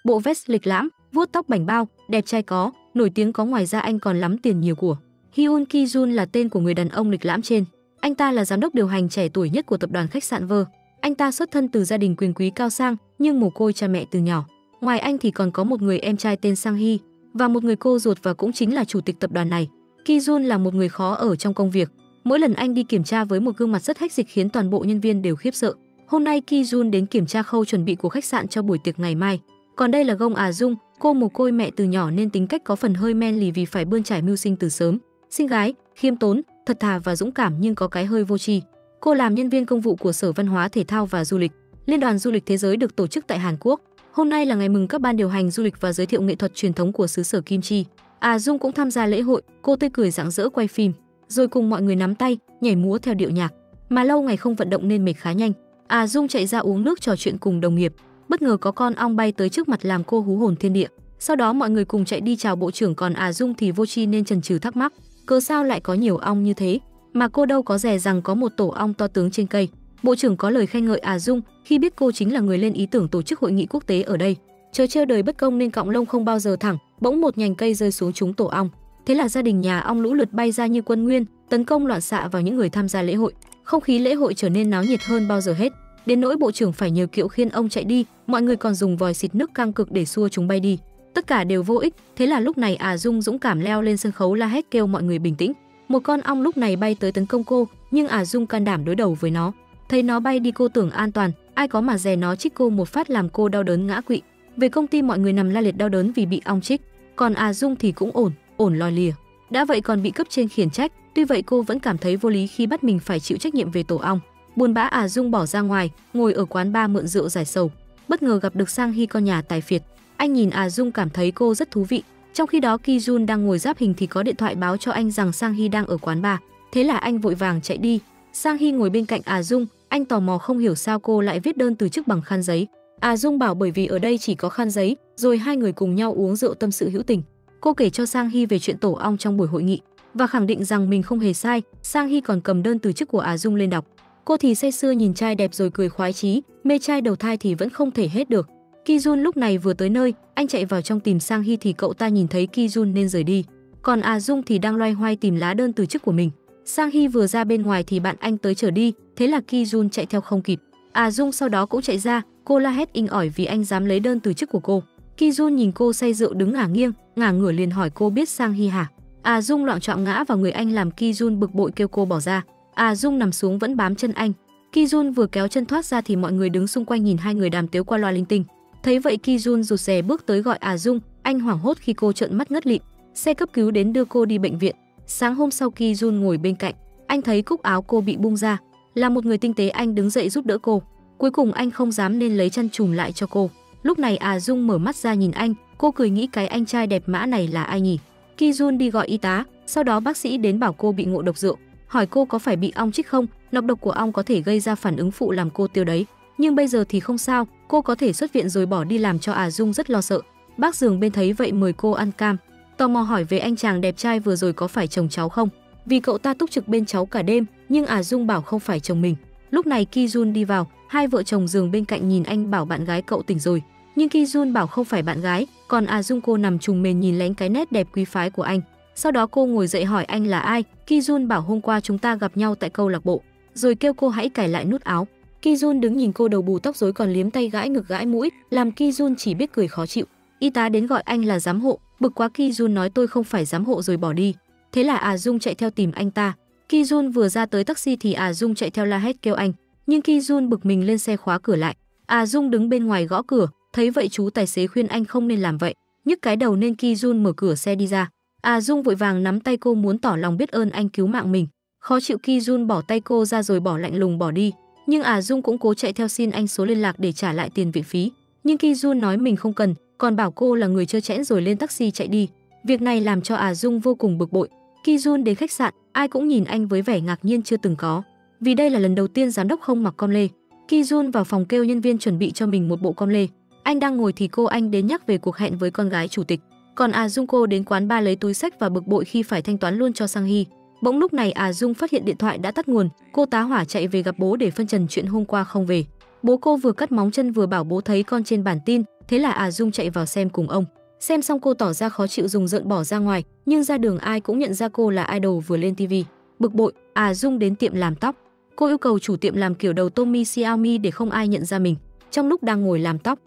bộ vest lịch lãm, vuốt tóc bảnh bao, đẹp trai có, nổi tiếng có, ngoài ra anh còn lắm tiền nhiều của. Hyun Ki-jun là tên của người đàn ông lịch lãm trên. Anh ta là giám đốc điều hành trẻ tuổi nhất của tập đoàn khách sạn Ver. Anh ta xuất thân từ gia đình quyền quý cao sang nhưng mồ côi cha mẹ từ nhỏ. Ngoài anh thì còn có một người em trai tên Sang Hee và một người cô ruột và cũng chính là chủ tịch tập đoàn này. Ki-jun là một người khó ở trong công việc. Mỗi lần anh đi kiểm tra với một gương mặt rất hách dịch khiến toàn bộ nhân viên đều khiếp sợ. Hôm nay Ki-jun đến kiểm tra khâu chuẩn bị của khách sạn cho buổi tiệc ngày mai. Còn đây là Gong Ah-jung, cô mồ côi mẹ từ nhỏ nên tính cách có phần hơi men lì vì phải bươn trải mưu sinh từ sớm. Xinh gái, khiêm tốn, thật thà và dũng cảm nhưng có cái hơi vô tri. Cô làm nhân viên công vụ của Sở Văn hóa Thể thao và Du lịch. Liên đoàn Du lịch Thế giới được tổ chức tại Hàn Quốc. Hôm nay là ngày mừng các ban điều hành du lịch và giới thiệu nghệ thuật truyền thống của xứ sở Kim Chi. Ah-jung cũng tham gia lễ hội, cô tươi cười rạng rỡ quay phim, rồi cùng mọi người nắm tay, nhảy múa theo điệu nhạc. Mà lâu ngày không vận động nên mệt khá nhanh. Ah-jung chạy ra uống nước trò chuyện cùng đồng nghiệp. Bất ngờ có con ong bay tới trước mặt làm cô hú hồn thiên địa. Sau đó mọi người cùng chạy đi chào bộ trưởng, còn Ah-jung thì vô tri nên chần chừ thắc mắc, cớ sao lại có nhiều ong như thế, mà cô đâu có dè rằng có một tổ ong to tướng trên cây. Bộ trưởng có lời khen ngợi Ah-jung khi biết cô chính là người lên ý tưởng tổ chức hội nghị quốc tế ở đây. Chớ đời bất công nên cọng lông không bao giờ thẳng, bỗng một nhành cây rơi xuống trúng tổ ong. Thế là gia đình nhà ong lũ lượt bay ra như quân nguyên, tấn công loạn xạ vào những người tham gia lễ hội. Không khí lễ hội trở nên náo nhiệt hơn bao giờ hết. Đến nỗi bộ trưởng phải nhờ kiệu khiên ông chạy đi, mọi người còn dùng vòi xịt nước căng cực để xua chúng bay đi. Tất cả đều vô ích. Thế là lúc này Ah-jung dũng cảm leo lên sân khấu la hét kêu mọi người bình tĩnh. Một con ong lúc này bay tới tấn công cô, nhưng Ah-jung can đảm đối đầu với nó. Thấy nó bay đi cô tưởng an toàn, ai có mà dè nó chích cô một phát làm cô đau đớn ngã quỵ. Về công ty mọi người nằm la liệt đau đớn vì bị ong chích, còn Ah-jung thì cũng ổn lòi lìa. Đã vậy còn bị cấp trên khiển trách, tuy vậy cô vẫn cảm thấy vô lý khi bắt mình phải chịu trách nhiệm về tổ ong. Buồn bã Ah-jung bỏ ra ngoài, ngồi ở quán bar mượn rượu giải sầu. Bất ngờ gặp được Sang Hee, con nhà tài phiệt. Anh nhìn Ah-jung cảm thấy cô rất thú vị. Trong khi đó Ki-jun đang ngồi ráp hình thì có điện thoại báo cho anh rằng Sang Hee đang ở quán bar. Thế là anh vội vàng chạy đi. Sang Hee ngồi bên cạnh Ah-jung, anh tò mò không hiểu sao cô lại viết đơn từ chức bằng khăn giấy. Ah-jung bảo bởi vì ở đây chỉ có khăn giấy, rồi hai người cùng nhau uống rượu tâm sự hữu tình. Cô kể cho Sang Hee về chuyện tổ ong trong buổi hội nghị và khẳng định rằng mình không hề sai. Sang Hee còn cầm đơn từ chức của Ah-jung lên đọc. Cô thì say sưa nhìn trai đẹp rồi cười khoái chí, mê trai đầu thai thì vẫn không thể hết được. Ki-jun lúc này vừa tới nơi, anh chạy vào trong tìm Sang Hee thì cậu ta nhìn thấy Ki-jun nên rời đi. Còn Ah-jung thì đang loay hoay tìm lá đơn từ chức của mình. Sang Hee vừa ra bên ngoài thì bạn anh tới chở đi, thế là Ki-jun chạy theo không kịp. Ah-jung sau đó cũng chạy ra, cô la hét inh ỏi vì anh dám lấy đơn từ chức của cô. Ki-jun nhìn cô say rượu đứng ngả nghiêng, ngả ngửa liền hỏi cô biết Sang Hee hả? Ah-jung loạng choạng ngã vào người anh làm Ki-jun bực bội kêu cô bỏ ra. Ah-jung nằm xuống vẫn bám chân anh. Ki-jun vừa kéo chân thoát ra thì mọi người đứng xung quanh nhìn hai người đàm tiếu qua loa linh tinh. Thấy vậy Ki-jun rụt rè bước tới gọi Ah-jung, anh hoảng hốt khi cô trợn mắt ngất lịm. Xe cấp cứu đến đưa cô đi bệnh viện. Sáng hôm sau Ki-jun ngồi bên cạnh, anh thấy cúc áo cô bị bung ra. Là một người tinh tế anh đứng dậy giúp đỡ cô. Cuối cùng anh không dám nên lấy chăn trùm lại cho cô. Lúc này Ah-jung mở mắt ra nhìn anh, cô cười nghĩ cái anh trai đẹp mã này là ai nhỉ? Ki-jun đi gọi y tá, sau đó bác sĩ đến bảo cô bị ngộ độc rượu. Hỏi cô có phải bị ong chích không? Nọc độc của ong có thể gây ra phản ứng phụ làm cô tiêu đấy. Nhưng bây giờ thì không sao, cô có thể xuất viện rồi bỏ đi, làm cho Ah-jung rất lo sợ. Bác giường bên thấy vậy mời cô ăn cam. Tò mò hỏi về anh chàng đẹp trai vừa rồi có phải chồng cháu không? Vì cậu ta túc trực bên cháu cả đêm, nhưng Ah-jung bảo không phải chồng mình. Lúc này Ki-jun đi vào, hai vợ chồng giường bên cạnh nhìn anh bảo bạn gái cậu tỉnh rồi. Nhưng Ki-jun bảo không phải bạn gái, còn Ah-jung cô nằm trùng mền nhìn lén cái nét đẹp quý phái của anh. Sau đó cô ngồi dậy hỏi anh là ai. Ki-jun bảo hôm qua chúng ta gặp nhau tại câu lạc bộ, rồi kêu cô hãy cài lại nút áo. Ki-jun đứng nhìn cô đầu bù tóc rối còn liếm tay gãi ngực gãi mũi, làm Ki-jun chỉ biết cười khó chịu. Y tá đến gọi anh là giám hộ, bực quá Ki-jun nói tôi không phải giám hộ rồi bỏ đi. Thế là Ah-jung chạy theo tìm anh ta. Ki-jun vừa ra tới taxi thì Ah-jung chạy theo la hét kêu anh, nhưng Ki-jun bực mình lên xe khóa cửa lại. Ah-jung đứng bên ngoài gõ cửa, thấy vậy chú tài xế khuyên anh không nên làm vậy, nhức cái đầu nên Ki-jun mở cửa xe đi ra. Ah-jung vội vàng nắm tay cô muốn tỏ lòng biết ơn anh cứu mạng mình. Khó chịu Ki-jun bỏ tay cô ra rồi bỏ lạnh lùng bỏ đi. Nhưng Ah-jung cũng cố chạy theo xin anh số liên lạc để trả lại tiền viện phí. Nhưng Ki-jun nói mình không cần, còn bảo cô là người trơ trẽn rồi lên taxi chạy đi. Việc này làm cho Ah-jung vô cùng bực bội. Ki-jun đến khách sạn, ai cũng nhìn anh với vẻ ngạc nhiên chưa từng có. Vì đây là lần đầu tiên giám đốc không mặc com lê. Ki-jun vào phòng kêu nhân viên chuẩn bị cho mình một bộ com lê. Anh đang ngồi thì cô anh đến nhắc về cuộc hẹn với con gái chủ tịch. Còn Ah-jung cô đến quán bar lấy túi xách và bực bội khi phải thanh toán luôn cho Sang Hee. Bỗng lúc này Ah-jung phát hiện điện thoại đã tắt nguồn, cô tá hỏa chạy về gặp bố để phân trần chuyện hôm qua không về. Bố cô vừa cắt móng chân vừa bảo bố thấy con trên bản tin, Thế là Dung chạy vào xem cùng ông. Xem xong cô tỏ ra khó chịu rùng rợn bỏ ra ngoài, nhưng ra đường ai cũng nhận ra cô là idol vừa lên TV. Bực bội, Dung đến tiệm làm tóc. Cô yêu cầu chủ tiệm làm kiểu đầu Tommy Xiaomi để không ai nhận ra mình. Trong lúc đang ngồi làm tóc,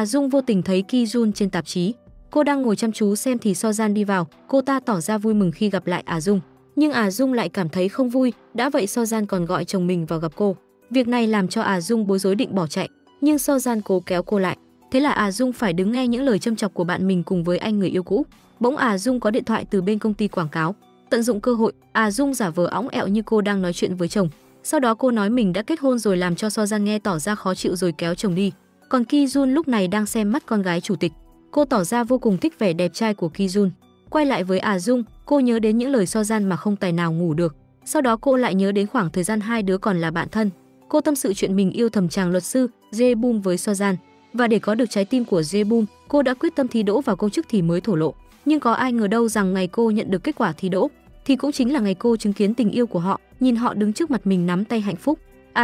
Dung vô tình thấy Ki Jun trên tạp chí. Cô đang ngồi chăm chú xem thì So Jan đi vào, cô ta tỏ ra vui mừng khi gặp lại Dung. Nhưng Dung lại cảm thấy không vui, đã vậy So Jan còn gọi chồng mình vào gặp cô. Việc này làm cho Dung bối rối định bỏ chạy, nhưng So Jan cố kéo cô lại. Thế là Dung phải đứng nghe những lời châm chọc của bạn mình cùng với anh người yêu cũ. Bỗng Dung có điện thoại từ bên công ty quảng cáo. Tận dụng cơ hội, Dung giả vờ óng ẹo như cô đang nói chuyện với chồng. Sau đó cô nói mình đã kết hôn rồi làm cho So Jan nghe tỏ ra khó chịu rồi kéo chồng đi. Còn Ki Jun lúc này đang xem mắt con gái chủ tịch. Cô tỏ ra vô cùng thích vẻ đẹp trai của Ki Jun. Quay lại với Dung, cô nhớ đến những lời So Jan mà không tài nào ngủ được. Sau đó cô lại nhớ đến khoảng thời gian hai đứa còn là bạn thân. Cô tâm sự chuyện mình yêu thầm chàng luật sư Jae-bum với So Jan. Và để có được trái tim của Jae-bum, cô đã quyết tâm thi đỗ vào công chức thì mới thổ lộ. Nhưng có ai ngờ đâu rằng ngày cô nhận được kết quả thi đỗ thì cũng chính là ngày cô chứng kiến tình yêu của họ, nhìn họ đứng trước mặt mình nắm tay hạnh phúc.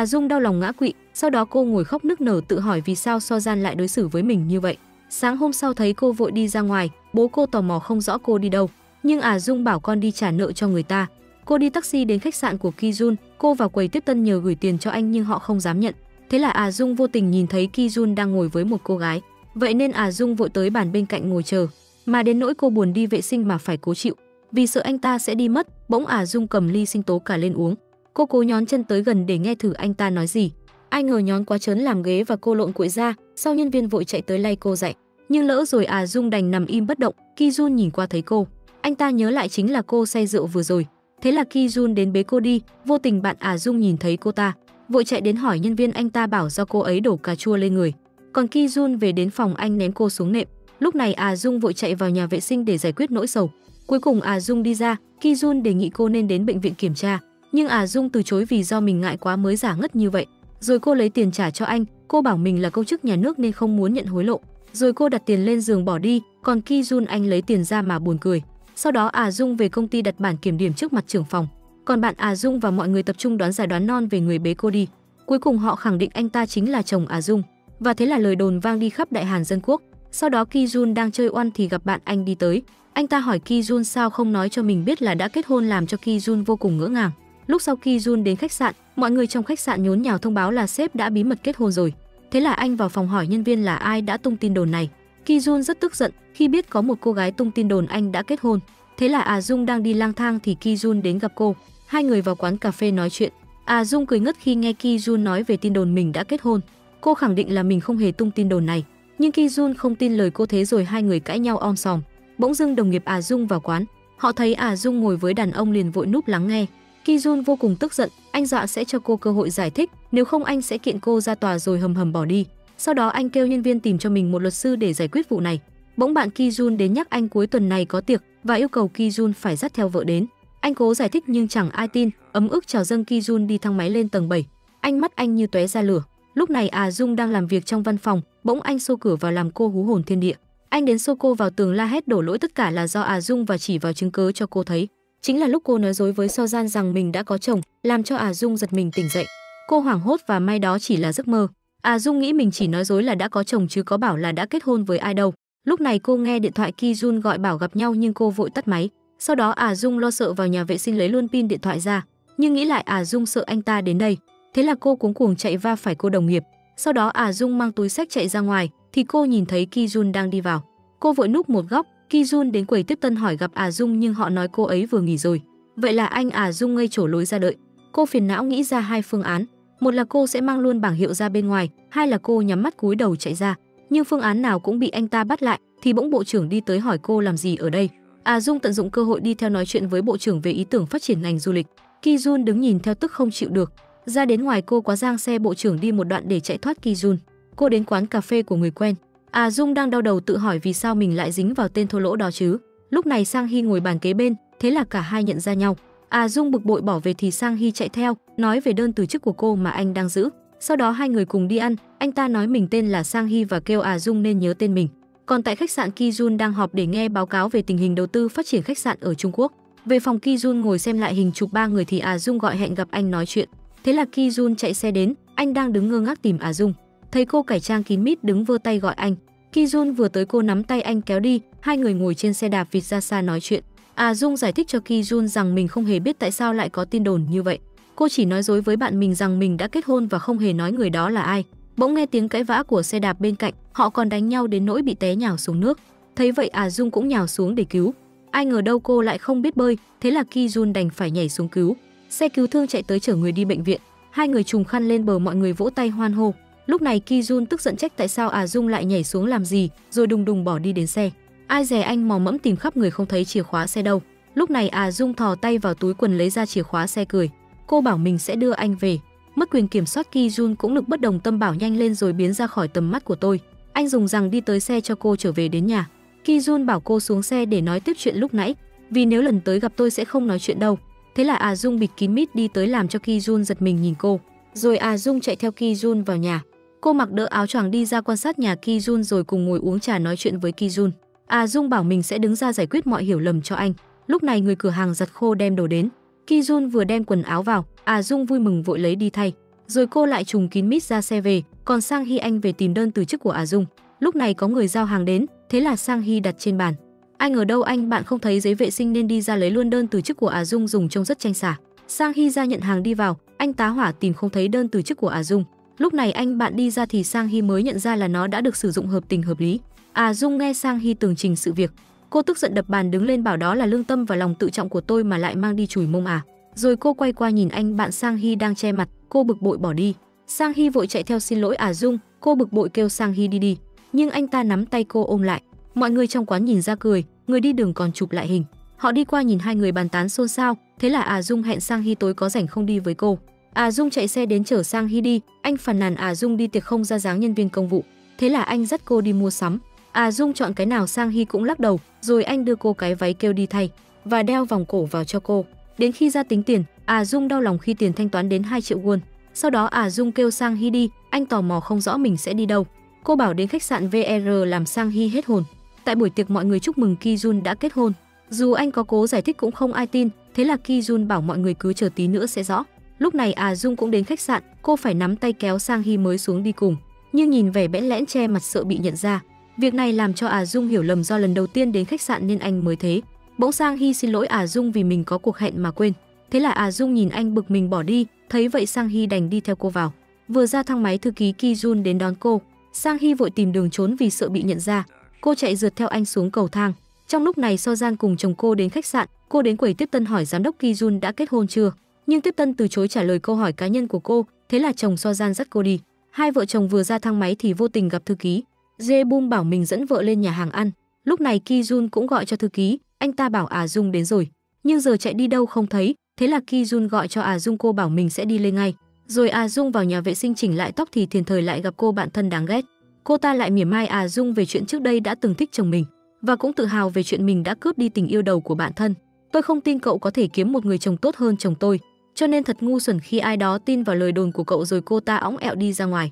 Dung đau lòng ngã quỵ, sau đó cô ngồi khóc nức nở tự hỏi vì sao So Jan lại đối xử với mình như vậy. Sáng hôm sau thấy cô vội đi ra ngoài, bố cô tò mò không rõ cô đi đâu, nhưng Dung bảo con đi trả nợ cho người ta. Cô đi taxi đến khách sạn của Ki Jun, cô vào quầy tiếp tân nhờ gửi tiền cho anh nhưng họ không dám nhận. Thế là Dung vô tình nhìn thấy Ki Jun đang ngồi với một cô gái, vậy nên Dung vội tới bàn bên cạnh ngồi chờ. Mà đến nỗi cô buồn đi vệ sinh mà phải cố chịu, vì sợ anh ta sẽ đi mất. Bỗng Dung cầm ly sinh tố cả lên uống. Cô cố nhón chân tới gần để nghe thử anh ta nói gì. Ai ngờ nhón quá trớn làm ghế và cô lộn quỵ ra, sau nhân viên vội chạy tới lay cô dậy. Nhưng lỡ rồi Dung đành nằm im bất động. Ki Jun nhìn qua thấy cô, anh ta nhớ lại chính là cô say rượu vừa rồi. Thế là Ki Jun đến bế cô đi, vô tình bạn Dung nhìn thấy cô ta, vội chạy đến hỏi nhân viên, anh ta bảo do cô ấy đổ cà chua lên người. Còn Ki Jun về đến phòng anh ném cô xuống nệm. Lúc này Dung vội chạy vào nhà vệ sinh để giải quyết nỗi sầu. Cuối cùng Dung đi ra, Ki Jun đề nghị cô nên đến bệnh viện kiểm tra, nhưng Dung từ chối vì do mình ngại quá mới giả ngất như vậy. Rồi cô lấy tiền trả cho anh, cô bảo mình là công chức nhà nước nên không muốn nhận hối lộ. Rồi cô đặt tiền lên giường bỏ đi, còn Ki Jun anh lấy tiền ra mà buồn cười. Sau đó Dung về công ty đặt bản kiểm điểm trước mặt trưởng phòng. Còn bạn Dung và mọi người tập trung đoán giải đoán non về người bế cô đi. Cuối cùng họ khẳng định anh ta chính là chồng Dung. Và thế là lời đồn vang đi khắp Đại Hàn Dân Quốc. Sau đó Ki Jun đang chơi oan thì gặp bạn anh đi tới. Anh ta hỏi Ki Jun sao không nói cho mình biết là đã kết hôn, làm cho Ki Jun vô cùng ngỡ ngàng. Lúc sau Ki Jun đến khách sạn, mọi người trong khách sạn nhốn nháo thông báo là sếp đã bí mật kết hôn rồi. Thế là anh vào phòng hỏi nhân viên là ai đã tung tin đồn này. Ki Jun rất tức giận khi biết có một cô gái tung tin đồn anh đã kết hôn. Thế là Dung đang đi lang thang thì Ki Jun đến gặp cô. Hai người vào quán cà phê nói chuyện. Dung cười ngất khi nghe Ki Jun nói về tin đồn mình đã kết hôn. Cô khẳng định là mình không hề tung tin đồn này, nhưng Ki Jun không tin lời cô, thế rồi hai người cãi nhau om sòm. Bỗng dưng đồng nghiệp Dung vào quán, họ thấy Dung ngồi với đàn ông liền vội núp lắng nghe. Ki Jun vô cùng tức giận, anh dọa sẽ cho cô cơ hội giải thích, nếu không anh sẽ kiện cô ra tòa, rồi hầm hầm bỏ đi. Sau đó anh kêu nhân viên tìm cho mình một luật sư để giải quyết vụ này. Bỗng bạn Ki Jun đến nhắc anh cuối tuần này có tiệc và yêu cầu Ki Jun phải dắt theo vợ đến. Anh cố giải thích nhưng chẳng ai tin, ấm ức chào dâng Ki Jun đi thang máy lên tầng 7. Anh mắt anh như tóe ra lửa. Lúc này Dung đang làm việc trong văn phòng, bỗng anh xô cửa vào làm cô hú hồn thiên địa. Anh đến xô cô vào tường la hét đổ lỗi tất cả là do Dung và chỉ vào chứng cớ cho cô thấy. Chính là lúc cô nói dối với So Jan rằng mình đã có chồng, làm cho Dung giật mình tỉnh dậy. Cô hoảng hốt và may đó chỉ là giấc mơ. Dung nghĩ mình chỉ nói dối là đã có chồng chứ có bảo là đã kết hôn với ai đâu. Lúc này cô nghe điện thoại Ki Jun gọi bảo gặp nhau nhưng cô vội tắt máy. Sau đó Dung lo sợ vào nhà vệ sinh lấy luôn pin điện thoại ra, nhưng nghĩ lại Dung sợ anh ta đến đây. Thế là cô cuống cuồng chạy va phải cô đồng nghiệp. Sau đó Dung mang túi xách chạy ra ngoài thì cô nhìn thấy Ki Jun đang đi vào. Cô vội núp một góc. Ki Jun đến quầy tiếp tân hỏi gặp Dung nhưng họ nói cô ấy vừa nghỉ rồi. Vậy là anh Dung ngây trổ lối ra đợi. Cô phiền não nghĩ ra hai phương án, một là cô sẽ mang luôn bảng hiệu ra bên ngoài, hai là cô nhắm mắt cúi đầu chạy ra. Nhưng phương án nào cũng bị anh ta bắt lại. Thì bỗng bộ trưởng đi tới hỏi cô làm gì ở đây. Dung tận dụng cơ hội đi theo nói chuyện với bộ trưởng về ý tưởng phát triển ngành du lịch. Ki Jun đứng nhìn theo tức không chịu được. Ra đến ngoài cô quá giang xe bộ trưởng đi một đoạn để chạy thoát Ki Jun. Cô đến quán cà phê của người quen. Dung đang đau đầu tự hỏi vì sao mình lại dính vào tên thô lỗ đó chứ. Lúc này Sang Hy ngồi bàn kế bên, thế là cả hai nhận ra nhau. Dung bực bội bỏ về thì Sang Hy chạy theo, nói về đơn từ chức của cô mà anh đang giữ. Sau đó hai người cùng đi ăn, anh ta nói mình tên là Sang Hy và kêu Dung nên nhớ tên mình. Còn tại khách sạn, Ki Jun đang họp để nghe báo cáo về tình hình đầu tư phát triển khách sạn ở Trung Quốc. Về phòng, Ki Jun ngồi xem lại hình chụp ba người thì Dung gọi hẹn gặp anh nói chuyện. Thế là Ki Jun chạy xe đến, anh đang đứng ngơ ngác tìm Dung. Thấy cô cải trang kín mít đứng vơ tay gọi anh. Ki Jun vừa tới cô nắm tay anh kéo đi, hai người ngồi trên xe đạp vịt ra xa nói chuyện. Dung giải thích cho Ki Jun rằng mình không hề biết tại sao lại có tin đồn như vậy. Cô chỉ nói dối với bạn mình rằng mình đã kết hôn và không hề nói người đó là ai. Bỗng nghe tiếng cãi vã của xe đạp bên cạnh, họ còn đánh nhau đến nỗi bị té nhào xuống nước. Thấy vậy Dung cũng nhào xuống để cứu. Ai ngờ đâu cô lại không biết bơi, thế là Ki Jun đành phải nhảy xuống cứu. Xe cứu thương chạy tới chở người đi bệnh viện. Hai người trùng khăn lên bờ, mọi người vỗ tay hoan hô. Lúc này Ki Jun tức giận trách tại sao Dung lại nhảy xuống làm gì, rồi đùng đùng bỏ đi đến xe. Ai dè anh mò mẫm tìm khắp người không thấy chìa khóa xe đâu. Lúc này Dung thò tay vào túi quần lấy ra chìa khóa xe cười. Cô bảo mình sẽ đưa anh về. Mất quyền kiểm soát, Ki Jun cũng lực bất đồng tâm bảo nhanh lên rồi biến ra khỏi tầm mắt của tôi. Anh dùng rằng đi tới xe cho cô trở về đến nhà. Ki Jun bảo cô xuống xe để nói tiếp chuyện lúc nãy, vì nếu lần tới gặp tôi sẽ không nói chuyện đâu. Thế là Dung bịt kín mít đi tới làm cho Ki Jun giật mình nhìn cô. Rồi Dung chạy theo Ki Jun vào nhà. Cô mặc đỡ áo choàng đi ra quan sát nhà Ki Jun rồi cùng ngồi uống trà nói chuyện với Ki Jun. Dung bảo mình sẽ đứng ra giải quyết mọi hiểu lầm cho anh. Lúc này người cửa hàng giặt khô đem đồ đến. Ki Jun vừa đem quần áo vào, Dung vui mừng vội lấy đi thay. Rồi cô lại trùng kín mít ra xe về, còn Sang Hy anh về tìm đơn từ chức của Dung. Lúc này có người giao hàng đến, thế là Sang Hy đặt trên bàn. Anh ở đâu anh bạn không thấy giấy vệ sinh nên đi ra lấy luôn đơn từ chức của Dung, dùng trông rất chanh xả. Sang Hy ra nhận hàng đi vào, anh tá hỏa tìm không thấy đơn từ chức của Dung. Lúc này anh bạn đi ra thì Sang Hy mới nhận ra là nó đã được sử dụng hợp tình hợp lý. Dung nghe Sang Hy tường trình sự việc, cô tức giận đập bàn đứng lên bảo đó là lương tâm và lòng tự trọng của tôi mà lại mang đi chùi mông à. Rồi cô quay qua nhìn anh bạn Sang Hy đang che mặt, cô bực bội bỏ đi. Sang Hy vội chạy theo xin lỗi Dung, cô bực bội kêu Sang Hy đi, nhưng anh ta nắm tay cô ôm lại. Mọi người trong quán nhìn ra cười, người đi đường còn chụp lại hình. Họ đi qua nhìn hai người bàn tán xôn xao, thế là Dung hẹn Sang Hy tối có rảnh không đi với cô. Dung chạy xe đến chở Sang Hy đi, anh phàn nàn Dung đi tiệc không ra dáng nhân viên công vụ. Thế là anh dắt cô đi mua sắm. Dung chọn cái nào Sang Hy cũng lắc đầu, rồi anh đưa cô cái váy kêu đi thay và đeo vòng cổ vào cho cô. Đến khi ra tính tiền, Dung đau lòng khi tiền thanh toán đến 2 triệu won. Sau đó Dung kêu Sang Hy đi, anh tò mò không rõ mình sẽ đi đâu. Cô bảo đến khách sạn VR làm Sang Hy hết hồn. Tại buổi tiệc mọi người chúc mừng Ki Jun đã kết hôn. Dù anh có cố giải thích cũng không ai tin, thế là Ki Jun bảo mọi người cứ chờ tí nữa sẽ rõ. Lúc này Dung cũng đến khách sạn, cô phải nắm tay kéo Sang Hy mới xuống đi cùng. Nhưng nhìn vẻ bẽn lẽn che mặt sợ bị nhận ra. Việc này làm cho Dung hiểu lầm do lần đầu tiên đến khách sạn nên anh mới thế. Bỗng Sang Hy xin lỗi Dung vì mình có cuộc hẹn mà quên. Thế là Dung nhìn anh bực mình bỏ đi, thấy vậy Sang Hy đành đi theo cô vào. Vừa ra thang máy thư ký Ki Jun đến đón cô. Sang Hy vội tìm đường trốn vì sợ bị nhận ra. Cô chạy rượt theo anh xuống cầu thang. Trong lúc này So Jan cùng chồng cô đến khách sạn, cô đến quầy tiếp tân hỏi giám đốc Ki Jun đã kết hôn chưa. Nhưng tiếp tân từ chối trả lời câu hỏi cá nhân của cô, thế là chồng So Jan dắt cô đi. Hai vợ chồng vừa ra thang máy thì vô tình gặp thư ký. Jae-bum bảo mình dẫn vợ lên nhà hàng ăn. Lúc này Ki Jun cũng gọi cho thư ký, anh ta bảo Dung đến rồi, nhưng giờ chạy đi đâu không thấy. Thế là Ki Jun gọi cho Dung, cô bảo mình sẽ đi lên ngay. Rồi Dung vào nhà vệ sinh chỉnh lại tóc thì thiền thời lại gặp cô bạn thân đáng ghét. Cô ta lại mỉa mai Dung về chuyện trước đây đã từng thích chồng mình và cũng tự hào về chuyện mình đã cướp đi tình yêu đầu của bạn thân. Tôi không tin cậu có thể kiếm một người chồng tốt hơn chồng tôi, cho nên thật ngu xuẩn khi ai đó tin vào lời đồn của cậu. Rồi cô ta õng ẹo đi ra ngoài.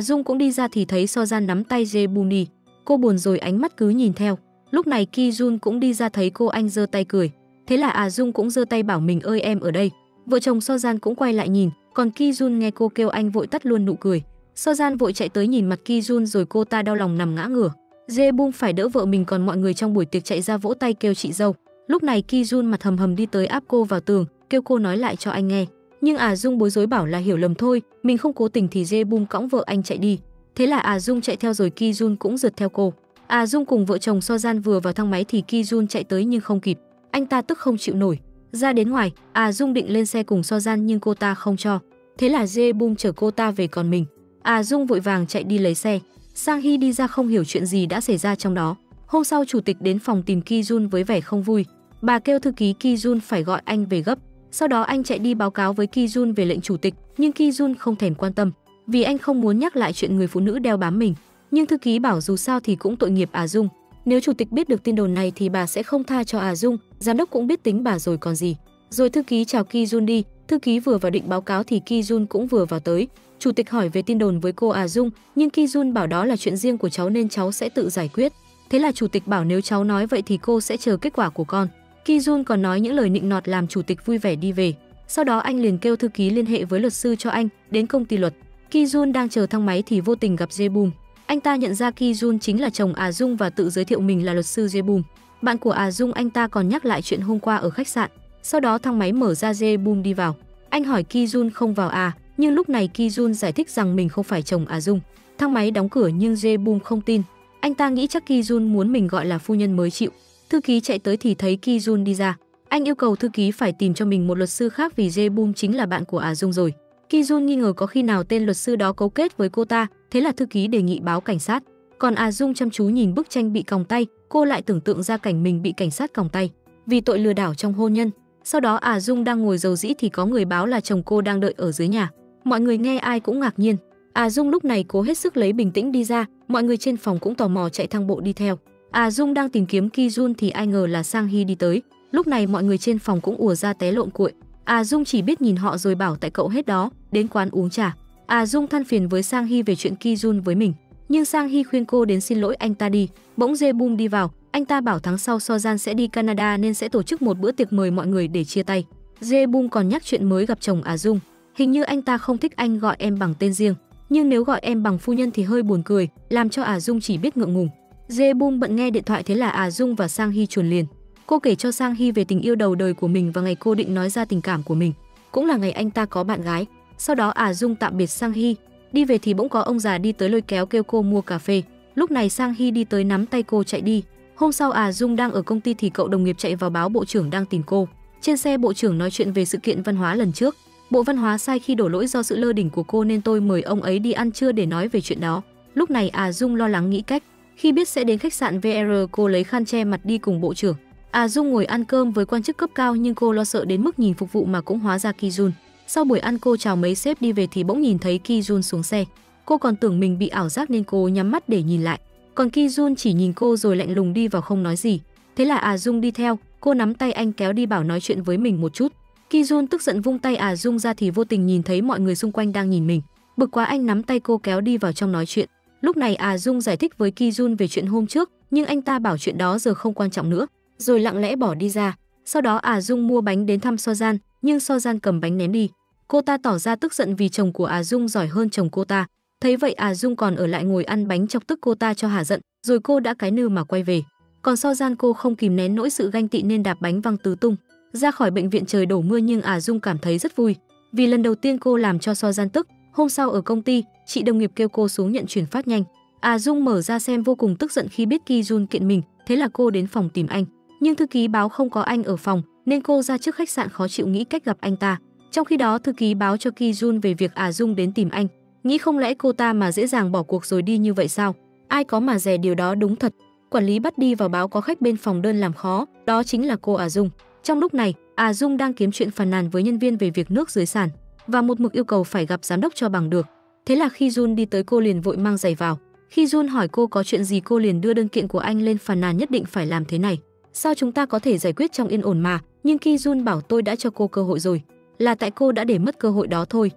Dung cũng đi ra thì thấy So Jan nắm tay Jae-bum đi. Cô buồn rồi ánh mắt cứ nhìn theo. Lúc này Ki Jun cũng đi ra thấy cô, anh giơ tay cười. Thế là Dung cũng giơ tay bảo mình ơi em ở đây. Vợ chồng So Jan cũng quay lại nhìn, còn Ki Jun nghe cô kêu anh vội tắt luôn nụ cười. So Jan vội chạy tới nhìn mặt Ki Jun rồi cô ta đau lòng nằm ngã ngửa. Jae-bum phải đỡ vợ mình, còn mọi người trong buổi tiệc chạy ra vỗ tay kêu chị dâu. Lúc này Ki Jun mặt hầm hầm đi tới áp cô vào tường, kêu cô nói lại cho anh nghe. Nhưng Dung bối rối bảo là hiểu lầm thôi, mình không cố tình. Thì Jae-bum cõng vợ anh chạy đi. Thế là Dung chạy theo rồi Ki Jun cũng rượt theo cô. Dung cùng vợ chồng So Jan vừa vào thang máy thì Ki Jun chạy tới nhưng không kịp. Anh ta tức không chịu nổi. Ra đến ngoài, Dung định lên xe cùng So Jan nhưng cô ta không cho. Thế là Jae-bum chở cô ta về, còn mình. Dung vội vàng chạy đi lấy xe. Sang Hy đi ra không hiểu chuyện gì đã xảy ra trong đó. Hôm sau chủ tịch đến phòng tìm Ki Jun với vẻ không vui. Bà kêu thư ký Ki Jun phải gọi anh về gấp. Sau đó anh chạy đi báo cáo với Ki Jun về lệnh chủ tịch, nhưng Ki Jun không thèm quan tâm, vì anh không muốn nhắc lại chuyện người phụ nữ đeo bám mình. Nhưng thư ký bảo dù sao thì cũng tội nghiệp Dung. Nếu chủ tịch biết được tin đồn này thì bà sẽ không tha cho Dung, giám đốc cũng biết tính bà rồi còn gì. Rồi thư ký chào Ki Jun đi, thư ký vừa vào định báo cáo thì Ki Jun cũng vừa vào tới. Chủ tịch hỏi về tin đồn với cô Dung, nhưng Ki Jun bảo đó là chuyện riêng của cháu nên cháu sẽ tự giải quyết. Thế là chủ tịch bảo nếu cháu nói vậy thì cô sẽ chờ kết quả của con. Ki Jun còn nói những lời nịnh nọt làm chủ tịch vui vẻ đi về. Sau đó anh liền kêu thư ký liên hệ với luật sư cho anh đến công ty luật. Ki Jun đang chờ thang máy thì vô tình gặp Jae-bum. Anh ta nhận ra Ki Jun chính là chồng Dung và tự giới thiệu mình là luật sư Jae-bum. Bạn của Dung anh ta còn nhắc lại chuyện hôm qua ở khách sạn. Sau đó thang máy mở ra, Jae-bum đi vào. Anh hỏi Ki Jun không vào nhưng lúc này Ki Jun giải thích rằng mình không phải chồng Dung. Thang máy đóng cửa nhưng Jae-bum không tin. Anh ta nghĩ chắc Ki Jun muốn mình gọi là phu nhân mới chịu. Thư ký chạy tới thì thấy Ki Jun đi ra. Anh yêu cầu thư ký phải tìm cho mình một luật sư khác vì Jae-bum chính là bạn của Dung rồi. Ki Jun nghi ngờ có khi nào tên luật sư đó cấu kết với cô ta, thế là thư ký đề nghị báo cảnh sát. Còn Dung chăm chú nhìn bức tranh bị còng tay, cô lại tưởng tượng ra cảnh mình bị cảnh sát còng tay vì tội lừa đảo trong hôn nhân. Sau đó Dung đang ngồi rầu rĩ thì có người báo là chồng cô đang đợi ở dưới nhà. Mọi người nghe ai cũng ngạc nhiên. Dung lúc này cố hết sức lấy bình tĩnh đi ra, mọi người trên phòng cũng tò mò chạy thang bộ đi theo. Dung đang tìm kiếm Ki Jun thì ai ngờ là Sang Hee đi tới. Lúc này mọi người trên phòng cũng ùa ra té lộn cuội. Dung chỉ biết nhìn họ rồi bảo tại cậu hết đó, đến quán uống trà. Dung than phiền với Sang Hee về chuyện Ki Jun với mình, nhưng Sang Hee khuyên cô đến xin lỗi anh ta đi. Bỗng Jae-bum đi vào, anh ta bảo tháng sau Sojan sẽ đi Canada nên sẽ tổ chức một bữa tiệc mời mọi người để chia tay. Jae-bum còn nhắc chuyện mới gặp chồng Dung. Hình như anh ta không thích anh gọi em bằng tên riêng, nhưng nếu gọi em bằng phu nhân thì hơi buồn cười, làm cho Dung chỉ biết ngượng ngùng. Jae-bum bận nghe điện thoại, thế là Dung và Sang Hee chuồn liền. Cô kể cho Sang Hee về tình yêu đầu đời của mình và ngày cô định nói ra tình cảm của mình, cũng là ngày anh ta có bạn gái. Sau đó Dung tạm biệt Sang Hee. Đi về thì bỗng có ông già đi tới lôi kéo kêu cô mua cà phê. Lúc này Sang Hee đi tới nắm tay cô chạy đi. Hôm sau Dung đang ở công ty thì cậu đồng nghiệp chạy vào báo bộ trưởng đang tìm cô. Trên xe bộ trưởng nói chuyện về sự kiện văn hóa lần trước. Bộ Văn hóa sai khi đổ lỗi do sự lơ đỉnh của cô nên tôi mời ông ấy đi ăn trưa để nói về chuyện đó. Lúc này Dung lo lắng nghĩ cách. Khi biết sẽ đến khách sạn VR, cô lấy khăn che mặt đi cùng bộ trưởng. Dung ngồi ăn cơm với quan chức cấp cao nhưng cô lo sợ đến mức nhìn phục vụ mà cũng hóa ra Ki Jun. Sau buổi ăn cô chào mấy sếp đi về thì bỗng nhìn thấy Ki Jun xuống xe. Cô còn tưởng mình bị ảo giác nên cô nhắm mắt để nhìn lại. Còn Ki Jun chỉ nhìn cô rồi lạnh lùng đi vào không nói gì. Thế là Dung đi theo, cô nắm tay anh kéo đi bảo nói chuyện với mình một chút. Ki Jun tức giận vung tay Dung ra thì vô tình nhìn thấy mọi người xung quanh đang nhìn mình. Bực quá anh nắm tay cô kéo đi vào trong nói chuyện. Lúc này Dung giải thích với Ki Jun về chuyện hôm trước, nhưng anh ta bảo chuyện đó giờ không quan trọng nữa, rồi lặng lẽ bỏ đi ra. Sau đó Dung mua bánh đến thăm Sojan, nhưng Sojan cầm bánh ném đi. Cô ta tỏ ra tức giận vì chồng của Dung giỏi hơn chồng cô ta. Thấy vậy Dung còn ở lại ngồi ăn bánh chọc tức cô ta cho hả giận, rồi cô đã cái nư mà quay về. Còn Sojan cô không kìm nén nỗi sự ganh tị nên đạp bánh văng tứ tung. Ra khỏi bệnh viện trời đổ mưa nhưng Dung cảm thấy rất vui, vì lần đầu tiên cô làm cho Sojan tức. Hôm sau ở công ty, chị đồng nghiệp kêu cô xuống nhận chuyển phát nhanh. Dung mở ra xem vô cùng tức giận khi biết Ki Jun kiện mình, thế là cô đến phòng tìm anh. Nhưng thư ký báo không có anh ở phòng, nên cô ra trước khách sạn khó chịu nghĩ cách gặp anh ta. Trong khi đó thư ký báo cho Ki Jun về việc Dung đến tìm anh. Nghĩ không lẽ cô ta mà dễ dàng bỏ cuộc rồi đi như vậy sao? Ai có mà dè điều đó đúng thật. Quản lý bắt đi vào báo có khách bên phòng đơn làm khó, đó chính là cô Dung. Trong lúc này, Dung đang kiếm chuyện phàn nàn với nhân viên về việc nước dưới sàn và một mực yêu cầu phải gặp giám đốc cho bằng được. Thế là khi Jun đi tới cô liền vội mang giày vào. Khi Jun hỏi cô có chuyện gì cô liền đưa đơn kiện của anh lên phàn nàn nhất định phải làm thế này. Sao chúng ta có thể giải quyết trong yên ổn mà, nhưng Ki Jun bảo tôi đã cho cô cơ hội rồi, là tại cô đã để mất cơ hội đó thôi.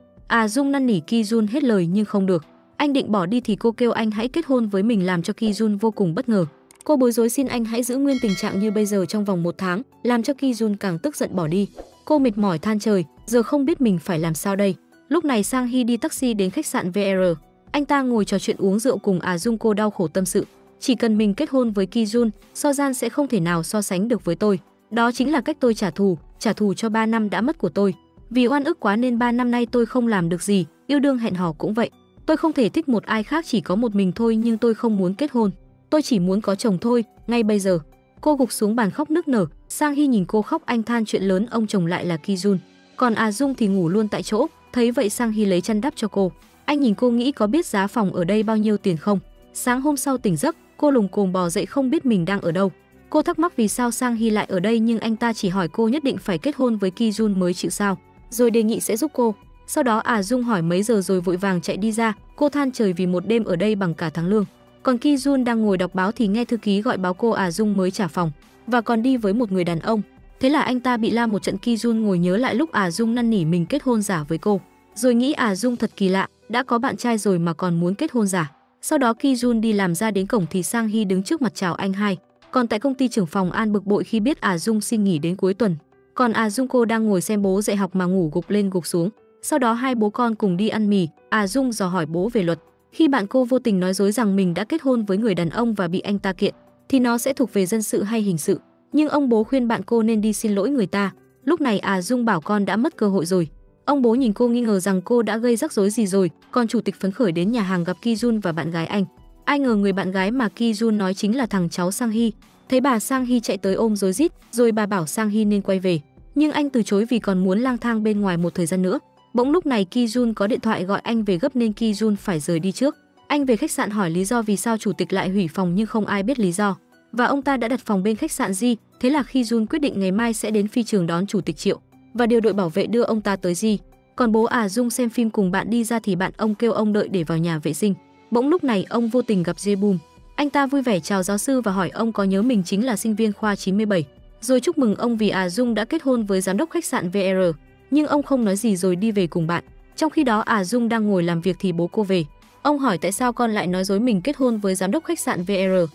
Dung năn nỉ Ki Jun hết lời nhưng không được. Anh định bỏ đi thì cô kêu anh hãy kết hôn với mình làm cho Ki Jun vô cùng bất ngờ. Cô bối rối xin anh hãy giữ nguyên tình trạng như bây giờ trong vòng 1 tháng, làm cho Ki Jun càng tức giận bỏ đi. Cô mệt mỏi than trời, giờ không biết mình phải làm sao đây. Lúc này Sang Hee đi taxi đến khách sạn VR. Anh ta ngồi trò chuyện uống rượu cùng Dung, cô đau khổ tâm sự. Chỉ cần mình kết hôn với Ki Jun, Sojan sẽ không thể nào so sánh được với tôi. Đó chính là cách tôi trả thù cho 3 năm đã mất của tôi. Vì oan ức quá nên 3 năm nay tôi không làm được gì, yêu đương hẹn hò cũng vậy. Tôi không thể thích một ai khác, chỉ có một mình thôi, nhưng tôi không muốn kết hôn. Tôi chỉ muốn có chồng thôi, ngay bây giờ. Cô gục xuống bàn khóc nức nở. Sang Hee nhìn cô khóc anh than chuyện lớn ông chồng lại là Ki Jun. Còn Dung thì ngủ luôn tại chỗ. Thấy vậy Sang Hee lấy chăn đắp cho cô. Anh nhìn cô nghĩ có biết giá phòng ở đây bao nhiêu tiền không? Sáng hôm sau tỉnh giấc, cô lùng cồm bò dậy không biết mình đang ở đâu. Cô thắc mắc vì sao Sang Hee lại ở đây, nhưng anh ta chỉ hỏi cô nhất định phải kết hôn với Ki Jun mới chịu sao, rồi đề nghị sẽ giúp cô. Sau đó Dung hỏi mấy giờ rồi vội vàng chạy đi ra. Cô than trời vì một đêm ở đây bằng cả tháng lương. Còn Ki Jun đang ngồi đọc báo thì nghe thư ký gọi báo cô Dung mới trả phòng và còn đi với một người đàn ông. Thế là anh ta bị la một trận. Ki Jun ngồi nhớ lại lúc Dung năn nỉ mình kết hôn giả với cô, rồi nghĩ Dung thật kỳ lạ, đã có bạn trai rồi mà còn muốn kết hôn giả. Sau đó Ki Jun đi làm ra đến cổng thì Sang Hee đứng trước mặt chào anh hai. Còn tại công ty trưởng phòng An bực bội khi biết Dung xin nghỉ đến cuối tuần. Còn Dung cô đang ngồi xem bố dạy học mà ngủ gục lên gục xuống. Sau đó hai bố con cùng đi ăn mì. Dung dò hỏi bố về luật. Khi bạn cô vô tình nói dối rằng mình đã kết hôn với người đàn ông và bị anh ta kiện, thì nó sẽ thuộc về dân sự hay hình sự. Nhưng ông bố khuyên bạn cô nên đi xin lỗi người ta. Lúc này Dung bảo con đã mất cơ hội rồi. Ông bố nhìn cô nghi ngờ rằng cô đã gây rắc rối gì rồi, còn chủ tịch phấn khởi đến nhà hàng gặp Ki Jun và bạn gái anh. Ai ngờ người bạn gái mà Ki Jun nói chính là thằng cháu Sang Hee. Thấy bà Sang Hee chạy tới ôm rối rít, rồi bà bảo Sang Hee nên quay về. Nhưng anh từ chối vì còn muốn lang thang bên ngoài một thời gian nữa. Bỗng lúc này Ki Jun có điện thoại gọi anh về gấp nên Ki Jun phải rời đi trước. Anh về khách sạn hỏi lý do vì sao chủ tịch lại hủy phòng nhưng không ai biết lý do. Và ông ta đã đặt phòng bên khách sạn gì, thế là Ki Jun quyết định ngày mai sẽ đến phi trường đón chủ tịch Triệu và điều đội bảo vệ đưa ông ta tới gì. Còn bố Dung xem phim cùng bạn đi ra thì bạn ông kêu ông đợi để vào nhà vệ sinh. Bỗng lúc này ông vô tình gặp Jae-bum. Anh ta vui vẻ chào giáo sư và hỏi ông có nhớ mình chính là sinh viên khoa 97, rồi chúc mừng ông vì Dung đã kết hôn với giám đốc khách sạn VR. Nhưng ông không nói gì rồi đi về cùng bạn. Trong khi đó Dung đang ngồi làm việc thì bố cô về. Ông hỏi tại sao con lại nói dối mình kết hôn với giám đốc khách sạn VR.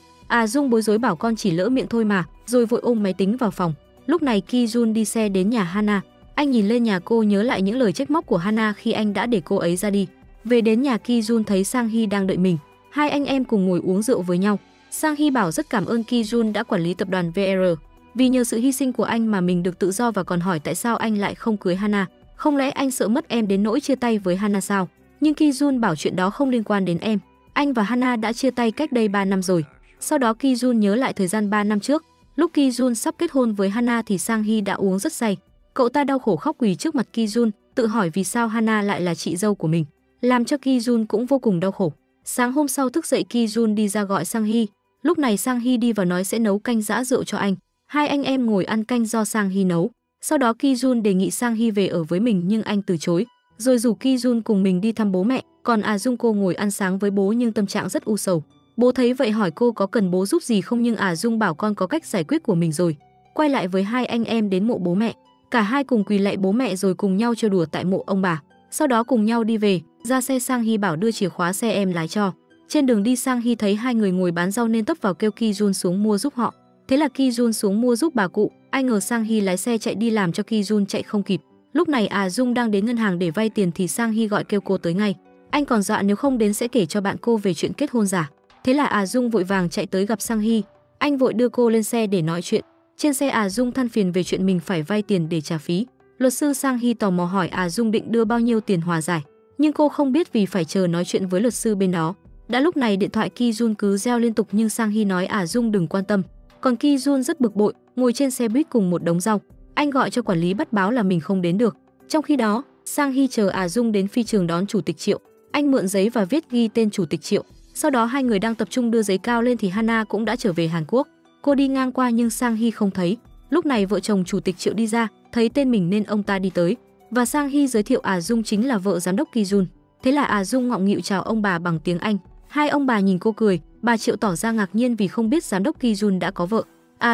Dung bối rối bảo con chỉ lỡ miệng thôi mà, rồi vội ôm máy tính vào phòng. Lúc này Ki Jun đi xe đến nhà Hana. Anh nhìn lên nhà cô nhớ lại những lời trách móc của Hana khi anh đã để cô ấy ra đi. Về đến nhà Ki Jun thấy Sang Hee đang đợi mình. Hai anh em cùng ngồi uống rượu với nhau. Sang Hee bảo rất cảm ơn Ki Jun đã quản lý tập đoàn VR. Vì nhờ sự hy sinh của anh mà mình được tự do, và còn hỏi tại sao anh lại không cưới Hana. Không lẽ anh sợ mất em đến nỗi chia tay với Hana sao? Nhưng Ki Jun bảo chuyện đó không liên quan đến em. Anh và Hana đã chia tay cách đây 3 năm rồi. Sau đó Ki Jun nhớ lại thời gian 3 năm trước. Lúc Ki Jun sắp kết hôn với Hana thì Sang Hee đã uống rất say. Cậu ta đau khổ khóc quỳ trước mặt Ki Jun, tự hỏi vì sao Hana lại là chị dâu của mình, làm cho Ki Jun cũng vô cùng đau khổ. Sáng hôm sau thức dậy Ki Jun đi ra gọi Sang Hee. Lúc này Sang Hee đi vào nói sẽ nấu canh giã rượu cho anh. Hai anh em ngồi ăn canh do Sang Hee nấu. Sau đó Ki Jun đề nghị Sang Hee về ở với mình nhưng anh từ chối, rồi rủ Ki Jun cùng mình đi thăm bố mẹ. Còn Dung cô ngồi ăn sáng với bố nhưng tâm trạng rất u sầu. Bố thấy vậy hỏi cô có cần bố giúp gì không, nhưng Dung bảo con có cách giải quyết của mình rồi. Quay lại với hai anh em đến mộ bố mẹ. Cả hai cùng quỳ lạy bố mẹ rồi cùng nhau trêu đùa tại mộ ông bà. Sau đó cùng nhau đi về. Ra xe Sang Hee bảo đưa chìa khóa xe em lái cho. Trên đường đi Sang Hee thấy hai người ngồi bán rau nên tấp vào kêu Ki Jun xuống mua giúp họ. Thế là Ki Jun xuống mua giúp bà cụ. Ai ngờ Sang Hee lái xe chạy đi làm cho Ki Jun chạy không kịp. Lúc này Dung đang đến ngân hàng để vay tiền thì Sang Hee gọi kêu cô tới ngay. Anh còn dọa nếu không đến sẽ kể cho bạn cô về chuyện kết hôn giả. Thế là Dung vội vàng chạy tới gặp Sang Hee. Anh vội đưa cô lên xe để nói chuyện. Trên xe Dung than phiền về chuyện mình phải vay tiền để trả phí. Luật sư Sang Hee tò mò hỏi Dung định đưa bao nhiêu tiền hòa giải, nhưng cô không biết vì phải chờ nói chuyện với luật sư bên đó. Đã lúc này điện thoại Ki Jun cứ reo liên tục nhưng Sang Hee nói Dung đừng quan tâm. Còn Ki Jun rất bực bội, ngồi trên xe buýt cùng một đống rau. Anh gọi cho quản lý bắt báo là mình không đến được. Trong khi đó, Sang Hee chờ Dung đến phi trường đón chủ tịch Triệu. Anh mượn giấy và viết ghi tên chủ tịch Triệu. Sau đó hai người đang tập trung đưa giấy cao lên thì Hana cũng đã trở về Hàn Quốc. Cô đi ngang qua nhưng Sang Hee không thấy. Lúc này vợ chồng chủ tịch Triệu đi ra, thấy tên mình nên ông ta đi tới. Và Sang Hee giới thiệu Dung chính là vợ giám đốc Ki Jun. Thế là Dung ngọng nghịu chào ông bà bằng tiếng Anh. Hai ông bà nhìn cô cười, bà Triệu tỏ ra ngạc nhiên vì không biết giám đốc Ki Jun đã có vợ.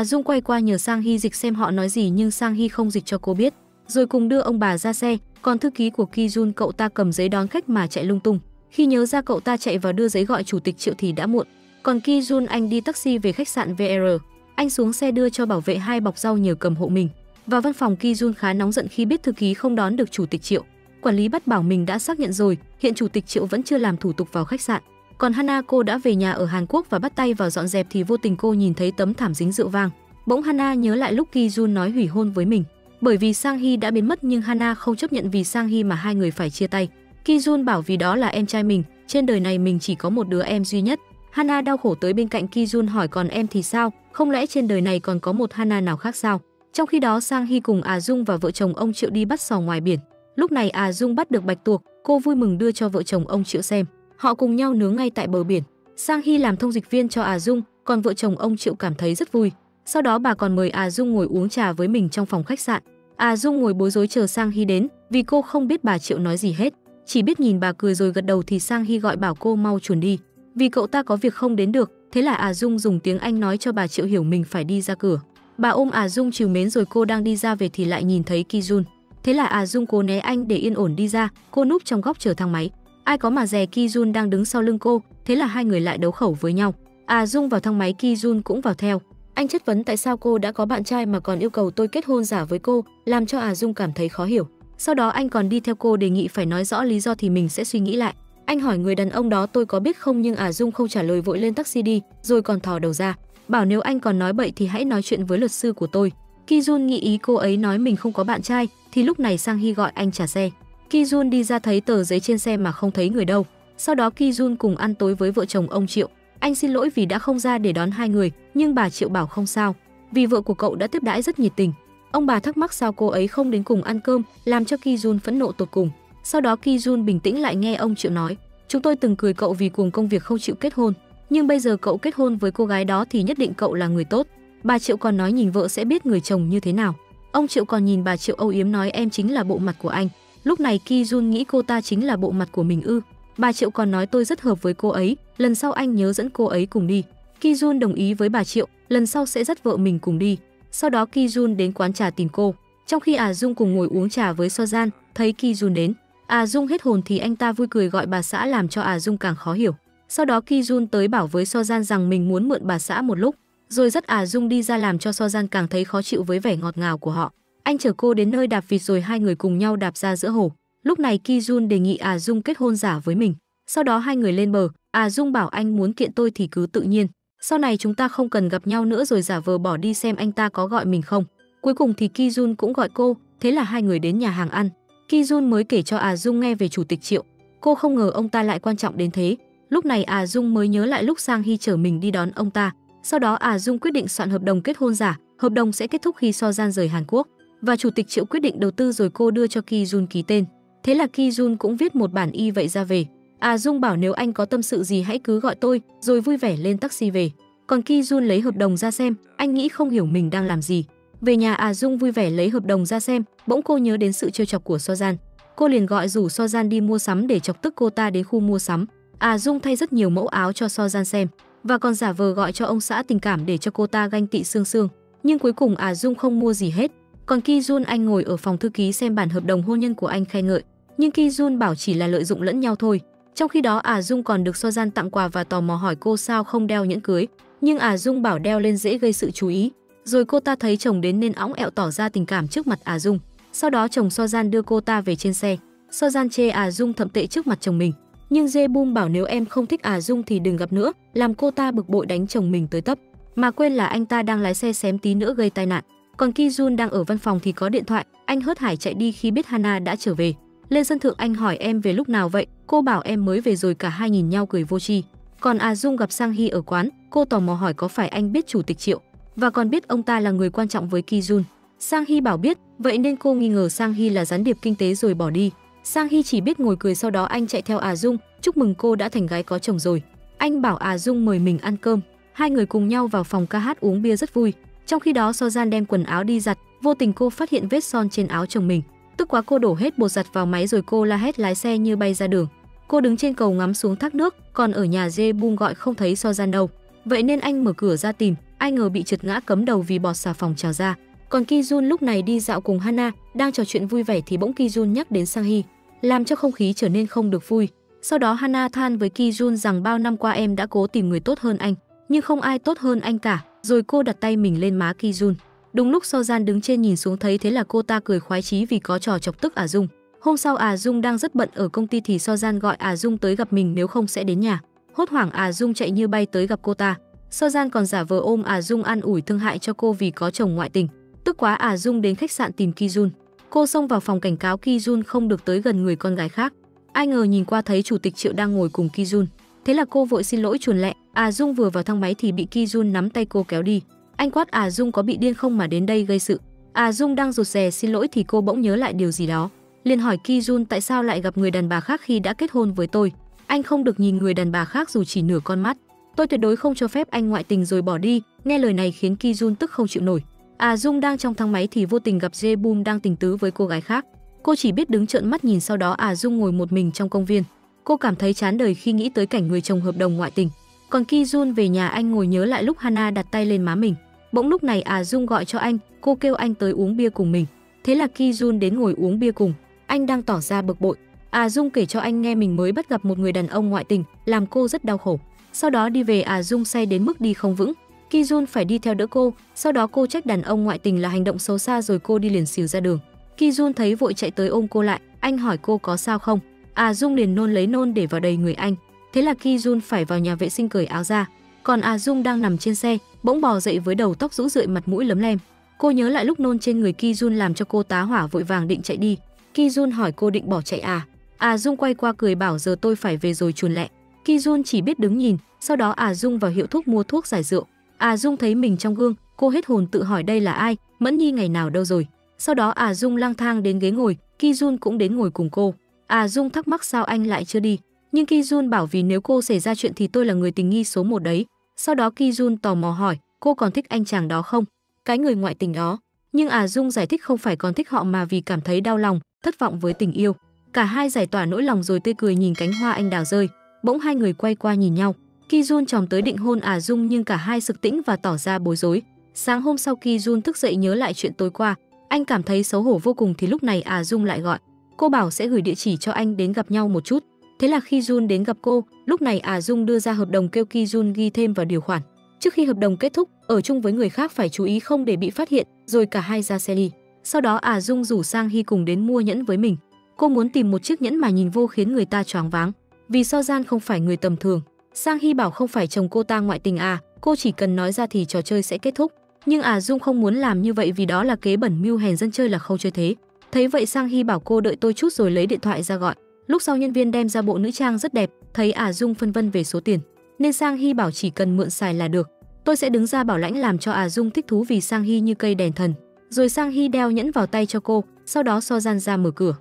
Dung quay qua nhờ Sang Hee dịch xem họ nói gì nhưng Sang Hee không dịch cho cô biết. Rồi cùng đưa ông bà ra xe, còn thư ký của Ki Jun cậu ta cầm giấy đón khách mà chạy lung tung. Khi nhớ ra cậu ta chạy vào đưa giấy gọi chủ tịch Triệu thì đã muộn. Còn Ki Jun anh đi taxi về khách sạn VR. Anh xuống xe đưa cho bảo vệ 2 bọc rau nhờ cầm hộ mình. Vào văn phòng Ki Jun khá nóng giận khi biết thư ký không đón được chủ tịch Triệu. Quản lý bắt bảo mình đã xác nhận rồi, hiện chủ tịch Triệu vẫn chưa làm thủ tục vào khách sạn. Còn Hana cô đã về nhà ở Hàn Quốc và bắt tay vào dọn dẹp thì vô tình cô nhìn thấy tấm thảm dính rượu vang. Bỗng Hana nhớ lại lúc Ki Jun nói hủy hôn với mình. Bởi vì Sang Hee đã biến mất nhưng Hana không chấp nhận vì Sang Hee mà hai người phải chia tay. Ki Jun bảo vì đó là em trai mình, trên đời này mình chỉ có một đứa em duy nhất. Hana đau khổ tới bên cạnh Ki Jun hỏi còn em thì sao, không lẽ trên đời này còn có một Hana nào khác sao? Trong khi đó Sang Hee cùng Dung và vợ chồng ông Triệu đi bắt sò ngoài biển. Lúc này Dung bắt được bạch tuộc, cô vui mừng đưa cho vợ chồng ông Triệu xem. Họ cùng nhau nướng ngay tại bờ biển. Sang Hee làm thông dịch viên cho Dung, còn vợ chồng ông Triệu cảm thấy rất vui. Sau đó bà còn mời Dung ngồi uống trà với mình trong phòng khách sạn. Dung ngồi bối rối chờ Sang Hee đến, vì cô không biết bà Triệu nói gì hết, chỉ biết nhìn bà cười rồi gật đầu thì Sang Hee gọi bảo cô mau chuồn đi, vì cậu ta có việc không đến được. Thế là Dung dùng tiếng Anh nói cho bà Triệu hiểu mình phải đi ra cửa. Bà ôm Dung trìu mến rồi cô đang đi ra về thì lại nhìn thấy Ki Jun. Thế là Dung cố né anh để yên ổn đi ra, cô núp trong góc chờ thang máy. Ai có mà dè Ki Jun đang đứng sau lưng cô, thế là hai người lại đấu khẩu với nhau. Dung vào thang máy, Ki Jun cũng vào theo. Anh chất vấn tại sao cô đã có bạn trai mà còn yêu cầu tôi kết hôn giả với cô, làm cho Dung cảm thấy khó hiểu. Sau đó anh còn đi theo cô đề nghị phải nói rõ lý do thì mình sẽ suy nghĩ lại. Anh hỏi người đàn ông đó tôi có biết không, nhưng Dung không trả lời, vội lên taxi đi, rồi còn thò đầu ra, bảo nếu anh còn nói bậy thì hãy nói chuyện với luật sư của tôi. Ki-jun nghĩ ý cô ấy nói mình không có bạn trai, thì lúc này Sang-hee gọi anh trả xe. Ki-jun đi ra thấy tờ giấy trên xe mà không thấy người đâu. Sau đó Ki-jun cùng ăn tối với vợ chồng ông Triệu. Anh xin lỗi vì đã không ra để đón hai người, nhưng bà Triệu bảo không sao, vì vợ của cậu đã tiếp đãi rất nhiệt tình. Ông bà thắc mắc sao cô ấy không đến cùng ăn cơm, làm cho Ki-jun phẫn nộ tột cùng. Sau đó Ki-jun bình tĩnh lại nghe ông Triệu nói, chúng tôi từng cười cậu vì cuồng công việc không chịu kết hôn, nhưng bây giờ cậu kết hôn với cô gái đó thì nhất định cậu là người tốt. Bà Triệu còn nói nhìn vợ sẽ biết người chồng như thế nào. Ông Triệu còn nhìn bà Triệu âu yếm nói em chính là bộ mặt của anh. Lúc này Ki-jun nghĩ cô ta chính là bộ mặt của mình ư. Bà Triệu còn nói tôi rất hợp với cô ấy, lần sau anh nhớ dẫn cô ấy cùng đi. Ki-jun đồng ý với bà Triệu, lần sau sẽ dắt vợ mình cùng đi. Sau đó Ki-jun đến quán trà tìm cô. Trong khi Dung cùng ngồi uống trà với So-jan, thấy Ki-jun đến, Dung hết hồn thì anh ta vui cười gọi bà xã làm cho Dung càng khó hiểu. Sau đó Ki-jun tới bảo với So-jan rằng mình muốn mượn bà xã một lúc, rồi dắt Dung đi ra làm cho So-jan càng thấy khó chịu với vẻ ngọt ngào của họ. Anh chở cô đến nơi đạp vịt rồi hai người cùng nhau đạp ra giữa hồ. Lúc này Ki-jun đề nghị Dung kết hôn giả với mình. Sau đó hai người lên bờ, Dung bảo anh muốn kiện tôi thì cứ tự nhiên. Sau này chúng ta không cần gặp nhau nữa, rồi giả vờ bỏ đi xem anh ta có gọi mình không. Cuối cùng thì Ki-jun cũng gọi cô, thế là hai người đến nhà hàng ăn. Ki-jun mới kể cho Dung nghe về chủ tịch Triệu. Cô không ngờ ông ta lại quan trọng đến thế. Lúc này Dung mới nhớ lại lúc Sang-hee chở mình đi đón ông ta. Sau đó Dung quyết định soạn hợp đồng kết hôn giả, hợp đồng sẽ kết thúc khi So-jan rời Hàn Quốc. Và chủ tịch Triệu quyết định đầu tư rồi cô đưa cho Ki-jun ký tên. Thế là Ki-jun cũng viết một bản y vậy ra về. Dung bảo nếu anh có tâm sự gì hãy cứ gọi tôi, rồi vui vẻ lên taxi về. Còn Ki-jun lấy hợp đồng ra xem, anh nghĩ không hiểu mình đang làm gì. Về nhà Dung vui vẻ lấy hợp đồng ra xem, bỗng cô nhớ đến sự trêu chọc của So-jan. Cô liền gọi rủ So-jan đi mua sắm để chọc tức cô ta đến khu mua sắm. Dung thay rất nhiều mẫu áo cho So-jan xem, và còn giả vờ gọi cho ông xã tình cảm để cho cô ta ganh tị xương xương. Nhưng cuối cùng Dung không mua gì hết. Còn Ki-jun anh ngồi ở phòng thư ký xem bản hợp đồng hôn nhân của anh khen ngợi, nhưng Ki-jun bảo chỉ là lợi dụng lẫn nhau thôi. Trong khi đó Dung còn được So-jan tặng quà và tò mò hỏi cô sao không đeo nhẫn cưới, nhưng Dung bảo đeo lên dễ gây sự chú ý. Rồi cô ta thấy chồng đến nên óng ẹo tỏ ra tình cảm trước mặt Dung. Sau đó chồng So-jan đưa cô ta về trên xe. So-jan chê Dung thậm tệ trước mặt chồng mình, nhưng Jae-bum bảo nếu em không thích Dung thì đừng gặp nữa, làm cô ta bực bội đánh chồng mình tới tấp, mà quên là anh ta đang lái xe xém tí nữa gây tai nạn. Còn Ki-jun đang ở văn phòng thì có điện thoại, anh hớt hải chạy đi khi biết Hana đã trở về. Lên sân thượng anh hỏi em về lúc nào vậy, cô bảo em mới về, rồi cả hai nhìn nhau cười vô tri. Còn Dung gặp Sang-hee ở quán, cô tò mò hỏi có phải anh biết chủ tịch Triệu, và còn biết ông ta là người quan trọng với Ki-jun. Sang-hee bảo biết, vậy nên cô nghi ngờ Sang-hee là gián điệp kinh tế rồi bỏ đi. Sang-hee chỉ biết ngồi cười, sau đó anh chạy theo Dung, chúc mừng cô đã thành gái có chồng rồi. Anh bảo Dung mời mình ăn cơm, hai người cùng nhau vào phòng ca hát uống bia rất vui. Trong khi đó So-jan đem quần áo đi giặt, vô tình cô phát hiện vết son trên áo chồng mình. Tức quá cô đổ hết bột giặt vào máy rồi cô la hét lái xe như bay ra đường. Cô đứng trên cầu ngắm xuống thác nước, còn ở nhà Jae-bum gọi không thấy So-jan đâu. Vậy nên anh mở cửa ra tìm, ai ngờ bị trượt ngã cấm đầu vì bọt xà phòng trào ra. Còn Ki-jun lúc này đi dạo cùng Hana, đang trò chuyện vui vẻ thì bỗng Ki-jun nhắc đến Sang-hee, làm cho không khí trở nên không được vui. Sau đó Hana than với Ki-jun rằng bao năm qua em đã cố tìm người tốt hơn anh, nhưng không ai tốt hơn anh cả. Rồi cô đặt tay mình lên má Ki-jun. Đúng lúc So-jan đứng trên nhìn xuống thấy thế là cô ta cười khoái chí vì có trò chọc tức Dung. Hôm sau Dung đang rất bận ở công ty thì So-jan gọi Dung tới gặp mình, nếu không sẽ đến nhà. Hốt hoảng Dung chạy như bay tới gặp cô ta. So-jan còn giả vờ ôm Dung an ủi thương hại cho cô vì có chồng ngoại tình. Tức quá Dung đến khách sạn tìm Ki-jun. Cô xông vào phòng cảnh cáo Ki-jun không được tới gần người con gái khác. Ai ngờ nhìn qua thấy chủ tịch Triệu đang ngồi cùng Ki-jun. Thế là cô vội xin lỗi chuồn lẹ. Dung vừa vào thang máy thì bị Ki-jun nắm tay cô kéo đi. Anh quát Dung có bị điên không mà đến đây gây sự. Dung đang rụt rè xin lỗi thì cô bỗng nhớ lại điều gì đó, liền hỏi Ki-jun tại sao lại gặp người đàn bà khác khi đã kết hôn với tôi. Anh không được nhìn người đàn bà khác dù chỉ nửa con mắt. Tôi tuyệt đối không cho phép anh ngoại tình rồi bỏ đi. Nghe lời này khiến Ki-jun tức không chịu nổi. Dung đang trong thang máy thì vô tình gặp Jae-bum đang tình tứ với cô gái khác. Cô chỉ biết đứng trợn mắt nhìn, sau đó Dung ngồi một mình trong công viên. Cô cảm thấy chán đời khi nghĩ tới cảnh người chồng hợp đồng ngoại tình. Còn Ki-jun về nhà anh ngồi nhớ lại lúc Hana đặt tay lên má mình. Bỗng lúc này Dung gọi cho anh, cô kêu anh tới uống bia cùng mình. Thế là Ki-jun đến ngồi uống bia cùng. Anh đang tỏ ra bực bội. Dung kể cho anh nghe mình mới bắt gặp một người đàn ông ngoại tình, làm cô rất đau khổ. Sau đó đi về Dung say đến mức đi không vững. Ki-jun phải đi theo đỡ cô, sau đó cô trách đàn ông ngoại tình là hành động xấu xa rồi cô đi liền xỉu ra đường. Ki-jun thấy vội chạy tới ôm cô lại, anh hỏi cô có sao không. Dung liền nôn lấy nôn để vào đầy người anh. Thế là Ki Jun phải vào nhà vệ sinh cởi áo ra. Còn Dung đang nằm trên xe, bỗng bò dậy với đầu tóc rũ rượi, mặt mũi lấm lem. Cô nhớ lại lúc nôn trên người Ki Jun làm cho cô tá hỏa, vội vàng định chạy đi. Ki Jun hỏi cô định bỏ chạy à? Dung quay qua cười bảo giờ tôi phải về rồi, chuồn lẹ. Ki Jun chỉ biết đứng nhìn. Sau đó Dung vào hiệu thuốc mua thuốc giải rượu. Dung thấy mình trong gương, cô hết hồn tự hỏi đây là ai, Mẫn Nhi ngày nào đâu rồi. Sau đó Dung lang thang đến ghế ngồi, Ki Jun cũng đến ngồi cùng cô. Dung thắc mắc sao anh lại chưa đi, nhưng Ki Jun bảo vì nếu cô xảy ra chuyện thì tôi là người tình nghi số 1 đấy. Sau đó Ki Jun tò mò hỏi cô còn thích anh chàng đó không, cái người ngoại tình đó. Nhưng Dung giải thích không phải còn thích họ mà vì cảm thấy đau lòng, thất vọng với tình yêu. Cả hai giải tỏa nỗi lòng rồi tươi cười nhìn cánh hoa anh đào rơi. Bỗng hai người quay qua nhìn nhau. Ki Jun chồm tới định hôn Dung nhưng cả hai sực tĩnh và tỏ ra bối rối. Sáng hôm sau Ki Jun thức dậy nhớ lại chuyện tối qua, anh cảm thấy xấu hổ vô cùng thì lúc này Dung lại gọi. Cô bảo sẽ gửi địa chỉ cho anh đến gặp nhau một chút. Thế là khi Jun đến gặp cô, lúc này Dung đưa ra hợp đồng kêu Ki Jun ghi thêm vào điều khoản. Trước khi hợp đồng kết thúc, ở chung với người khác phải chú ý không để bị phát hiện, rồi cả hai ra xe đi. Sau đó Dung rủ Sang Hy cùng đến mua nhẫn với mình. Cô muốn tìm một chiếc nhẫn mà nhìn vô khiến người ta choáng váng, vì So Gian không phải người tầm thường. Sang Hy bảo không phải chồng cô ta ngoại tình cô chỉ cần nói ra thì trò chơi sẽ kết thúc. Nhưng Dung không muốn làm như vậy vì đó là kế bẩn mưu hèn dân chơi là khâu chơi thế. Thấy vậy Sang Hy bảo cô đợi tôi chút rồi lấy điện thoại ra gọi. Lúc sau nhân viên đem ra bộ nữ trang rất đẹp, thấy Dung phân vân về số tiền, nên Sang Hy bảo chỉ cần mượn xài là được. Tôi sẽ đứng ra bảo lãnh làm cho Dung thích thú vì Sang Hy như cây đèn thần. Rồi Sang Hy đeo nhẫn vào tay cho cô, sau đó So Gian ra mở cửa.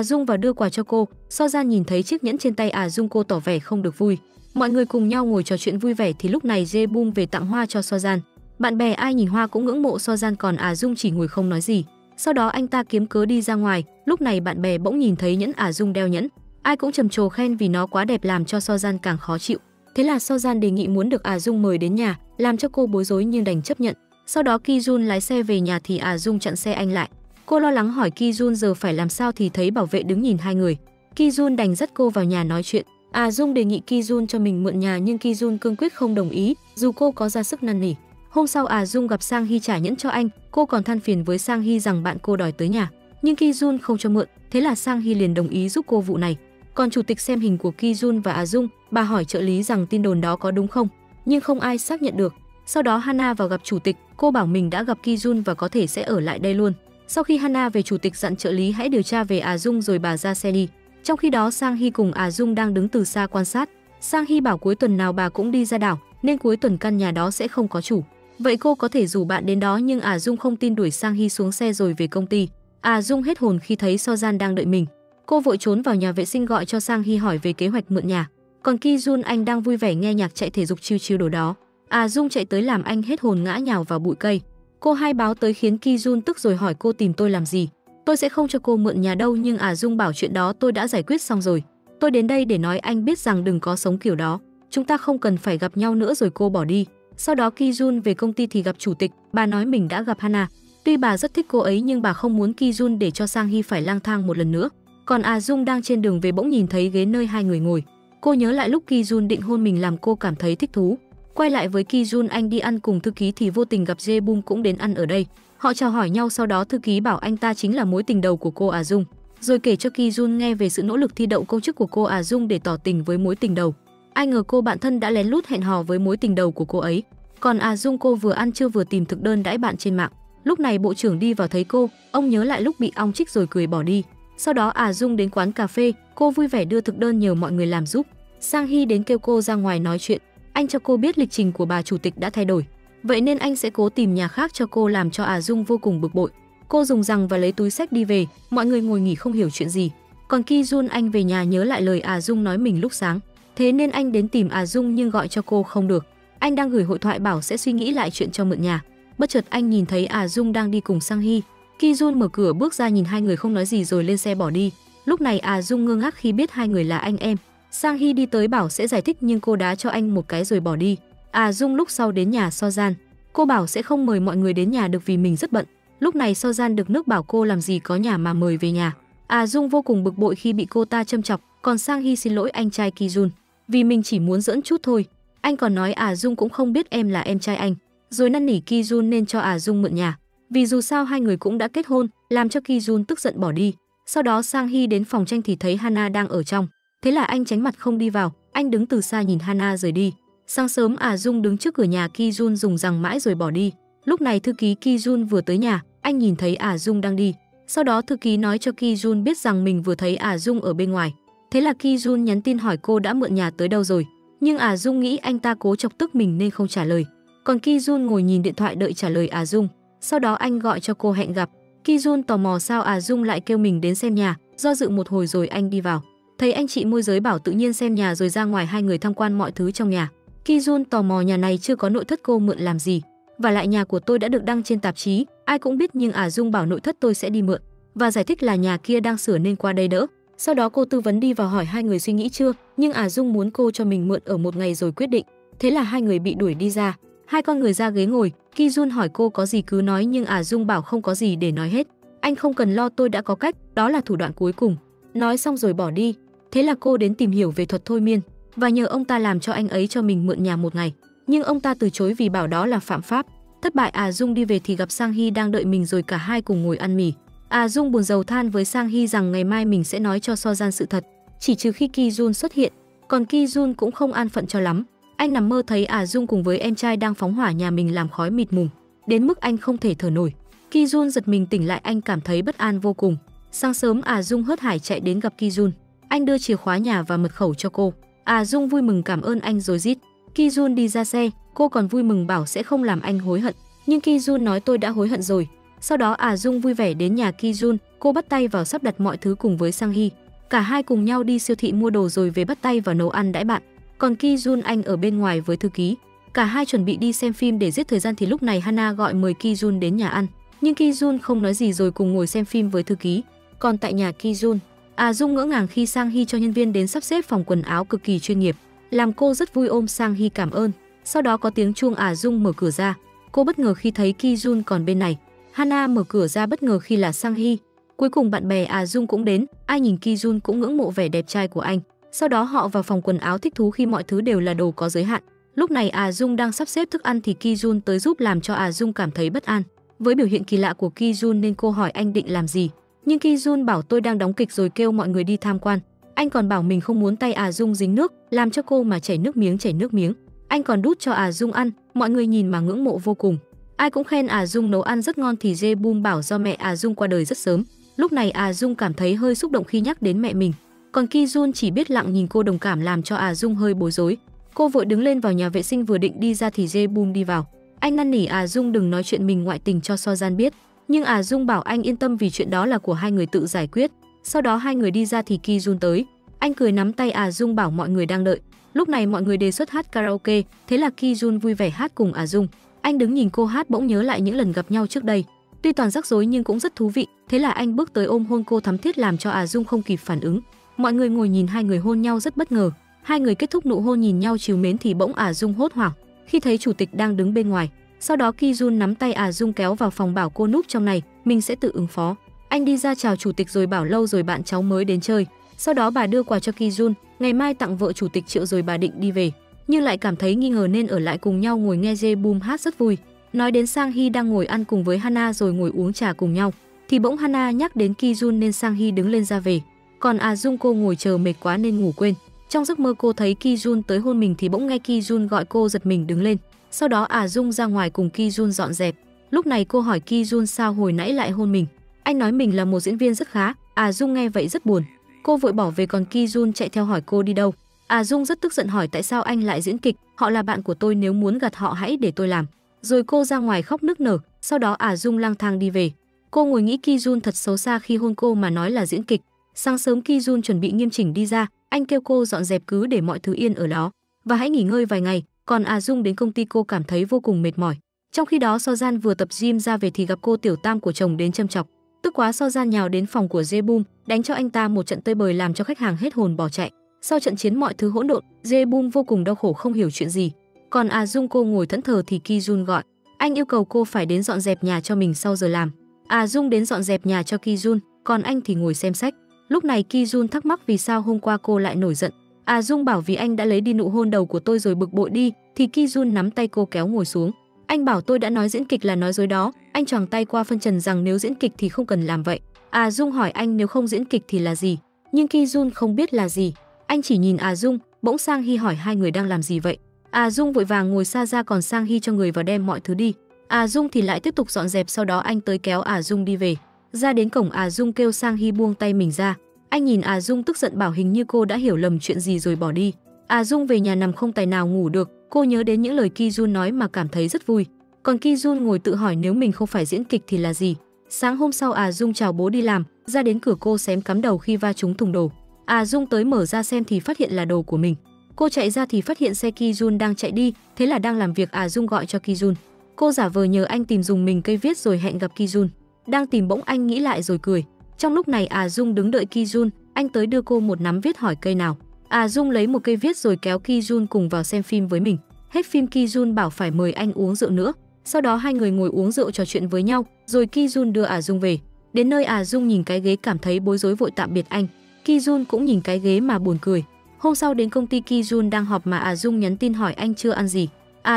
Dung vào đưa quà cho cô. So Gian nhìn thấy chiếc nhẫn trên tay Dung cô tỏ vẻ không được vui. Mọi người cùng nhau ngồi trò chuyện vui vẻ thì lúc này Jae-bum về tặng hoa cho So Gian. Bạn bè ai nhìn hoa cũng ngưỡng mộ So Gian, còn Dung chỉ ngồi không nói gì. Sau đó anh ta kiếm cớ đi ra ngoài. Lúc này bạn bè bỗng nhìn thấy nhẫn Dung đeo nhẫn, ai cũng trầm trồ khen vì nó quá đẹp làm cho So Gian càng khó chịu. Thế là So Gian đề nghị muốn được Dung mời đến nhà, làm cho cô bối rối nhưng đành chấp nhận. Sau đó Ki Jun lái xe về nhà thì Dung chặn xe anh lại. Cô lo lắng hỏi Ki Jun giờ phải làm sao thì thấy bảo vệ đứng nhìn hai người. Ki Jun đành dắt cô vào nhà nói chuyện. Dung đề nghị Ki Jun cho mình mượn nhà nhưng Ki Jun cương quyết không đồng ý, dù cô có ra sức năn nỉ. Hôm sau Dung gặp Sang Hy trả nhẫn cho anh, cô còn than phiền với Sang Hy rằng bạn cô đòi tới nhà, nhưng Ki Jun không cho mượn, thế là Sang Hy liền đồng ý giúp cô vụ này. Còn chủ tịch xem hình của Ki Jun và Dung, bà hỏi trợ lý rằng tin đồn đó có đúng không, nhưng không ai xác nhận được. Sau đó Hana vào gặp chủ tịch, cô bảo mình đã gặp Ki Jun và có thể sẽ ở lại đây luôn. Sau khi Hana về, chủ tịch dặn trợ lý hãy điều tra về Dung rồi bà ra xe đi. Trong khi đó Sang Hy cùng Dung đang đứng từ xa quan sát. Sang Hy bảo cuối tuần nào bà cũng đi ra đảo, nên cuối tuần căn nhà đó sẽ không có chủ. Vậy cô có thể rủ bạn đến đó, nhưng Dung không tin, đuổi Sang Hy xuống xe rồi về công ty. Dung hết hồn khi thấy So Gian đang đợi mình. Cô vội trốn vào nhà vệ sinh gọi cho Sang Hy hỏi về kế hoạch mượn nhà. Còn Ki Jun anh đang vui vẻ nghe nhạc chạy thể dục chill chill đồ đó. Dung chạy tới làm anh hết hồn ngã nhào vào bụi cây. Cô hai báo tới khiến Ki Jun tức rồi hỏi cô tìm tôi làm gì. Tôi sẽ không cho cô mượn nhà đâu, nhưng Dung bảo chuyện đó tôi đã giải quyết xong rồi. Tôi đến đây để nói anh biết rằng đừng có sống kiểu đó. Chúng ta không cần phải gặp nhau nữa, rồi cô bỏ đi. Sau đó Ki Jun về công ty thì gặp chủ tịch, bà nói mình đã gặp Hana. Tuy bà rất thích cô ấy nhưng bà không muốn Ki Jun để cho Sang Hy phải lang thang một lần nữa. Còn Dung đang trên đường về bỗng nhìn thấy ghế nơi hai người ngồi. Cô nhớ lại lúc Ki Jun định hôn mình làm cô cảm thấy thích thú. Quay lại với Ki Jun anh đi ăn cùng thư ký thì vô tình gặp Jae-bum cũng đến ăn ở đây. Họ chào hỏi nhau, sau đó thư ký bảo anh ta chính là mối tình đầu của cô Dung, rồi kể cho Ki Jun nghe về sự nỗ lực thi đậu công chức của cô Dung để tỏ tình với mối tình đầu. Ai ngờ cô bạn thân đã lén lút hẹn hò với mối tình đầu của cô ấy. Còn Dung cô vừa ăn trưa vừa tìm thực đơn đãi bạn trên mạng. Lúc này bộ trưởng đi vào thấy cô, ông nhớ lại lúc bị ong chích rồi cười bỏ đi. Sau đó Dung đến quán cà phê, cô vui vẻ đưa thực đơn nhờ mọi người làm giúp. Sang Hy đến kêu cô ra ngoài nói chuyện. Anh cho cô biết lịch trình của bà chủ tịch đã thay đổi, vậy nên anh sẽ cố tìm nhà khác cho cô, làm cho Dung vô cùng bực bội. Cô dùng rằng và lấy túi xách đi về. Mọi người ngồi nghỉ không hiểu chuyện gì. Còn Ki Jun anh về nhà nhớ lại lời Dung nói mình lúc sáng, thế nên anh đến tìm Dung nhưng gọi cho cô không được. Anh đang gửi hội thoại bảo sẽ suy nghĩ lại chuyện cho mượn nhà. Bất chợt anh nhìn thấy Dung đang đi cùng Sang Hy. Ki Jun mở cửa bước ra nhìn hai người không nói gì rồi lên xe bỏ đi. Lúc này Dung ngơ ngác khi biết hai người là anh em. Sang Hy đi tới bảo sẽ giải thích nhưng cô đá cho anh một cái rồi bỏ đi. Dung lúc sau đến nhà So Gian. Cô bảo sẽ không mời mọi người đến nhà được vì mình rất bận. Lúc này So Gian được nước bảo cô làm gì có nhà mà mời về nhà. Dung vô cùng bực bội khi bị cô ta châm chọc. Còn Sang Hy xin lỗi anh trai Ki Jun vì mình chỉ muốn giỡn chút thôi. Anh còn nói Dung cũng không biết em là em trai anh, rồi năn nỉ Ki Jun nên cho Dung mượn nhà, vì dù sao hai người cũng đã kết hôn, làm cho Ki Jun tức giận bỏ đi. Sau đó Sang Hee đến phòng tranh thì thấy Hana đang ở trong. Thế là anh tránh mặt không đi vào, anh đứng từ xa nhìn Hana rời đi. Sáng sớm Dung đứng trước cửa nhà Ki Jun dùng rằng mãi rồi bỏ đi. Lúc này thư ký Ki Jun vừa tới nhà, anh nhìn thấy Dung đang đi. Sau đó thư ký nói cho Ki Jun biết rằng mình vừa thấy Dung ở bên ngoài. Thế là Ki Jun nhắn tin hỏi cô đã mượn nhà tới đâu rồi. Nhưng Dung nghĩ anh ta cố chọc tức mình nên không trả lời. Còn Ki Jun ngồi nhìn điện thoại đợi trả lời Dung. Sau đó anh gọi cho cô hẹn gặp. Ki Jun tò mò sao Dung lại kêu mình đến xem nhà, do dự một hồi rồi anh đi vào. Thấy anh chị môi giới bảo tự nhiên xem nhà rồi ra ngoài hai người tham quan mọi thứ trong nhà. Ki Jun tò mò nhà này chưa có nội thất cô mượn làm gì. Và lại nhà của tôi đã được đăng trên tạp chí, ai cũng biết nhưng Dung bảo nội thất tôi sẽ đi mượn. Và giải thích là nhà kia đang sửa nên qua đây đỡ. Sau đó cô tư vấn đi vào hỏi hai người suy nghĩ chưa, nhưng Dung muốn cô cho mình mượn ở một ngày rồi quyết định. Thế là hai người bị đuổi đi ra. Hai con người ra ghế ngồi, Ki Jun hỏi cô có gì cứ nói nhưng Dung bảo không có gì để nói hết. Anh không cần lo tôi đã có cách, đó là thủ đoạn cuối cùng. Nói xong rồi bỏ đi. Thế là cô đến tìm hiểu về thuật thôi miên và nhờ ông ta làm cho anh ấy cho mình mượn nhà một ngày. Nhưng ông ta từ chối vì bảo đó là phạm pháp. Thất bại Dung đi về thì gặp Sang Hee đang đợi mình rồi cả hai cùng ngồi ăn mì. Dung buồn rầu than với Sang Hee rằng ngày mai mình sẽ nói cho So Jan sự thật, chỉ trừ khi Ki Jun xuất hiện. Còn Ki Jun cũng không an phận cho lắm. Anh nằm mơ thấy Dung cùng với em trai đang phóng hỏa nhà mình làm khói mịt mùng, đến mức anh không thể thở nổi. Ki Jun giật mình tỉnh lại, anh cảm thấy bất an vô cùng. Sáng sớm Dung hớt hải chạy đến gặp Ki Jun. Anh đưa chìa khóa nhà và mật khẩu cho cô. Dung vui mừng cảm ơn anh rồi rít. Ki Jun đi ra xe, cô còn vui mừng bảo sẽ không làm anh hối hận. Nhưng Ki Jun nói tôi đã hối hận rồi. Sau đó Dung vui vẻ đến nhà Ki Jun, cô bắt tay vào sắp đặt mọi thứ cùng với Sang Hee. Cả hai cùng nhau đi siêu thị mua đồ rồi về bắt tay vào nấu ăn đãi bạn. Còn Ki Jun anh ở bên ngoài với thư ký. Cả hai chuẩn bị đi xem phim để giết thời gian thì lúc này Hana gọi mời Ki Jun đến nhà ăn. Nhưng Ki Jun không nói gì rồi cùng ngồi xem phim với thư ký. Còn tại nhà Ki Jun, Dung ngỡ ngàng khi Sang Hee cho nhân viên đến sắp xếp phòng quần áo cực kỳ chuyên nghiệp. Làm cô rất vui ôm Sang Hee cảm ơn. Sau đó có tiếng chuông Dung mở cửa ra. Cô bất ngờ khi thấy Ki Jun còn bên này. Hana mở cửa ra bất ngờ khi là Sang Hee. Cuối cùng bạn bè Dung cũng đến, ai nhìn Ki Jun cũng ngưỡng mộ vẻ đẹp trai của anh. Sau đó họ vào phòng quần áo thích thú khi mọi thứ đều là đồ có giới hạn. Lúc này Dung đang sắp xếp thức ăn thì Ki Jun tới giúp làm cho Dung cảm thấy bất an. Với biểu hiện kỳ lạ của Ki Jun nên cô hỏi anh định làm gì. Nhưng Ki Jun bảo tôi đang đóng kịch rồi kêu mọi người đi tham quan. Anh còn bảo mình không muốn tay Dung dính nước, làm cho cô mà chảy nước miếng. Anh còn đút cho Dung ăn, mọi người nhìn mà ngưỡng mộ vô cùng. Ai cũng khen Dung nấu ăn rất ngon thì Jae-bum bảo do mẹ Dung qua đời rất sớm. Lúc này Dung cảm thấy hơi xúc động khi nhắc đến mẹ mình. Còn Ki Jun chỉ biết lặng nhìn cô đồng cảm làm cho Dung hơi bối rối. Cô vội đứng lên vào nhà vệ sinh vừa định đi ra thì Jae-bum đi vào. Anh năn nỉ Dung đừng nói chuyện mình ngoại tình cho So Jan biết. Nhưng Dung bảo anh yên tâm vì chuyện đó là của hai người tự giải quyết. Sau đó hai người đi ra thì Ki Jun tới. Anh cười nắm tay Dung bảo mọi người đang đợi. Lúc này mọi người đề xuất hát karaoke, thế là Ki Jun vui vẻ hát cùng Dung. Anh đứng nhìn cô hát bỗng nhớ lại những lần gặp nhau trước đây. Tuy toàn rắc rối nhưng cũng rất thú vị, thế là anh bước tới ôm hôn cô thắm thiết làm cho Dung không kịp phản ứng. Mọi người ngồi nhìn hai người hôn nhau rất bất ngờ. Hai người kết thúc nụ hôn nhìn nhau trìu mến thì bỗng Dung hốt hoảng khi thấy chủ tịch đang đứng bên ngoài. Sau đó Ki Jun nắm tay Dung kéo vào phòng bảo cô núp trong này, mình sẽ tự ứng phó. Anh đi ra chào chủ tịch rồi bảo lâu rồi bạn cháu mới đến chơi. Sau đó bà đưa quà cho Ki Jun, ngày mai tặng vợ chủ tịch Triệu rồi bà định đi về. Nhưng lại cảm thấy nghi ngờ nên ở lại cùng nhau ngồi nghe Jae-bum hát rất vui. Nói đến Sang Hee đang ngồi ăn cùng với Hana rồi ngồi uống trà cùng nhau, thì bỗng Hana nhắc đến Ki Jun nên Sang Hee đứng lên ra về. Còn Dung cô ngồi chờ mệt quá nên ngủ quên. Trong giấc mơ cô thấy Ki Jun tới hôn mình thì bỗng nghe Ki Jun gọi cô giật mình đứng lên. Sau đó Dung ra ngoài cùng Ki Jun dọn dẹp. Lúc này cô hỏi Ki Jun sao hồi nãy lại hôn mình. Anh nói mình là một diễn viên rất khá. Dung nghe vậy rất buồn. Cô vội bỏ về còn Ki Jun chạy theo hỏi cô đi đâu. Dung rất tức giận hỏi tại sao anh lại diễn kịch, họ là bạn của tôi, nếu muốn gạt họ hãy để tôi làm. Rồi cô ra ngoài khóc nức nở. Sau đó Dung lang thang đi về. Cô ngồi nghĩ Ki Jun thật xấu xa khi hôn cô mà nói là diễn kịch. Sáng sớm Ki Jun chuẩn bị nghiêm chỉnh đi ra, anh kêu cô dọn dẹp cứ để mọi thứ yên ở đó và hãy nghỉ ngơi vài ngày. Còn Dung đến công ty cô cảm thấy vô cùng mệt mỏi. Trong khi đó So Jan vừa tập gym ra về thì gặp cô tiểu tam của chồng đến châm chọc. Tức quá So Jan nhào đến phòng của Jae-bum, đánh cho anh ta một trận tơi bời làm cho khách hàng hết hồn bỏ chạy. Sau trận chiến mọi thứ hỗn độn, Jae-bum vô cùng đau khổ không hiểu chuyện gì. Còn Dung cô ngồi thẫn thờ thì Ki Jun gọi. Anh yêu cầu cô phải đến dọn dẹp nhà cho mình sau giờ làm. Dung đến dọn dẹp nhà cho Ki Jun, còn anh thì ngồi xem sách. Lúc này Ki Jun thắc mắc vì sao hôm qua cô lại nổi giận. Dung bảo vì anh đã lấy đi nụ hôn đầu của tôi rồi bực bội đi, thì Ki Jun nắm tay cô kéo ngồi xuống. Anh bảo tôi đã nói diễn kịch là nói dối đó, anh choàng tay qua phân trần rằng nếu diễn kịch thì không cần làm vậy. Dung hỏi anh nếu không diễn kịch thì là gì, nhưng Ki Jun không biết là gì. Anh chỉ nhìn Dung, bỗng Sang Hee hỏi hai người đang làm gì vậy. Dung vội vàng ngồi xa ra, còn Sang Hee cho người vào đem mọi thứ đi. Dung thì lại tiếp tục dọn dẹp, sau đó anh tới kéo Dung đi về. Ra đến cổng, Dung kêu Sang Hee buông tay mình ra. Anh nhìn Dung tức giận bảo hình như cô đã hiểu lầm chuyện gì rồi bỏ đi. Dung về nhà nằm không tài nào ngủ được, cô nhớ đến những lời Ki Jun nói mà cảm thấy rất vui. Còn Ki Jun ngồi tự hỏi nếu mình không phải diễn kịch thì là gì. Sáng hôm sau Dung chào bố đi làm, ra đến cửa cô xém cắm đầu khi va trúng thùng đồ. Dung tới mở ra xem thì phát hiện là đồ của mình. Cô chạy ra thì phát hiện xe Ki Jun đang chạy đi, thế là đang làm việc Dung gọi cho Ki Jun. Cô giả vờ nhờ anh tìm dùng mình cây viết rồi hẹn gặp Ki Jun. Đang tìm bỗng anh nghĩ lại rồi cười. Trong lúc này Dung đứng đợi Ki Jun, anh tới đưa cô một nắm viết hỏi cây nào. Dung lấy một cây viết rồi kéo Ki Jun cùng vào xem phim với mình. Hết phim Ki Jun bảo phải mời anh uống rượu nữa. Sau đó hai người ngồi uống rượu trò chuyện với nhau, rồi Ki Jun đưa Dung về. Đến nơi Dung nhìn cái ghế cảm thấy bối rối vội tạm biệt anh. Ki Jun cũng nhìn cái ghế mà buồn cười. Hôm sau đến công ty, Ki Jun đang họp mà Dung nhắn tin hỏi anh chưa ăn gì.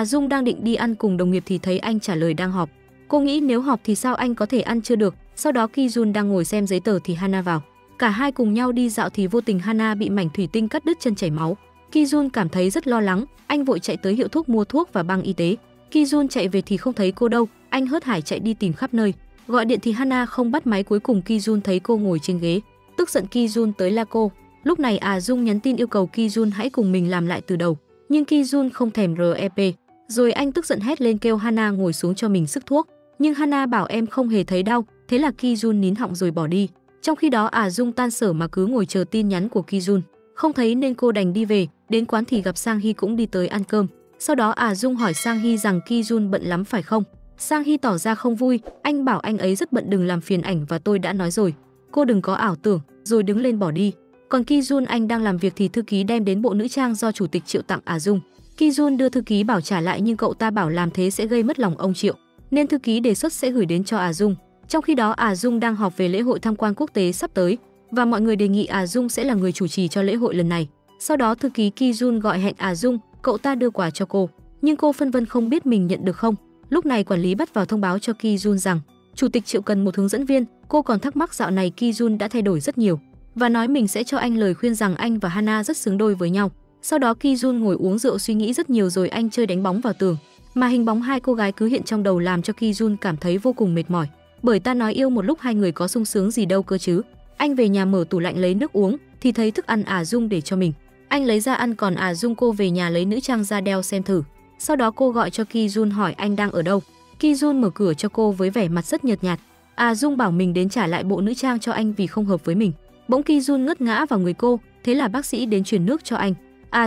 Dung đang định đi ăn cùng đồng nghiệp thì thấy anh trả lời đang họp. Cô nghĩ nếu họp thì sao anh có thể ăn chưa được. Sau đó Ki Jun đang ngồi xem giấy tờ thì Hana vào. Cả hai cùng nhau đi dạo thì vô tình Hana bị mảnh thủy tinh cắt đứt chân chảy máu. Ki Jun cảm thấy rất lo lắng, anh vội chạy tới hiệu thuốc mua thuốc và băng y tế. Ki Jun chạy về thì không thấy cô đâu, anh hớt hải chạy đi tìm khắp nơi. Gọi điện thì Hana không bắt máy, cuối cùng Ki Jun thấy cô ngồi trên ghế. Tức giận Ki Jun tới la cô. Lúc này Dung nhắn tin yêu cầu Ki Jun hãy cùng mình làm lại từ đầu, nhưng Ki Jun không thèm rep. Rồi anh tức giận hét lên kêu Hana ngồi xuống cho mình sức thuốc, nhưng Hana bảo em không hề thấy đau, thế là Ki Jun nín họng rồi bỏ đi. Trong khi đó Dung tan sở mà cứ ngồi chờ tin nhắn của Ki Jun, không thấy nên cô đành đi về. Đến quán thì gặp Sang Hee cũng đi tới ăn cơm. Sau đó Dung hỏi Sang Hee rằng Ki Jun bận lắm phải không? Sang Hee tỏ ra không vui, anh bảo anh ấy rất bận đừng làm phiền ảnh và tôi đã nói rồi. Cô đừng có ảo tưởng, rồi đứng lên bỏ đi. Còn Ki Jun anh đang làm việc thì thư ký đem đến bộ nữ trang do chủ tịch Triệu tặng Dung. Ki Jun đưa thư ký bảo trả lại nhưng cậu ta bảo làm thế sẽ gây mất lòng ông Triệu, nên thư ký đề xuất sẽ gửi đến cho Dung. Trong khi đó Dung đang họp về lễ hội tham quan quốc tế sắp tới và mọi người đề nghị Dung sẽ là người chủ trì cho lễ hội lần này. Sau đó thư ký Ki Jun gọi hẹn Dung, cậu ta đưa quà cho cô, nhưng cô phân vân không biết mình nhận được không. Lúc này quản lý bắt vào thông báo cho Ki Jun rằng chủ tịch Triệu cần một hướng dẫn viên. Cô còn thắc mắc dạo này Ki Jun đã thay đổi rất nhiều và nói mình sẽ cho anh lời khuyên rằng anh và Hana rất xứng đôi với nhau. Sau đó Ki Jun ngồi uống rượu suy nghĩ rất nhiều rồi anh chơi đánh bóng vào tường, mà hình bóng hai cô gái cứ hiện trong đầu làm cho Ki Jun cảm thấy vô cùng mệt mỏi. Bởi ta nói yêu một lúc hai người có sung sướng gì đâu cơ chứ. Anh về nhà mở tủ lạnh lấy nước uống thì thấy thức ăn Dung để cho mình. Anh lấy ra ăn, còn Dung cô về nhà lấy nữ trang ra đeo xem thử. Sau đó cô gọi cho Ki Jun hỏi anh đang ở đâu. Ki Jun mở cửa cho cô với vẻ mặt rất nhợt nhạt. Dung bảo mình đến trả lại bộ nữ trang cho anh vì không hợp với mình. Bỗng Ki Jun ngất ngã vào người cô, thế là bác sĩ đến truyền nước cho anh.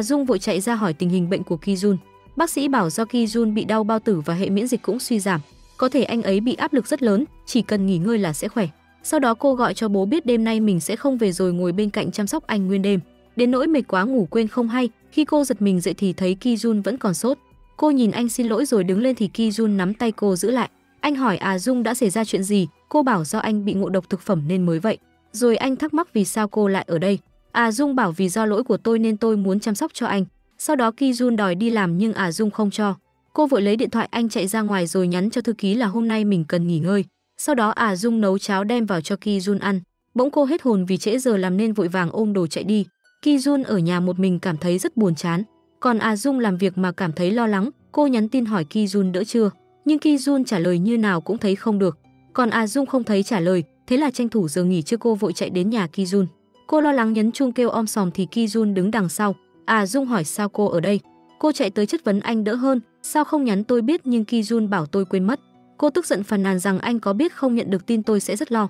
Dung vội chạy ra hỏi tình hình bệnh của Ki Jun. Bác sĩ bảo do Ki Jun bị đau bao tử và hệ miễn dịch cũng suy giảm, có thể anh ấy bị áp lực rất lớn, chỉ cần nghỉ ngơi là sẽ khỏe. Sau đó cô gọi cho bố biết đêm nay mình sẽ không về rồi ngồi bên cạnh chăm sóc anh nguyên đêm. Đến nỗi mệt quá ngủ quên không hay, khi cô giật mình dậy thì thấy Ki Jun vẫn còn sốt. Cô nhìn anh xin lỗi rồi đứng lên thì Ki Jun nắm tay cô giữ lại. Anh hỏi Dung đã xảy ra chuyện gì, cô bảo do anh bị ngộ độc thực phẩm nên mới vậy. Rồi anh thắc mắc vì sao cô lại ở đây. Dung bảo vì do lỗi của tôi nên tôi muốn chăm sóc cho anh. Sau đó Ki Jun đòi đi làm nhưng Dung không cho. Cô vội lấy điện thoại anh chạy ra ngoài rồi nhắn cho thư ký là hôm nay mình cần nghỉ ngơi. Sau đó Dung nấu cháo đem vào cho Ki Jun ăn. Bỗng cô hết hồn vì trễ giờ làm nên vội vàng ôm đồ chạy đi. Ki Jun ở nhà một mình cảm thấy rất buồn chán. Còn Dung làm việc mà cảm thấy lo lắng, cô nhắn tin hỏi Ki Jun đỡ chưa, nhưng Ki Jun trả lời như nào cũng thấy không được. Còn Dung không thấy trả lời, thế là tranh thủ giờ nghỉ trưa cô vội chạy đến nhà Ki Jun. Cô lo lắng nhấn chuông kêu om sòm thì Ki Jun đứng đằng sau. Dung hỏi sao cô ở đây. Cô chạy tới chất vấn anh đỡ hơn, sao không nhắn tôi biết, nhưng Ki Jun bảo tôi quên mất. Cô tức giận phàn nàn rằng anh có biết không, nhận được tin tôi sẽ rất lo.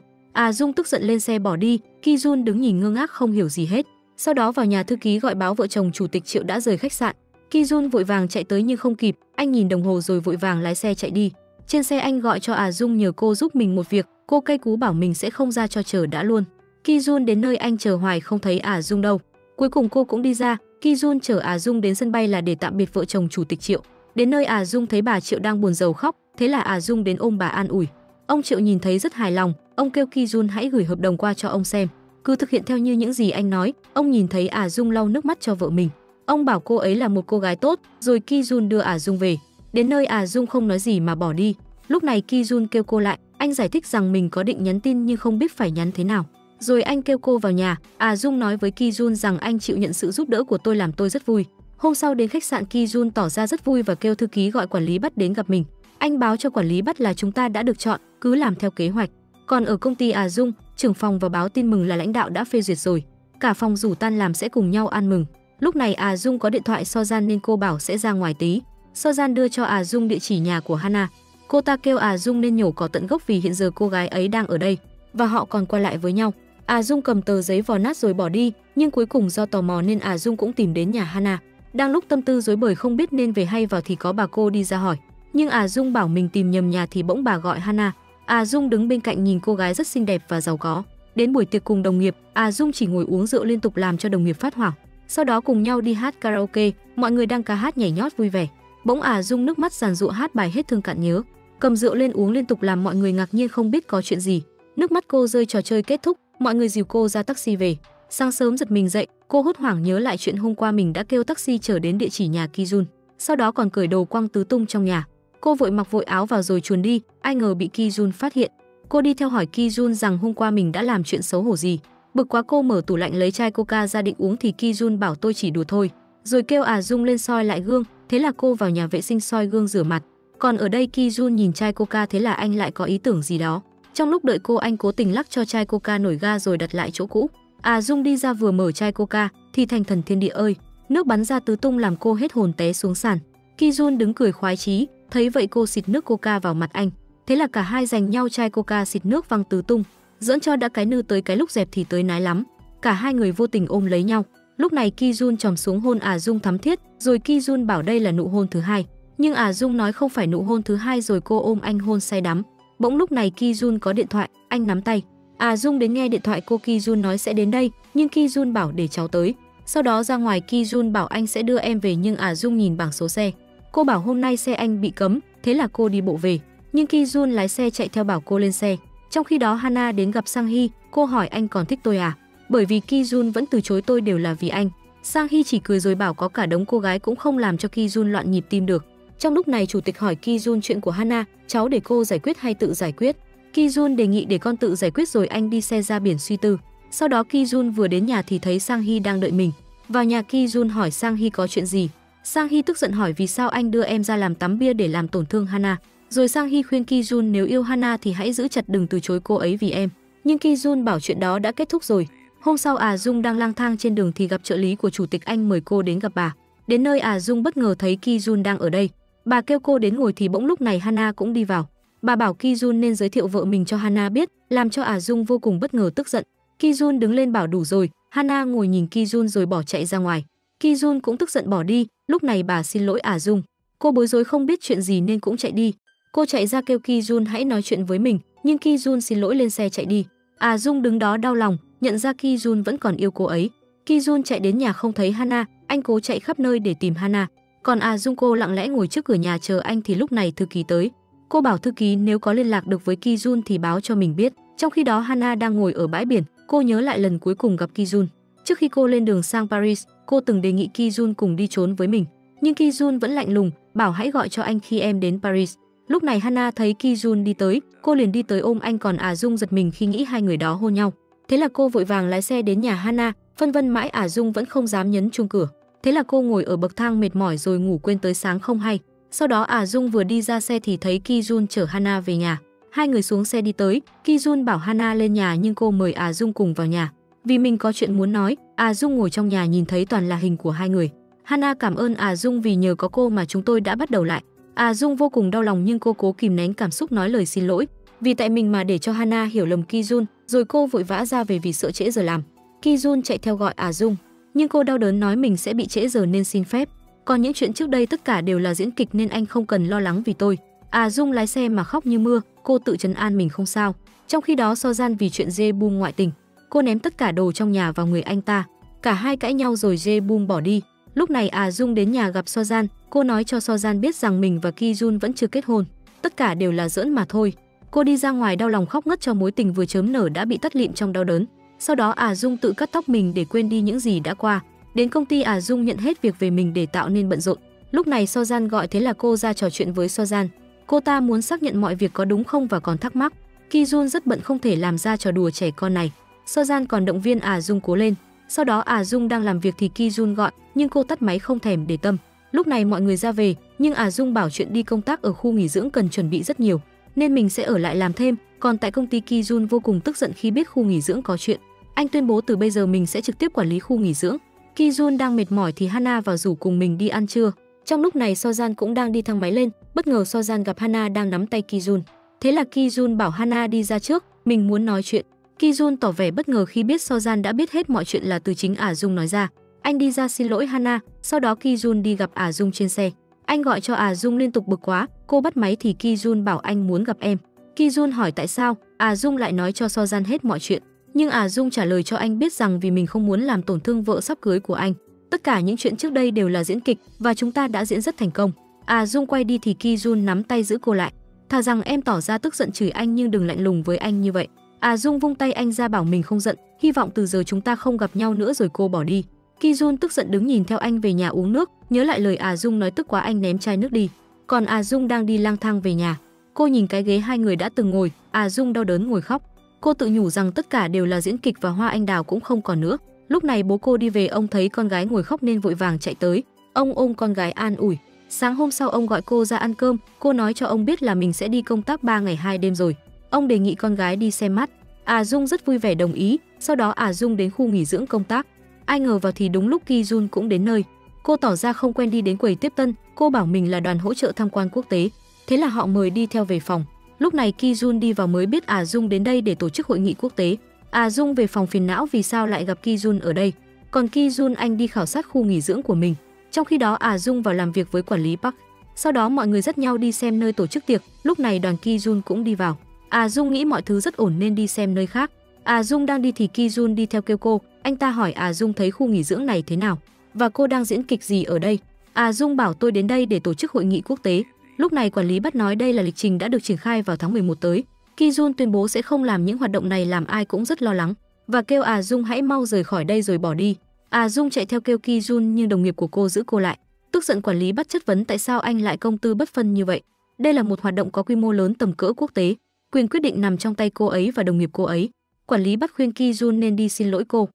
Dung tức giận lên xe bỏ đi, Ki Jun đứng nhìn ngơ ngác không hiểu gì hết. Sau đó vào nhà thư ký gọi báo vợ chồng chủ tịch Triệu đã rời khách sạn. Ki Jun vội vàng chạy tới nhưng không kịp, anh nhìn đồng hồ rồi vội vàng lái xe chạy đi. Trên xe anh gọi cho Dung nhờ cô giúp mình một việc, cô cay cú bảo mình sẽ không ra cho chờ đã luôn. Ki Jun đến nơi anh chờ hoài không thấy Dung đâu. Cuối cùng cô cũng đi ra, Ki Jun chở Dung đến sân bay là để tạm biệt vợ chồng chủ tịch Triệu. Đến nơi Dung thấy bà Triệu đang buồn rầu khóc, thế là Dung đến ôm bà an ủi. Ông Triệu nhìn thấy rất hài lòng, ông kêu Ki Jun hãy gửi hợp đồng qua cho ông xem, cứ thực hiện theo như những gì anh nói. Ông nhìn thấy Dung lau nước mắt cho vợ mình, ông bảo cô ấy là một cô gái tốt, rồi Ki Jun đưa Dung về. Đến nơi Dung không nói gì mà bỏ đi. Lúc này Ki Jun kêu cô lại, anh giải thích rằng mình có định nhắn tin nhưng không biết phải nhắn thế nào. Rồi anh kêu cô vào nhà. Dung nói với Ki Jun rằng anh chịu nhận sự giúp đỡ của tôi làm tôi rất vui. Hôm sau đến khách sạn, Ki Jun tỏ ra rất vui và kêu thư ký gọi quản lý Bắt đến gặp mình. Anh báo cho quản lý Bắt là chúng ta đã được chọn, cứ làm theo kế hoạch. Còn ở công ty Dung, trưởng phòng vào báo tin mừng là lãnh đạo đã phê duyệt rồi. Cả phòng rủ tan làm sẽ cùng nhau ăn mừng. Lúc này Dung có điện thoại Sojan nên cô bảo sẽ ra ngoài tí. Sojan đưa cho Dung địa chỉ nhà của Hana. Cô ta kêu Dung nên nhổ cỏ tận gốc vì hiện giờ cô gái ấy đang ở đây và họ còn qua lại với nhau. Dung cầm tờ giấy vò nát rồi bỏ đi, nhưng cuối cùng do tò mò nên Dung cũng tìm đến nhà Hana. Đang lúc tâm tư rối bời không biết nên về hay vào thì có bà cô đi ra hỏi. Nhưng Dung bảo mình tìm nhầm nhà thì bỗng bà gọi Hana. Dung đứng bên cạnh nhìn cô gái rất xinh đẹp và giàu có. Đến buổi tiệc cùng đồng nghiệp, Dung chỉ ngồi uống rượu liên tục làm cho đồng nghiệp phát hoảng. Sau đó cùng nhau đi hát karaoke, mọi người đang ca hát nhảy nhót vui vẻ. Bỗng Dung nước mắt giàn giụa hát bài Hết thương cạn nhớ. Cầm rượu lên uống liên tục làm mọi người ngạc nhiên không biết có chuyện gì. Nước mắt cô rơi, trò chơi kết thúc, mọi người dìu cô ra taxi về. Sáng sớm giật mình dậy, cô hốt hoảng nhớ lại chuyện hôm qua mình đã kêu taxi chở đến địa chỉ nhà Ki Jun. Sau đó còn cởi đồ quăng tứ tung trong nhà. Cô vội mặc vội áo vào rồi chuồn đi, ai ngờ bị Ki Jun phát hiện. Cô đi theo hỏi Ki Jun rằng hôm qua mình đã làm chuyện xấu hổ gì. Bực quá cô mở tủ lạnh lấy chai coca ra định uống thì Ki Jun bảo tôi chỉ đùa thôi, rồi kêu Dung lên soi lại gương. Thế là cô vào nhà vệ sinh soi gương rửa mặt. Còn ở đây Ki Jun nhìn chai coca, thế là anh lại có ý tưởng gì đó. Trong lúc đợi cô, anh cố tình lắc cho chai coca nổi ga rồi đặt lại chỗ cũ. Dung đi ra vừa mở chai coca thì thành thần thiên địa ơi, nước bắn ra tứ tung làm cô hết hồn té xuống sàn. Ki Jun đứng cười khoái chí, thấy vậy cô xịt nước coca vào mặt anh. Thế là cả hai giành nhau chai coca xịt nước văng tứ tung. Giỡn cho đã cái nư tới cái lúc dẹp thì tới nái lắm. Cả hai người vô tình ôm lấy nhau. Lúc này Ki Jun chòm xuống hôn Dung thắm thiết, rồi Ki Jun bảo đây là nụ hôn thứ hai. Nhưng Dung nói không phải nụ hôn thứ hai, rồi cô ôm anh hôn say đắm. Bỗng lúc này Ki Jun có điện thoại, anh nắm tay. Dung đến nghe điện thoại cô. Ki Jun nói sẽ đến đây, nhưng Ki Jun bảo để cháu tới. Sau đó ra ngoài, Ki Jun bảo anh sẽ đưa em về, nhưng Dung nhìn bảng số xe. Cô bảo hôm nay xe anh bị cấm, thế là cô đi bộ về. Nhưng Ki Jun lái xe chạy theo bảo cô lên xe. Trong khi đó Hana đến gặp Sang Hee, cô hỏi anh còn thích tôi à? Bởi vì Ki Jun vẫn từ chối tôi đều là vì anh. Sang Hee chỉ cười rồi bảo có cả đống cô gái cũng không làm cho Ki Jun loạn nhịp tim được. Trong lúc này chủ tịch hỏi Ki Jun chuyện của Hana, cháu để cô giải quyết hay tự giải quyết? Ki Jun đề nghị để con tự giải quyết, rồi anh đi xe ra biển suy tư. Sau đó Ki Jun vừa đến nhà thì thấy Sang Hee đang đợi mình. Vào nhà Ki Jun hỏi Sang Hee có chuyện gì. Sang Hee tức giận hỏi vì sao anh đưa em ra làm tắm bia để làm tổn thương Hana. Rồi Sang Hee khuyên Ki Jun nếu yêu Hana thì hãy giữ chặt, đừng từ chối cô ấy vì em. Nhưng Ki Jun bảo chuyện đó đã kết thúc rồi. Hôm sau Dung đang lang thang trên đường thì gặp trợ lý của chủ tịch, anh mời cô đến gặp bà. Đến nơi Dung bất ngờ thấy Ki Jun đang ở đây. Bà kêu cô đến ngồi thì bỗng lúc này Hana cũng đi vào. Bà bảo Ki Jun nên giới thiệu vợ mình cho Hana biết, làm cho Dung vô cùng bất ngờ tức giận. Ki Jun đứng lên bảo đủ rồi. Hana ngồi nhìn Ki Jun rồi bỏ chạy ra ngoài. Ki Jun cũng tức giận bỏ đi. Lúc này bà xin lỗi Dung. Cô bối rối không biết chuyện gì nên cũng chạy đi. Cô chạy ra kêu Ki Jun hãy nói chuyện với mình, nhưng Ki Jun xin lỗi lên xe chạy đi. Dung đứng đó đau lòng, nhận ra Ki Jun vẫn còn yêu cô ấy. Ki Jun chạy đến nhà không thấy Hana, anh cố chạy khắp nơi để tìm Hana. Còn Dung cô lặng lẽ ngồi trước cửa nhà chờ anh thì lúc này thư ký tới. Cô bảo thư ký nếu có liên lạc được với Ki Jun thì báo cho mình biết. Trong khi đó Hana đang ngồi ở bãi biển, cô nhớ lại lần cuối cùng gặp Ki Jun. Trước khi cô lên đường sang Paris, cô từng đề nghị Ki Jun cùng đi trốn với mình. Nhưng Ki Jun vẫn lạnh lùng, bảo hãy gọi cho anh khi em đến Paris. Lúc này Hana thấy Ki Jun đi tới, cô liền đi tới ôm anh, còn Dung giật mình khi nghĩ hai người đó hôn nhau. Thế là cô vội vàng lái xe đến nhà Hana, phân vân mãi Dung vẫn không dám nhấn chuông cửa. Thế là cô ngồi ở bậc thang mệt mỏi rồi ngủ quên tới sáng không hay. Sau đó Dung vừa đi ra xe thì thấy Ki Jun chở Hana về nhà. Hai người xuống xe đi tới, Ki Jun bảo Hana lên nhà nhưng cô mời Dung cùng vào nhà. Vì mình có chuyện muốn nói, Dung ngồi trong nhà nhìn thấy toàn là hình của hai người. Hana cảm ơn Dung vì nhờ có cô mà chúng tôi đã bắt đầu lại. Dung vô cùng đau lòng nhưng cô cố kìm nén cảm xúc nói lời xin lỗi. Vì tại mình mà để cho Hana hiểu lầm Ki Jun, rồi cô vội vã ra về vì sợ trễ giờ làm. Ki Jun chạy theo gọi Dung, nhưng cô đau đớn nói mình sẽ bị trễ giờ nên xin phép. Còn những chuyện trước đây tất cả đều là diễn kịch nên anh không cần lo lắng vì tôi. Dung lái xe mà khóc như mưa, cô tự trấn an mình không sao. Trong khi đó Sojan vì chuyện Jae-bum ngoại tình, cô ném tất cả đồ trong nhà vào người anh ta. Cả hai cãi nhau rồi Jae-bum bỏ đi. Lúc này Dung đến nhà gặp Sojan, cô nói cho Sojan biết rằng mình và Ki Jun vẫn chưa kết hôn. Tất cả đều là giỡn mà thôi. Cô đi ra ngoài đau lòng khóc ngất cho mối tình vừa chớm nở đã bị tắt lịm trong đau đớn. Sau đó Dung tự cắt tóc mình để quên đi những gì đã qua. Đến công ty Dung nhận hết việc về mình để tạo nên bận rộn. Lúc này Sojan gọi, thế là cô ra trò chuyện với Sojan. Cô ta muốn xác nhận mọi việc có đúng không và còn thắc mắc. Ki-jun rất bận không thể làm ra trò đùa trẻ con này. Seo-jan còn động viên Dung cố lên. Sau đó Dung đang làm việc thì Ki-jun gọi, nhưng cô tắt máy không thèm để tâm. Lúc này mọi người ra về, nhưng Dung bảo chuyện đi công tác ở khu nghỉ dưỡng cần chuẩn bị rất nhiều, nên mình sẽ ở lại làm thêm. Còn tại công ty, Ki-jun vô cùng tức giận khi biết khu nghỉ dưỡng có chuyện. Anh tuyên bố từ bây giờ mình sẽ trực tiếp quản lý khu nghỉ dưỡng. Ki-jun đang mệt mỏi thì Hana vào rủ cùng mình đi ăn trưa. Trong lúc này Seo-jan cũng đang đi thang máy lên, bất ngờ Seo-jan gặp Hana đang nắm tay Ki-jun. Thế là Ki-jun bảo Hana đi ra trước, mình muốn nói chuyện. Ki-jun tỏ vẻ bất ngờ khi biết Seo-jan đã biết hết mọi chuyện là từ chính Dung nói ra. Anh đi ra xin lỗi Hana, sau đó Ki-jun đi gặp Dung trên xe. Anh gọi cho Dung liên tục bực quá, cô bắt máy thì Ki-jun bảo anh muốn gặp em. Ki-jun hỏi tại sao, Dung lại nói cho Seo-jan hết mọi chuyện. Nhưng Dung trả lời cho anh biết rằng vì mình không muốn làm tổn thương vợ sắp cưới của anh. Tất cả những chuyện trước đây đều là diễn kịch và chúng ta đã diễn rất thành công. Dung quay đi thì Ki-jun nắm tay giữ cô lại. Thà rằng em tỏ ra tức giận chửi anh nhưng đừng lạnh lùng với anh như vậy. Dung vung tay anh ra bảo mình không giận, hy vọng từ giờ chúng ta không gặp nhau nữa rồi cô bỏ đi. Ki-jun tức giận đứng nhìn theo anh về nhà uống nước, nhớ lại lời Dung nói tức quá anh ném chai nước đi. Còn Dung đang đi lang thang về nhà. Cô nhìn cái ghế hai người đã từng ngồi, Dung đau đớn ngồi khóc. Cô tự nhủ rằng tất cả đều là diễn kịch và hoa anh đào cũng không còn nữa. Lúc này bố cô đi về, ông thấy con gái ngồi khóc nên vội vàng chạy tới. Ông ôm con gái an ủi. Sáng hôm sau ông gọi cô ra ăn cơm, cô nói cho ông biết là mình sẽ đi công tác 3 ngày 2 đêm rồi. Ông đề nghị con gái đi xem mắt. Dung rất vui vẻ đồng ý, sau đó Dung đến khu nghỉ dưỡng công tác. Ai ngờ vào thì đúng lúc Ki-jun cũng đến nơi. Cô tỏ ra không quen đi đến quầy tiếp tân, cô bảo mình là đoàn hỗ trợ tham quan quốc tế. Thế là họ mời đi theo về phòng. Lúc này Ki-jun đi vào mới biết Dung đến đây để tổ chức hội nghị quốc tế. Dung về phòng phiền não vì sao lại gặp Ki-jun ở đây. Còn Ki-jun anh đi khảo sát khu nghỉ dưỡng của mình. Trong khi đó Dung vào làm việc với quản lý Park. Sau đó mọi người dắt nhau đi xem nơi tổ chức tiệc. Lúc này đoàn Ki-jun cũng đi vào. Dung nghĩ mọi thứ rất ổn nên đi xem nơi khác. Dung đang đi thì Ki-jun đi theo kêu cô. Anh ta hỏi Dung thấy khu nghỉ dưỡng này thế nào và cô đang diễn kịch gì ở đây. Dung bảo tôi đến đây để tổ chức hội nghị quốc tế. Lúc này quản lý bắt nói đây là lịch trình đã được triển khai vào tháng 11 tới. Ki-jun tuyên bố sẽ không làm những hoạt động này làm ai cũng rất lo lắng và kêu Dung hãy mau rời khỏi đây rồi bỏ đi. Dung chạy theo kêu Ki-jun nhưng đồng nghiệp của cô giữ cô lại. Tức giận quản lý bắt chất vấn tại sao anh lại công tư bất phân như vậy. Đây là một hoạt động có quy mô lớn tầm cỡ quốc tế, quyền quyết định nằm trong tay cô ấy và đồng nghiệp cô ấy. Quản lý bắt khuyên Ki-jun nên đi xin lỗi cô.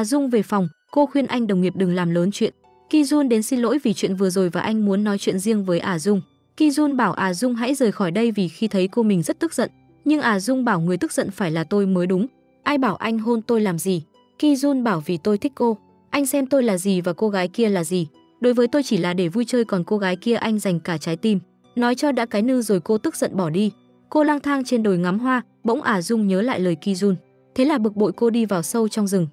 Dung về phòng, cô khuyên anh đồng nghiệp đừng làm lớn chuyện. Ki-jun đến xin lỗi vì chuyện vừa rồi và anh muốn nói chuyện riêng với Dung. Ki-jun bảo Dung hãy rời khỏi đây vì khi thấy cô mình rất tức giận. Nhưng Dung bảo người tức giận phải là tôi mới đúng. Ai bảo anh hôn tôi làm gì? Ki-jun bảo vì tôi thích cô. Anh xem tôi là gì và cô gái kia là gì. Đối với tôi chỉ là để vui chơi, còn cô gái kia anh dành cả trái tim. Nói cho đã cái nư rồi cô tức giận bỏ đi. Cô lang thang trên đồi ngắm hoa, bỗng Dung nhớ lại lời Ki-jun. Thế là bực bội cô đi vào sâu trong rừng.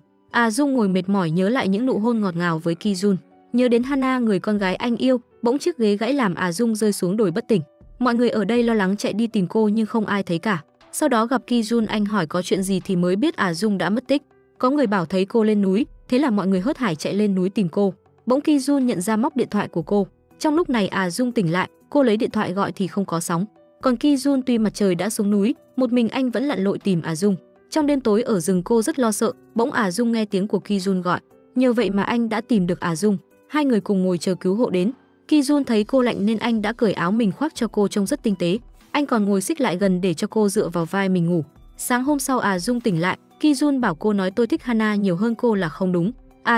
Dung ngồi mệt mỏi nhớ lại những nụ hôn ngọt ngào với Ki-jun. Nhớ đến Hana, người con gái anh yêu, bỗng chiếc ghế gãy làm Dung rơi xuống đồi bất tỉnh. Mọi người ở đây lo lắng chạy đi tìm cô nhưng không ai thấy cả. Sau đó gặp Ki-jun, anh hỏi có chuyện gì thì mới biết Dung đã mất tích. Có người bảo thấy cô lên núi, thế là mọi người hớt hải chạy lên núi tìm cô. Bỗng Ki-jun nhận ra móc điện thoại của cô. Trong lúc này Dung tỉnh lại, cô lấy điện thoại gọi thì không có sóng. Còn Ki-jun tuy mặt trời đã xuống núi, một mình anh vẫn lặn lội tìm Dung. Trong đêm tối ở rừng cô rất lo sợ, bỗng Dung nghe tiếng của Ki-jun gọi. Nhờ vậy mà anh đã tìm được Dung. Hai người cùng ngồi chờ cứu hộ đến. Ki-jun thấy cô lạnh nên anh đã cởi áo mình khoác cho cô trông rất tinh tế. Anh còn ngồi xích lại gần để cho cô dựa vào vai mình ngủ. Sáng hôm sau Dung tỉnh lại, Ki-jun bảo cô nói tôi thích Hana nhiều hơn cô là không đúng.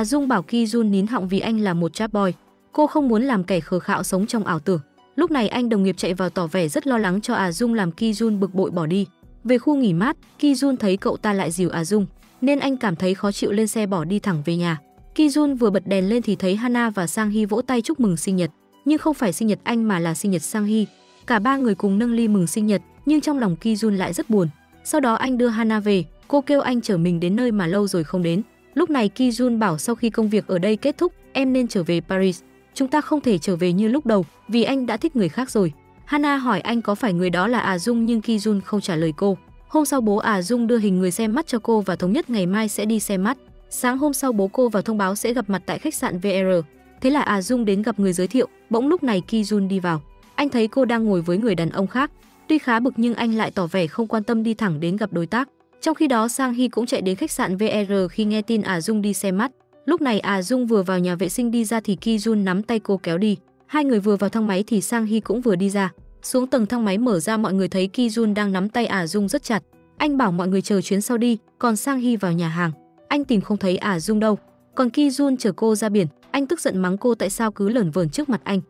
Dung bảo Ki-jun nín họng vì anh là một trap boy. Cô không muốn làm kẻ khờ khạo sống trong ảo tưởng. Lúc này anh đồng nghiệp chạy vào tỏ vẻ rất lo lắng cho Dung làm Ki-jun bực bội bỏ đi. Về khu nghỉ mát, Ki-jun thấy cậu ta lại dìu Dung nên anh cảm thấy khó chịu lên xe bỏ đi thẳng về nhà. Ki-jun vừa bật đèn lên thì thấy Hana và Sang-hee vỗ tay chúc mừng sinh nhật, nhưng không phải sinh nhật anh mà là sinh nhật Sang-hee. Cả ba người cùng nâng ly mừng sinh nhật, nhưng trong lòng Ki-jun lại rất buồn. Sau đó anh đưa Hana về, cô kêu anh chở mình đến nơi mà lâu rồi không đến. Lúc này Ki-jun bảo sau khi công việc ở đây kết thúc, em nên trở về Paris. Chúng ta không thể trở về như lúc đầu vì anh đã thích người khác rồi. Hana hỏi anh có phải người đó là Dung nhưng Ki-jun không trả lời cô. Hôm sau bố Dung đưa hình người xem mắt cho cô và thống nhất ngày mai sẽ đi xem mắt. Sáng hôm sau bố cô vào thông báo sẽ gặp mặt tại khách sạn VR. Thế là Dung đến gặp người giới thiệu, bỗng lúc này Ki-jun đi vào. Anh thấy cô đang ngồi với người đàn ông khác. Tuy khá bực nhưng anh lại tỏ vẻ không quan tâm đi thẳng đến gặp đối tác. Trong khi đó Sang-hee cũng chạy đến khách sạn VR khi nghe tin Dung đi xem mắt. Lúc này Dung vừa vào nhà vệ sinh đi ra thì Ki-jun nắm tay cô kéo đi. Hai người vừa vào thang máy thì Sang-hee cũng vừa đi ra. Xuống tầng thang máy mở ra, mọi người thấy Ki Jun đang nắm tay Dung rất chặt. Anh bảo mọi người chờ chuyến sau đi, còn Sang Hee vào nhà hàng. Anh tìm không thấy Dung đâu. Còn Ki Jun chở cô ra biển, anh tức giận mắng cô tại sao cứ lởn vởn trước mặt anh.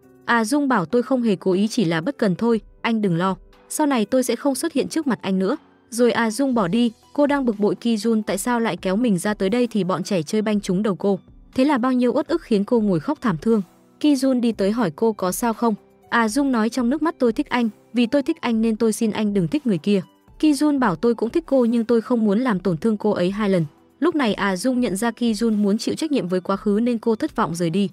Dung bảo tôi không hề cố ý, chỉ là bất cần thôi, anh đừng lo. Sau này tôi sẽ không xuất hiện trước mặt anh nữa. Rồi Dung bỏ đi, cô đang bực bội Ki Jun tại sao lại kéo mình ra tới đây thì bọn trẻ chơi banh trúng đầu cô. Thế là bao nhiêu uất ức khiến cô ngồi khóc thảm thương. Ki Jun đi tới hỏi cô có sao không. Dung nói trong nước mắt tôi thích anh, vì tôi thích anh nên tôi xin anh đừng thích người kia. Ki Jun bảo tôi cũng thích cô nhưng tôi không muốn làm tổn thương cô ấy 2 lần. Lúc này Dung nhận ra Ki Jun muốn chịu trách nhiệm với quá khứ nên cô thất vọng rời đi.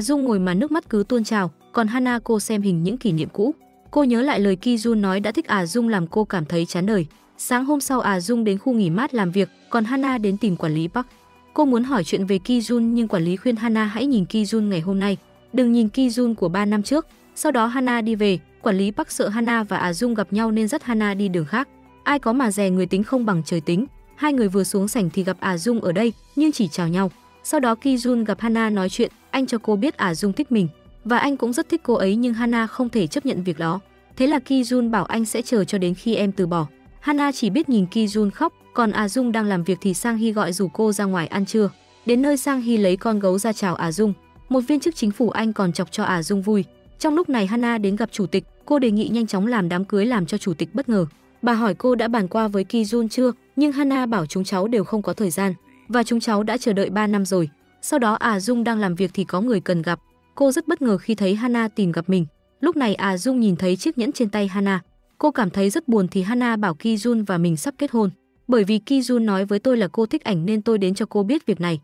Dung ngồi mà nước mắt cứ tuôn trào, còn Hana cô xem hình những kỷ niệm cũ. Cô nhớ lại lời Ki Jun nói đã thích Dung làm cô cảm thấy chán đời. Sáng hôm sau Dung đến khu nghỉ mát làm việc, còn Hana đến tìm quản lý Park. Cô muốn hỏi chuyện về Ki Jun nhưng quản lý khuyên Hana hãy nhìn Ki Jun ngày hôm nay, đừng nhìn Ki Jun của 3 năm trước. Sau đó Hana đi về, quản lý Park sợ Hana và Dung gặp nhau nên dắt Hana đi đường khác. Ai có mà dè người tính không bằng trời tính. Hai người vừa xuống sảnh thì gặp Dung ở đây nhưng chỉ chào nhau. Sau đó Ki Jun gặp Hana nói chuyện, anh cho cô biết Dung thích mình và anh cũng rất thích cô ấy nhưng Hana không thể chấp nhận việc đó. Thế là Ki Jun bảo anh sẽ chờ cho đến khi em từ bỏ. Hana chỉ biết nhìn Ki Jun khóc, còn Dung đang làm việc thì Sang Hee gọi rủ cô ra ngoài ăn trưa. Đến nơi Sang Hee lấy con gấu ra chào Dung. Một viên chức chính phủ Anh còn chọc cho Dung vui. Trong lúc này Hana đến gặp chủ tịch, cô đề nghị nhanh chóng làm đám cưới làm cho chủ tịch bất ngờ. Bà hỏi cô đã bàn qua với Ki Jun chưa, nhưng Hana bảo chúng cháu đều không có thời gian và chúng cháu đã chờ đợi 3 năm rồi. Sau đó Dung đang làm việc thì có người cần gặp. Cô rất bất ngờ khi thấy Hana tìm gặp mình. Lúc này Dung nhìn thấy chiếc nhẫn trên tay Hana. Cô cảm thấy rất buồn thì Hana bảo Ki Jun và mình sắp kết hôn. Bởi vì Ki Jun nói với tôi là cô thích ảnh nên tôi đến cho cô biết việc này.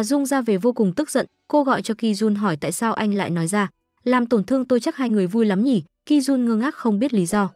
Dung ra về vô cùng tức giận, cô gọi cho Ki Jun hỏi tại sao anh lại nói ra. Làm tổn thương tôi chắc hai người vui lắm nhỉ? Ki Jun ngơ ngác không biết lý do.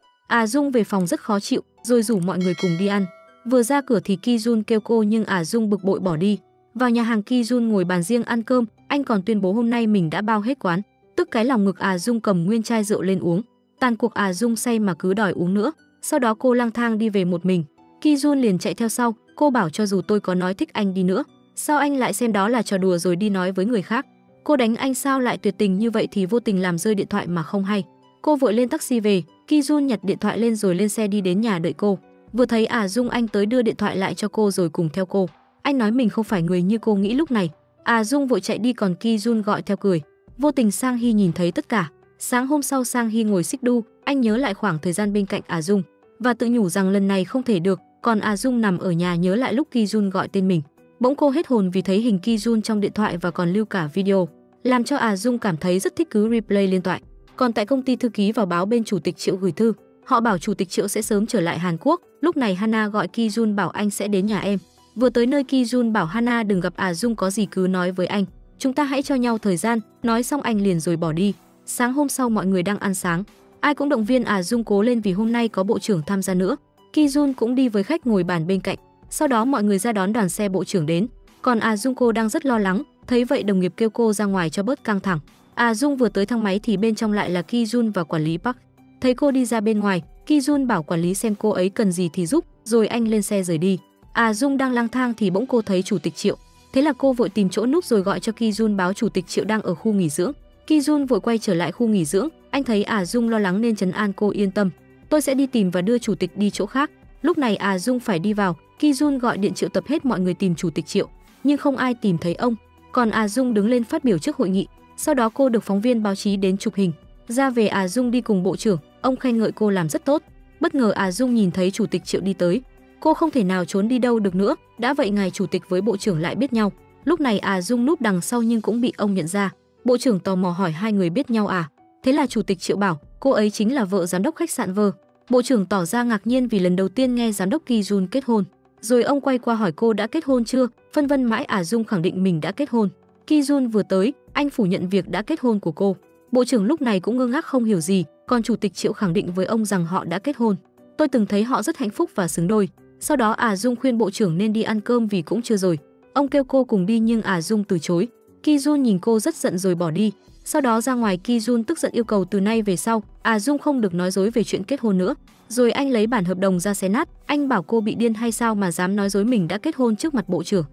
Dung về phòng rất khó chịu, rồi rủ mọi người cùng đi ăn. Vừa ra cửa thì Ki Jun kêu cô nhưng Dung bực bội bỏ đi. Vào nhà hàng Ki Jun ngồi bàn riêng ăn cơm, anh còn tuyên bố hôm nay mình đã bao hết quán. Tức cái lòng ngực Dung cầm nguyên chai rượu lên uống. Tàn cuộc Dung say mà cứ đòi uống nữa. Sau đó cô lang thang đi về một mình. Ki Jun liền chạy theo sau, cô bảo cho dù tôi có nói thích anh đi nữa, sao anh lại xem đó là trò đùa rồi đi nói với người khác. Cô đánh anh sao lại tuyệt tình như vậy thì vô tình làm rơi điện thoại mà không hay. Cô vội lên taxi về, Ki Jun nhặt điện thoại lên rồi lên xe đi đến nhà đợi cô. Vừa thấy Dung anh tới đưa điện thoại lại cho cô rồi cùng theo cô. Anh nói mình không phải người như cô nghĩ lúc này. Dung vội chạy đi còn Ki Jun gọi theo cười. Vô tình Sang Hee nhìn thấy tất cả. Sáng hôm sau Sang Hee ngồi xích đu, anh nhớ lại khoảng thời gian bên cạnh Dung và tự nhủ rằng lần này không thể được. Còn Dung nằm ở nhà nhớ lại lúc Ki Jun gọi tên mình. Bỗng cô hết hồn vì thấy hình Ki Jun trong điện thoại và còn lưu cả video, làm cho Dung cảm thấy rất thích cứ replay liên toại. Còn tại công ty thư ký vào báo bên chủ tịch Triệu gửi thư, họ bảo chủ tịch Triệu sẽ sớm trở lại Hàn Quốc. Lúc này Hana gọi Ki Jun bảo anh sẽ đến nhà em. Vừa tới nơi Ki Jun bảo Hana đừng gặp Dung, có gì cứ nói với anh, chúng ta hãy cho nhau thời gian. Nói xong anh liền rồi bỏ đi. Sáng hôm sau mọi người đang ăn sáng, ai cũng động viên Dung cố lên vì hôm nay có bộ trưởng tham gia nữa. Ki Jun cũng đi với khách ngồi bàn bên cạnh. Sau đó mọi người ra đón đoàn xe bộ trưởng đến. Còn Dung cô đang rất lo lắng, thấy vậy đồng nghiệp kêu cô ra ngoài cho bớt căng thẳng. Dung vừa tới thang máy thì bên trong lại là Ki Jun và quản lý Park. Thấy cô đi ra bên ngoài, Ki Jun bảo quản lý xem cô ấy cần gì thì giúp, rồi anh lên xe rời đi. Dung đang lang thang thì bỗng cô thấy chủ tịch Triệu. Thế là cô vội tìm chỗ núp rồi gọi cho Ki Jun báo chủ tịch Triệu đang ở khu nghỉ dưỡng. Ki Jun vội quay trở lại khu nghỉ dưỡng, anh thấy Dung lo lắng nên trấn an cô yên tâm. Tôi sẽ đi tìm và đưa chủ tịch đi chỗ khác. Lúc này Dung phải đi vào, Ki Jun gọi điện triệu tập hết mọi người tìm chủ tịch Triệu, nhưng không ai tìm thấy ông. Còn Dung đứng lên phát biểu trước hội nghị. Sau đó cô được phóng viên báo chí đến chụp hình. Ra về Dung đi cùng bộ trưởng, ông khen ngợi cô làm rất tốt. Bất ngờ Dung nhìn thấy chủ tịch Triệu đi tới. Cô không thể nào trốn đi đâu được nữa, đã vậy ngài chủ tịch với bộ trưởng lại biết nhau. Lúc này Dung núp đằng sau nhưng cũng bị ông nhận ra. Bộ trưởng tò mò hỏi hai người biết nhau à? Thế là chủ tịch Triệu bảo cô ấy chính là vợ giám đốc khách sạn Vơ. Bộ trưởng tỏ ra ngạc nhiên vì lần đầu tiên nghe giám đốc Ki Jun kết hôn. Rồi ông quay qua hỏi cô đã kết hôn chưa, phân vân mãi Dung khẳng định mình đã kết hôn. Ki Jun vừa tới, anh phủ nhận việc đã kết hôn của cô. Bộ trưởng lúc này cũng ngơ ngác không hiểu gì, còn chủ tịch Triệu khẳng định với ông rằng họ đã kết hôn. Tôi từng thấy họ rất hạnh phúc và xứng đôi. Sau đó Dung khuyên bộ trưởng nên đi ăn cơm vì cũng chưa rồi. Ông kêu cô cùng đi nhưng Dung từ chối. Ki Jun nhìn cô rất giận rồi bỏ đi. Sau đó ra ngoài Ki Jun tức giận yêu cầu từ nay về sau Dung không được nói dối về chuyện kết hôn nữa. Rồi anh lấy bản hợp đồng ra xé nát. Anh bảo cô bị điên hay sao mà dám nói dối mình đã kết hôn trước mặt bộ trưởng.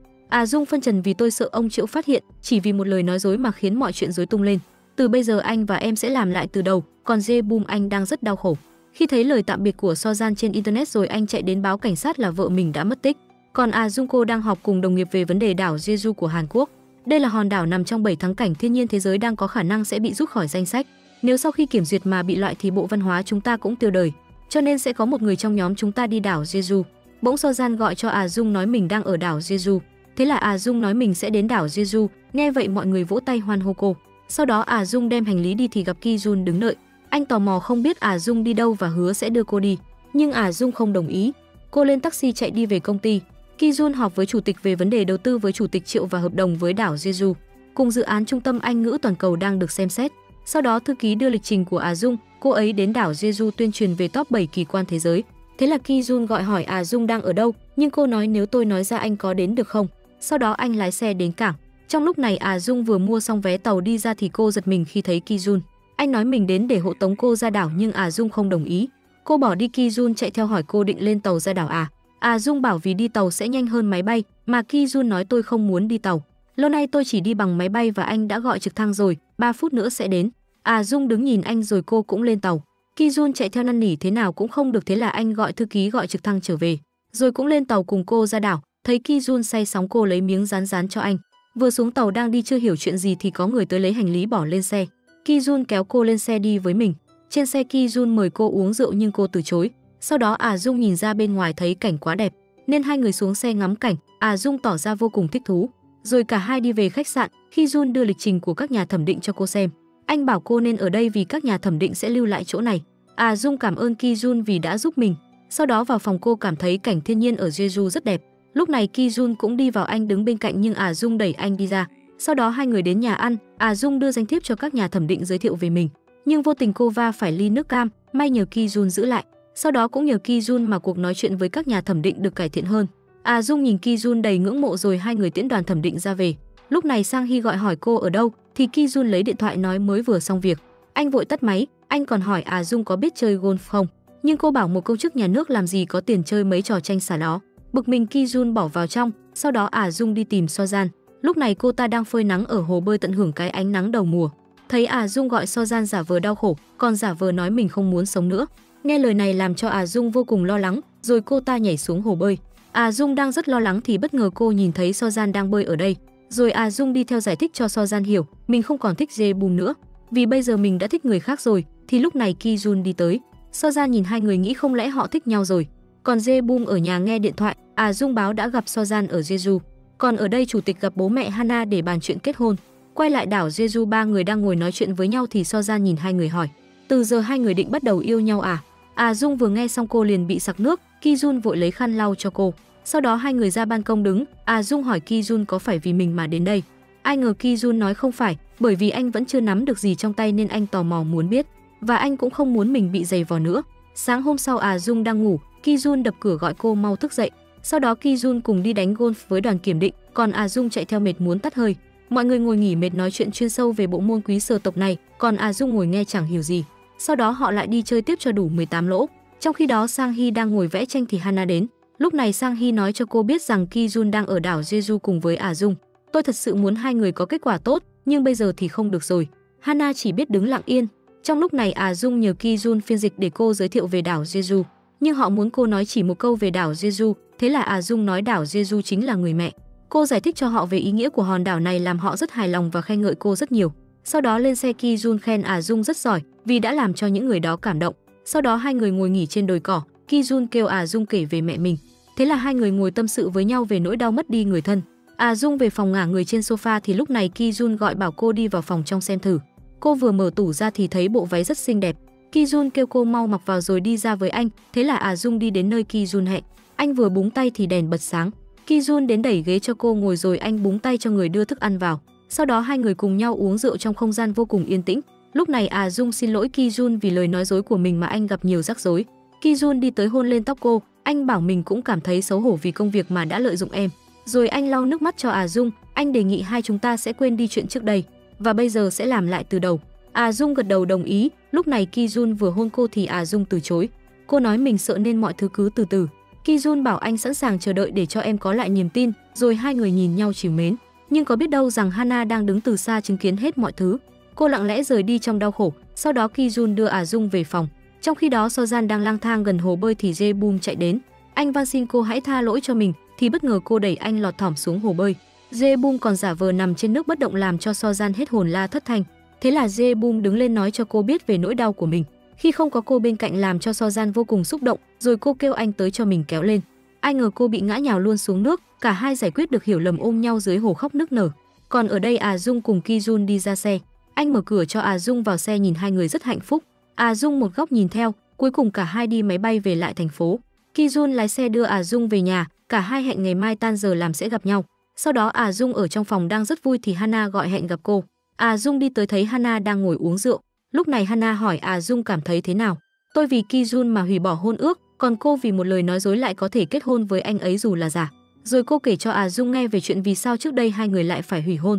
Dung phân trần vì tôi sợ ông Triệu phát hiện, chỉ vì một lời nói dối mà khiến mọi chuyện rối tung lên. Từ bây giờ anh và em sẽ làm lại từ đầu, còn Jae-bum anh đang rất đau khổ. Khi thấy lời tạm biệt của Sojan trên internet rồi anh chạy đến báo cảnh sát là vợ mình đã mất tích. Còn Junko đang họp cùng đồng nghiệp về vấn đề đảo Jeju của Hàn Quốc. Đây là hòn đảo nằm trong 7 thắng cảnh thiên nhiên thế giới đang có khả năng sẽ bị rút khỏi danh sách. Nếu sau khi kiểm duyệt mà bị loại thì Bộ Văn hóa chúng ta cũng tiêu đời. Cho nên sẽ có một người trong nhóm chúng ta đi đảo Jeju. Bỗng Sojan gọi cho Jung nói mình đang ở đảo Jeju. Thế là Jung nói mình sẽ đến đảo Jeju. Nghe vậy mọi người vỗ tay hoan hô cô. Sau đó Jung đem hành lý đi thì gặp Ki Jun đứng đợi. Anh tò mò không biết Jung đi đâu và hứa sẽ đưa cô đi. Nhưng Jung không đồng ý. Cô lên taxi chạy đi về công ty. Ki Jun họp với chủ tịch về vấn đề đầu tư với chủ tịch Triệu và hợp đồng với đảo Jeju. Cùng dự án trung tâm Anh ngữ toàn cầu đang được xem xét. Sau đó thư ký đưa lịch trình của Jung, cô ấy đến đảo Jeju tuyên truyền về top 7 kỳ quan thế giới. Thế là Ki Jun gọi hỏi Jung đang ở đâu, nhưng cô nói nếu tôi nói ra anh có đến được không? Sau đó anh lái xe đến cảng. Trong lúc này Jung vừa mua xong vé tàu đi ra thì cô giật mình khi thấy Ki Jun. Anh nói mình đến để hộ tống cô ra đảo nhưng Jung không đồng ý. Cô bỏ đi, Ki Jun chạy theo hỏi cô định lên tàu ra đảo à? Jung bảo vì đi tàu sẽ nhanh hơn máy bay, mà Ki Jun nói tôi không muốn đi tàu. Lâu nay tôi chỉ đi bằng máy bay và anh đã gọi trực thăng rồi, 3 phút nữa sẽ đến. Jung đứng nhìn anh rồi cô cũng lên tàu. Ki Jun chạy theo năn nỉ thế nào cũng không được, thế là anh gọi thư ký gọi trực thăng trở về, rồi cũng lên tàu cùng cô ra đảo. Thấy Ki Jun say sóng cô lấy miếng rán cho anh. Vừa xuống tàu đang đi chưa hiểu chuyện gì thì có người tới lấy hành lý bỏ lên xe. Ki Jun kéo cô lên xe đi với mình. Trên xe Ki Jun mời cô uống rượu nhưng cô từ chối. Sau đó Jung nhìn ra bên ngoài thấy cảnh quá đẹp nên hai người xuống xe ngắm cảnh. Jung tỏ ra vô cùng thích thú. Rồi cả hai đi về khách sạn. Ki Jun đưa lịch trình của các nhà thẩm định cho cô xem. Anh bảo cô nên ở đây vì các nhà thẩm định sẽ lưu lại chỗ này. Jung cảm ơn Ki Jun vì đã giúp mình. Sau đó vào phòng cô cảm thấy cảnh thiên nhiên ở Jeju rất đẹp. Lúc này Ki Jun cũng đi vào, anh đứng bên cạnh nhưng Jung đẩy anh đi ra. Sau đó hai người đến nhà ăn, Jung đưa danh thiếp cho các nhà thẩm định giới thiệu về mình. Nhưng vô tình cô va phải ly nước cam, may nhờ Ki Jun giữ lại. Sau đó cũng nhờ Ki Jun mà cuộc nói chuyện với các nhà thẩm định được cải thiện hơn. Jung nhìn Ki Jun đầy ngưỡng mộ rồi hai người tiễn đoàn thẩm định ra về. Lúc này Sang Hee gọi hỏi cô ở đâu thì Ki Jun lấy điện thoại nói mới vừa xong việc. Anh vội tắt máy, anh còn hỏi Jung có biết chơi golf không. Nhưng cô bảo một công chức nhà nước làm gì có tiền chơi mấy trò tranh xả đó. Bực mình Ki Jun bỏ vào trong, sau đó Jung đi tìm Sojan. Lúc này cô ta đang phơi nắng ở hồ bơi tận hưởng cái ánh nắng đầu mùa. Thấy Jung gọi Sojan giả vờ đau khổ, còn giả vờ nói mình không muốn sống nữa. Nghe lời này làm cho Jung vô cùng lo lắng, rồi cô ta nhảy xuống hồ bơi. Jung đang rất lo lắng thì bất ngờ cô nhìn thấy Sojan đang bơi ở đây. Rồi Jung đi theo giải thích cho Sojan hiểu mình không còn thích Jae-bum nữa, vì bây giờ mình đã thích người khác rồi. Thì lúc này Ki Jun đi tới. Sojan nhìn hai người nghĩ không lẽ họ thích nhau rồi. Còn Jae-bum ở nhà nghe điện thoại, Jung báo đã gặp Sojan ở Jeju. Còn ở đây chủ tịch gặp bố mẹ Hana để bàn chuyện kết hôn. Quay lại đảo Jeju, ba người đang ngồi nói chuyện với nhau thì Sojan nhìn hai người hỏi: từ giờ hai người định bắt đầu yêu nhau à? Jung vừa nghe xong cô liền bị sặc nước. Ki Jun vội lấy khăn lau cho cô. Sau đó hai người ra ban công đứng. Jung hỏi Ki Jun có phải vì mình mà đến đây. Ai ngờ Ki Jun nói không phải, bởi vì anh vẫn chưa nắm được gì trong tay nên anh tò mò muốn biết, và anh cũng không muốn mình bị giày vò nữa. Sáng hôm sau Jung đang ngủ, Ki Jun đập cửa gọi cô mau thức dậy. Sau đó Ki Jun cùng đi đánh golf với đoàn kiểm định, còn Jung chạy theo mệt muốn tắt hơi. Mọi người ngồi nghỉ mệt nói chuyện chuyên sâu về bộ môn quý sở tộc này, còn Jung ngồi nghe chẳng hiểu gì. Sau đó họ lại đi chơi tiếp cho đủ 18 lỗ. Trong khi đó Sang Hee đang ngồi vẽ tranh thì Hana đến. Lúc này Sang Hee nói cho cô biết rằng Ki Jun đang ở đảo Jeju cùng với Jung. Tôi thật sự muốn hai người có kết quả tốt, nhưng bây giờ thì không được rồi. Hana chỉ biết đứng lặng yên. Trong lúc này Jung nhờ Ki Jun phiên dịch để cô giới thiệu về đảo Jeju, nhưng họ muốn cô nói chỉ một câu về đảo Jeju. Thế là Jung nói đảo Jeju chính là người mẹ. Cô giải thích cho họ về ý nghĩa của hòn đảo này làm họ rất hài lòng và khen ngợi cô rất nhiều. Sau đó lên xe Ki Jun khen Jung rất giỏi vì đã làm cho những người đó cảm động. Sau đó hai người ngồi nghỉ trên đồi cỏ. Ki Jun kêu Jung kể về mẹ mình. Thế là hai người ngồi tâm sự với nhau về nỗi đau mất đi người thân. Jung về phòng ngả người trên sofa thì lúc này Ki Jun gọi bảo cô đi vào phòng trong xem thử. Cô vừa mở tủ ra thì thấy bộ váy rất xinh đẹp. Ki Jun kêu cô mau mặc vào rồi đi ra với anh. Thế là Jung đi đến nơi Ki Jun hẹn. Anh vừa búng tay thì đèn bật sáng. Ki Jun đến đẩy ghế cho cô ngồi rồi anh búng tay cho người đưa thức ăn vào. Sau đó hai người cùng nhau uống rượu trong không gian vô cùng yên tĩnh. Lúc này Jung xin lỗi Ki Jun vì lời nói dối của mình mà anh gặp nhiều rắc rối. Ki Jun đi tới hôn lên tóc cô. Anh bảo mình cũng cảm thấy xấu hổ vì công việc mà đã lợi dụng em. Rồi anh lau nước mắt cho Jung. Anh đề nghị hai chúng ta sẽ quên đi chuyện trước đây và bây giờ sẽ làm lại từ đầu. Jung gật đầu đồng ý. Lúc này Ki Jun vừa hôn cô thì Jung từ chối. Cô nói mình sợ nên mọi thứ cứ từ từ. Ki Jun bảo anh sẵn sàng chờ đợi để cho em có lại niềm tin. Rồi hai người nhìn nhau trìu mến. Nhưng có biết đâu rằng Hana đang đứng từ xa chứng kiến hết mọi thứ. Cô lặng lẽ rời đi trong đau khổ. Sau đó Ki Jun đưa Dung về phòng. Trong khi đó Sojang đang lang thang gần hồ bơi thì Jae Bum chạy đến. Anh van xin cô hãy tha lỗi cho mình, thì bất ngờ cô đẩy anh lọt thỏm xuống hồ bơi. Jae Bum còn giả vờ nằm trên nước bất động làm cho Sojang hết hồn la thất thanh. Thế là Jae Bum đứng lên nói cho cô biết về nỗi đau của mình. Khi không có cô bên cạnh làm cho Sojang vô cùng xúc động, rồi cô kêu anh tới cho mình kéo lên. Ai ngờ cô bị ngã nhào luôn xuống nước, cả hai giải quyết được hiểu lầm ôm nhau dưới hồ khóc nức nở. Còn ở đây Dung cùng Ki Jun đi ra xe. Anh mở cửa cho Dung vào xe, nhìn hai người rất hạnh phúc. Dung một góc nhìn theo, cuối cùng cả hai đi máy bay về lại thành phố. Ki Jun lái xe đưa Dung về nhà, cả hai hẹn ngày mai tan giờ làm sẽ gặp nhau. Sau đó Dung ở trong phòng đang rất vui thì Hana gọi hẹn gặp cô. Dung đi tới thấy Hana đang ngồi uống rượu. Lúc này Hana hỏi Dung cảm thấy thế nào. Tôi vì Ki Jun mà hủy bỏ hôn ước, còn cô vì một lời nói dối lại có thể kết hôn với anh ấy dù là giả. Rồi cô kể cho Dung nghe về chuyện vì sao trước đây hai người lại phải hủy hôn.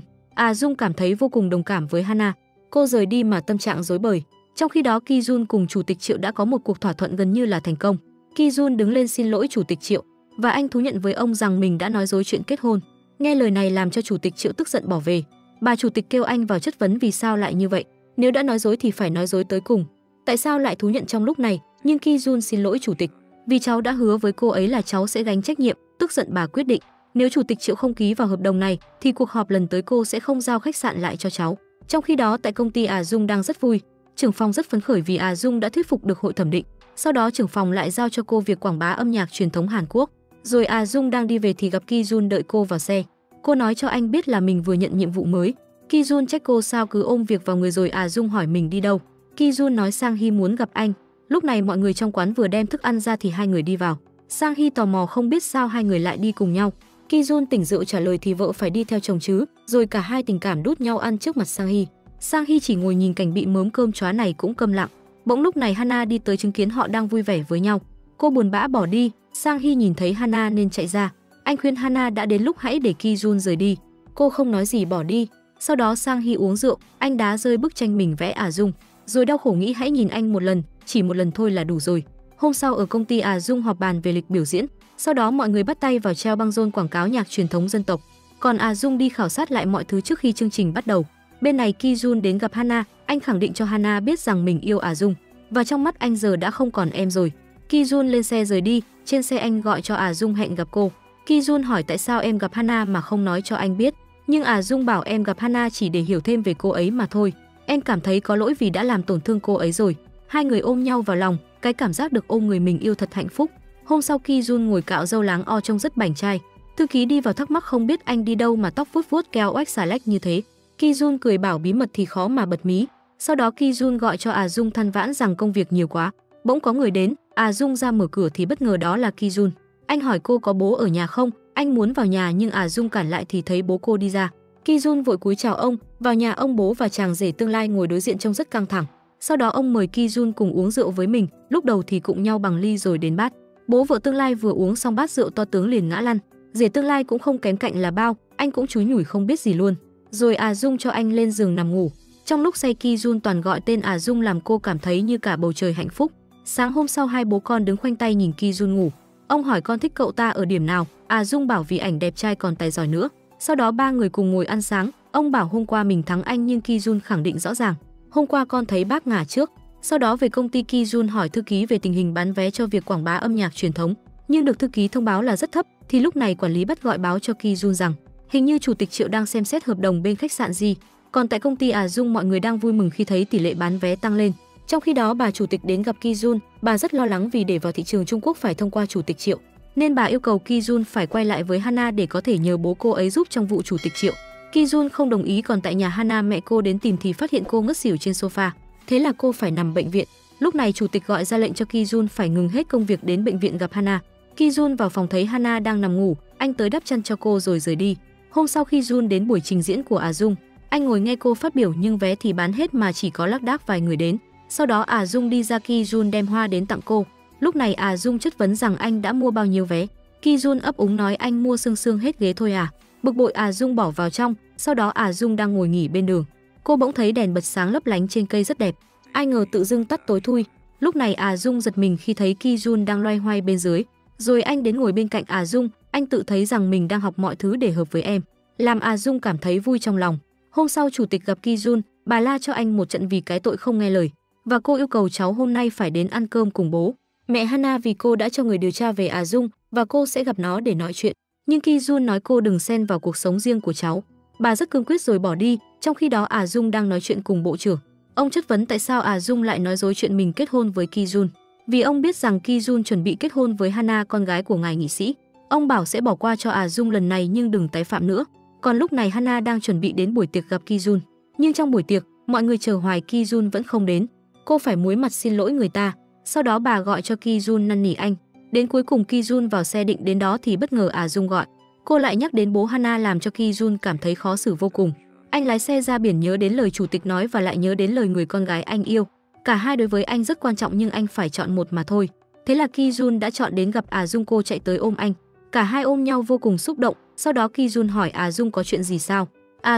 Dung cảm thấy vô cùng đồng cảm với Hana. Cô rời đi mà tâm trạng rối bời. Trong khi đó Ki Jun cùng Chủ tịch Triệu đã có một cuộc thỏa thuận gần như là thành công. Ki Jun đứng lên xin lỗi Chủ tịch Triệu và anh thú nhận với ông rằng mình đã nói dối chuyện kết hôn. Nghe lời này làm cho Chủ tịch Triệu tức giận bỏ về. Bà Chủ tịch kêu anh vào chất vấn vì sao lại như vậy. Nếu đã nói dối thì phải nói dối tới cùng. Tại sao lại thú nhận trong lúc này? Nhưng Ki Jun xin lỗi Chủ tịch. Vì cháu đã hứa với cô ấy là cháu sẽ gánh trách nhiệm. Tức giận bà quyết định, nếu Chủ tịch Triệu không ký vào hợp đồng này thì cuộc họp lần tới cô sẽ không giao khách sạn lại cho cháu. Trong khi đó tại công ty Dung đang rất vui. Trưởng phòng rất phấn khởi vì Dung đã thuyết phục được hội thẩm định. Sau đó trưởng phòng lại giao cho cô việc quảng bá âm nhạc truyền thống Hàn Quốc. Rồi Dung đang đi về thì gặp Ki Jun đợi cô vào xe. Cô nói cho anh biết là mình vừa nhận nhiệm vụ mới. Ki Jun trách cô sao cứ ôm việc vào người rồi Dung hỏi mình đi đâu. Ki Jun nói Sang Hee muốn gặp anh. Lúc này mọi người trong quán vừa đem thức ăn ra thì hai người đi vào. Sang Hee tò mò không biết sao hai người lại đi cùng nhau. Ki Jun tỉnh rượu trả lời thì vợ phải đi theo chồng chứ. Rồi cả hai tình cảm đút nhau ăn trước mặt Sang Hee. Sang Hee chỉ ngồi nhìn cảnh bị mớm cơm chóa này cũng câm lặng. Bỗng lúc này Hana đi tới chứng kiến họ đang vui vẻ với nhau. Cô buồn bã bỏ đi. Sang Hee nhìn thấy Hana nên chạy ra. Anh khuyên Hana đã đến lúc hãy để Ki Jun rời đi. Cô không nói gì bỏ đi. Sau đó Sang Hee uống rượu, anh đá rơi bức tranh mình vẽ Dung. Rồi đau khổ nghĩ hãy nhìn anh một lần, chỉ một lần thôi là đủ rồi. Hôm sau ở công ty Dung họp bàn về lịch biểu diễn. Sau đó mọi người bắt tay vào treo băng rôn quảng cáo nhạc truyền thống dân tộc. Còn Dung đi khảo sát lại mọi thứ trước khi chương trình bắt đầu. Bên này Ki Jun đến gặp Hana, anh khẳng định cho Hana biết rằng mình yêu Dung. Và trong mắt anh giờ đã không còn em rồi. Ki Jun lên xe rời đi, trên xe anh gọi cho Dung hẹn gặp cô. Ki Jun hỏi tại sao em gặp Hana mà không nói cho anh biết. Nhưng Dung bảo em gặp Hana chỉ để hiểu thêm về cô ấy mà thôi. Em cảm thấy có lỗi vì đã làm tổn thương cô ấy rồi. Hai người ôm nhau vào lòng, cái cảm giác được ôm người mình yêu thật hạnh phúc. Hôm sau Ki Jun ngồi cạo râu láng o trông rất bảnh trai. Thư ký đi vào thắc mắc không biết anh đi đâu mà tóc vuốt vuốt keo oách xà lách như thế. Ki Jun cười bảo bí mật thì khó mà bật mí. Sau đó Ki Jun gọi cho Dung than vãn rằng công việc nhiều quá. Bỗng có người đến, Dung ra mở cửa thì bất ngờ đó là Ki Jun. Anh hỏi cô có bố ở nhà không? Anh muốn vào nhà nhưng Dung cản lại thì thấy bố cô đi ra. Ki Jun vội cúi chào ông, vào nhà ông bố và chàng rể tương lai ngồi đối diện trông rất căng thẳng. Sau đó ông mời Ki Jun cùng uống rượu với mình, lúc đầu thì cụng nhau bằng ly rồi đến bát. Bố vợ tương lai vừa uống xong bát rượu to tướng liền ngã lăn. Rể tương lai cũng không kém cạnh là bao, anh cũng chúi nhủi không biết gì luôn. Rồi Dung cho anh lên giường nằm ngủ. Trong lúc say Ki Jun toàn gọi tên Dung làm cô cảm thấy như cả bầu trời hạnh phúc. Sáng hôm sau hai bố con đứng khoanh tay nhìn Ki Jun ngủ. Ông hỏi con thích cậu ta ở điểm nào, Dung bảo vì ảnh đẹp trai còn tài giỏi nữa. Sau đó ba người cùng ngồi ăn sáng. Ông bảo hôm qua mình thắng anh nhưng Ki Jun khẳng định rõ ràng. Hôm qua con thấy bác ngả trước. Sau đó về công ty Ki Jun hỏi thư ký về tình hình bán vé cho việc quảng bá âm nhạc truyền thống. Nhưng được thư ký thông báo là rất thấp. Thì lúc này quản lý bắt gọi báo cho Ki Jun rằng hình như Chủ tịch Triệu đang xem xét hợp đồng bên khách sạn gì. Còn tại công ty Dung mọi người đang vui mừng khi thấy tỷ lệ bán vé tăng lên. Trong khi đó bà Chủ tịch đến gặp Ki Jun, bà rất lo lắng vì để vào thị trường Trung Quốc phải thông qua Chủ tịch Triệu. Nên bà yêu cầu Ki Jun phải quay lại với Hana để có thể nhờ bố cô ấy giúp trong vụ Chủ tịch Triệu. Ki Jun không đồng ý, còn tại nhà Hana mẹ cô đến tìm thì phát hiện cô ngất xỉu trên sofa. Thế là cô phải nằm bệnh viện. Lúc này Chủ tịch gọi ra lệnh cho Ki Jun phải ngừng hết công việc đến bệnh viện gặp Hana. Ki Jun vào phòng thấy Hana đang nằm ngủ, anh tới đắp chăn cho cô rồi rời đi. Hôm sau khi Jun đến buổi trình diễn của Dung, anh ngồi nghe cô phát biểu nhưng vé thì bán hết mà chỉ có lác đác vài người đến. Sau đó Dung đi ra, Ki Jun đem hoa đến tặng cô. Lúc này Dung chất vấn rằng anh đã mua bao nhiêu vé. Ki Jun ấp úng nói anh mua sương sương hết ghế thôi à. Bực bội Dung bỏ vào trong. Sau đó Dung đang ngồi nghỉ bên đường. Cô bỗng thấy đèn bật sáng lấp lánh trên cây rất đẹp. Ai ngờ tự dưng tắt tối thui. Lúc này Dung giật mình khi thấy Ki Jun đang loay hoay bên dưới. Rồi anh đến ngồi bên cạnh Dung. Anh tự thấy rằng mình đang học mọi thứ để hợp với em, làm Dung cảm thấy vui trong lòng. Hôm sau Chủ tịch gặp Ki Jun, Bà la cho anh một trận vì cái tội không nghe lời, và cô yêu cầu cháu hôm nay phải đến ăn cơm cùng bố mẹ Hana vì cô đã cho người điều tra về Dung và cô sẽ gặp nó để nói chuyện. Nhưng Ki Jun nói cô đừng xen vào cuộc sống riêng của cháu. Bà rất cương quyết rồi bỏ đi. Trong khi đó Dung đang nói chuyện cùng bộ trưởng. Ông chất vấn tại sao Dung lại nói dối chuyện mình kết hôn với Ki Jun. Vì ông biết rằng Ki Jun chuẩn bị kết hôn với Hana, con gái của ngài nghị sĩ. Ông bảo sẽ bỏ qua cho Dung lần này nhưng đừng tái phạm nữa. Còn lúc này Hana đang chuẩn bị đến buổi tiệc gặp Ki Jun. Nhưng trong buổi tiệc, mọi người chờ hoài Ki Jun vẫn không đến. Cô phải muối mặt xin lỗi người ta. Sau đó bà gọi cho Ki Jun năn nỉ anh. Đến cuối cùng Ki Jun vào xe định đến đó thì bất ngờ Dung gọi. Cô lại nhắc đến bố Hana làm cho Ki Jun cảm thấy khó xử vô cùng. Anh lái xe ra biển nhớ đến lời chủ tịch nói và lại nhớ đến lời người con gái anh yêu. Cả hai đối với anh rất quan trọng nhưng anh phải chọn một mà thôi. Thế là Ki Jun đã chọn đến gặp Dung. Cô chạy tới ôm anh. Cả hai ôm nhau vô cùng xúc động. Sau đó Ki Jun hỏi Dung có chuyện gì sao?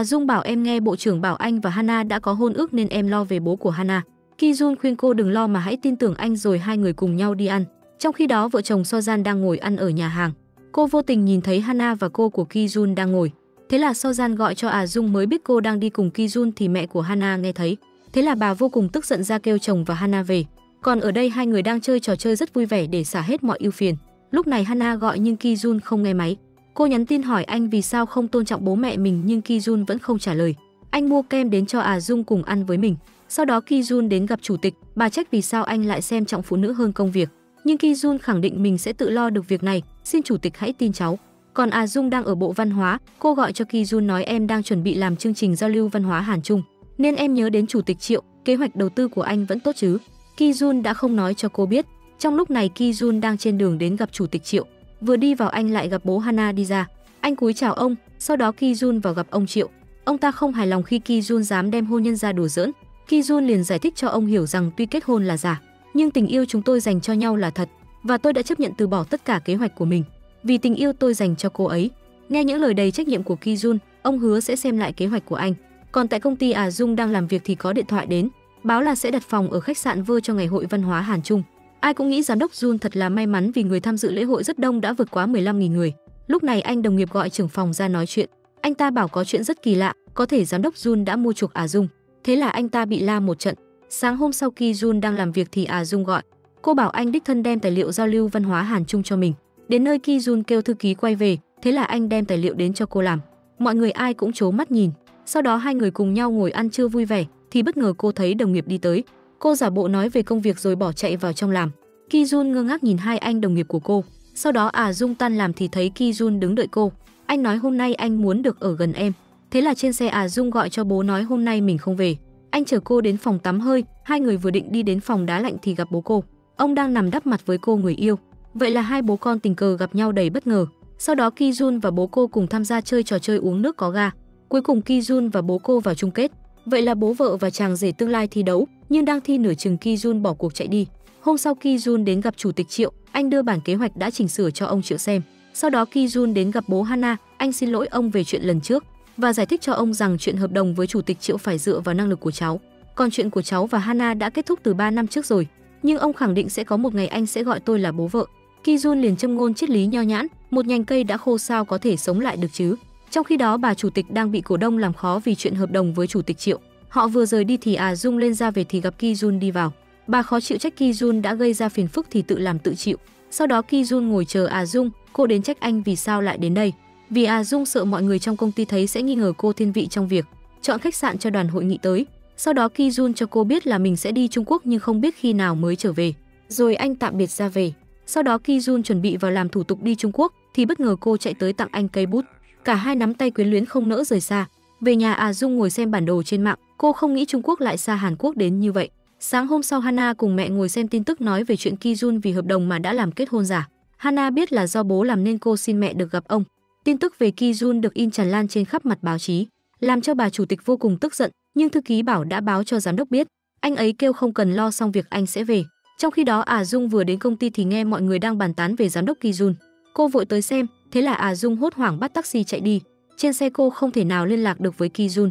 Dung bảo em nghe bộ trưởng bảo anh và Hana đã có hôn ước nên em lo về bố của Hana. Ki Jun khuyên cô đừng lo mà hãy tin tưởng anh rồi hai người cùng nhau đi ăn. Trong khi đó vợ chồng Sojan đang ngồi ăn ở nhà hàng. Cô vô tình nhìn thấy Hana và cô của Ki Jun đang ngồi. Thế là Sojan gọi cho Dung mới biết cô đang đi cùng Ki Jun thì mẹ của Hana nghe thấy. Thế là bà vô cùng tức giận ra kêu chồng và Hana về. Còn ở đây hai người đang chơi trò chơi rất vui vẻ để xả hết mọi ưu phiền. Lúc này Hana gọi nhưng Ki Jun không nghe máy. Cô nhắn tin hỏi anh vì sao không tôn trọng bố mẹ mình nhưng Ki Jun vẫn không trả lời. Anh mua kem đến cho Dung cùng ăn với mình. Sau đó Ki Jun đến gặp chủ tịch, bà trách vì sao anh lại xem trọng phụ nữ hơn công việc. Nhưng Ki Jun khẳng định mình sẽ tự lo được việc này, xin chủ tịch hãy tin cháu. Còn Dung đang ở Bộ Văn hóa, cô gọi cho Ki Jun nói em đang chuẩn bị làm chương trình giao lưu văn hóa Hàn Trung, nên em nhớ đến chủ tịch Triệu, kế hoạch đầu tư của anh vẫn tốt chứ? Ki Jun đã không nói cho cô biết. Trong lúc này Ki Jun đang trên đường đến gặp chủ tịch Triệu, vừa đi vào anh lại gặp bố Hana đi ra. Anh cúi chào ông, sau đó Ki Jun vào gặp ông Triệu. Ông ta không hài lòng khi Ki Jun dám đem hôn nhân ra đùa giỡn. Ki Jun liền giải thích cho ông hiểu rằng tuy kết hôn là giả, nhưng tình yêu chúng tôi dành cho nhau là thật, và tôi đã chấp nhận từ bỏ tất cả kế hoạch của mình vì tình yêu tôi dành cho cô ấy. Nghe những lời đầy trách nhiệm của Ki Jun, ông hứa sẽ xem lại kế hoạch của anh. Còn tại công ty Dung đang làm việc thì có điện thoại đến, báo là sẽ đặt phòng ở khách sạn Vơ cho ngày hội văn hóa Hàn Trung. Ai cũng nghĩ giám đốc Jun thật là may mắn vì người tham dự lễ hội rất đông, đã vượt quá 15.000 người. Lúc này anh đồng nghiệp gọi trưởng phòng ra nói chuyện. Anh ta bảo có chuyện rất kỳ lạ, có thể giám đốc Jun đã mua chuộc Dung. Thế là anh ta bị la một trận. Sáng hôm sau Ki Jun đang làm việc thì Dung gọi. Cô bảo anh đích thân đem tài liệu giao lưu văn hóa Hàn Trung cho mình. Đến nơi Ki Jun kêu thư ký quay về, thế là anh đem tài liệu đến cho cô làm. Mọi người ai cũng trố mắt nhìn. Sau đó hai người cùng nhau ngồi ăn trưa vui vẻ thì bất ngờ cô thấy đồng nghiệp đi tới. Cô giả bộ nói về công việc rồi bỏ chạy vào trong làm. Ki Jun ngơ ngác nhìn hai anh đồng nghiệp của cô. Sau đó Dung tan làm thì thấy Ki Jun đứng đợi cô. Anh nói hôm nay anh muốn được ở gần em. Thế là trên xe Dung gọi cho bố nói hôm nay mình không về. Anh chở cô đến phòng tắm hơi, hai người vừa định đi đến phòng đá lạnh thì gặp bố cô. Ông đang nằm đắp mặt với cô người yêu. Vậy là hai bố con tình cờ gặp nhau đầy bất ngờ. Sau đó Ki Jun và bố cô cùng tham gia chơi trò chơi uống nước có ga. Cuối cùng Ki Jun và bố cô vào chung kết. Vậy là bố vợ và chàng rể tương lai thi đấu, nhưng đang thi nửa chừng Ki Jun bỏ cuộc chạy đi. Hôm sau Ki Jun đến gặp chủ tịch Triệu, anh đưa bản kế hoạch đã chỉnh sửa cho ông Triệu xem. Sau đó Ki Jun đến gặp bố Hana, anh xin lỗi ông về chuyện lần trước và giải thích cho ông rằng chuyện hợp đồng với chủ tịch Triệu phải dựa vào năng lực của cháu. Còn chuyện của cháu và Hana đã kết thúc từ 3 năm trước rồi, nhưng ông khẳng định sẽ có một ngày anh sẽ gọi tôi là bố vợ. Ki Jun liền châm ngôn triết lý nho nhãn, một nhành cây đã khô sao có thể sống lại được chứ. Trong khi đó bà chủ tịch đang bị cổ đông làm khó vì chuyện hợp đồng với chủ tịch Triệu. Họ vừa rời đi thì Dung lên ra về thì gặp Ki Jun đi vào. Bà khó chịu trách Ki Jun đã gây ra phiền phức thì tự làm tự chịu. Sau đó Ki Jun ngồi chờ Dung, cô đến trách anh vì sao lại đến đây. Vì Dung sợ mọi người trong công ty thấy sẽ nghi ngờ cô thiên vị trong việc chọn khách sạn cho đoàn hội nghị tới. Sau đó Ki Jun cho cô biết là mình sẽ đi Trung Quốc nhưng không biết khi nào mới trở về. Rồi anh tạm biệt ra về. Sau đó Ki Jun chuẩn bị vào làm thủ tục đi Trung Quốc thì bất ngờ cô chạy tới tặng anh cây bút. Cả hai nắm tay quyến luyến không nỡ rời xa. Về nhà Dung ngồi xem bản đồ trên mạng, cô không nghĩ Trung Quốc lại xa Hàn Quốc đến như vậy. Sáng hôm sau Hana cùng mẹ ngồi xem tin tức nói về chuyện Ki Jun vì hợp đồng mà đã làm kết hôn giả. Hana biết là do bố làm nên cô xin mẹ được gặp ông. Tin tức về Ki Jun được in tràn lan trên khắp mặt báo chí, làm cho bà chủ tịch vô cùng tức giận, nhưng thư ký bảo đã báo cho giám đốc biết. Anh ấy kêu không cần lo, xong việc anh sẽ về. Trong khi đó Dung vừa đến công ty thì nghe mọi người đang bàn tán về giám đốc Ki Jun. Cô vội tới xem, thế là Dung hốt hoảng bắt taxi chạy đi. Trên xe cô không thể nào liên lạc được với Ki Jun.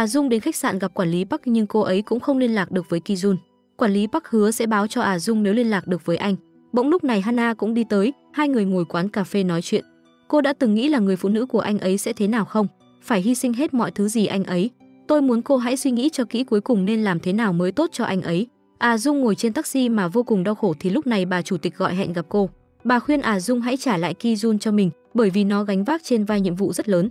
Dung đến khách sạn gặp quản lý Park nhưng cô ấy cũng không liên lạc được với Ki Jun. Quản lý Park hứa sẽ báo cho Dung nếu liên lạc được với anh. Bỗng lúc này Hana cũng đi tới, hai người ngồi quán cà phê nói chuyện. Cô đã từng nghĩ là người phụ nữ của anh ấy sẽ thế nào không? Phải hy sinh hết mọi thứ gì anh ấy. Tôi muốn cô hãy suy nghĩ cho kỹ cuối cùng nên làm thế nào mới tốt cho anh ấy. Dung ngồi trên taxi mà vô cùng đau khổ thì lúc này bà chủ tịch gọi hẹn gặp cô. Bà khuyên Dung hãy trả lại Ki Jun cho mình bởi vì nó gánh vác trên vai nhiệm vụ rất lớn.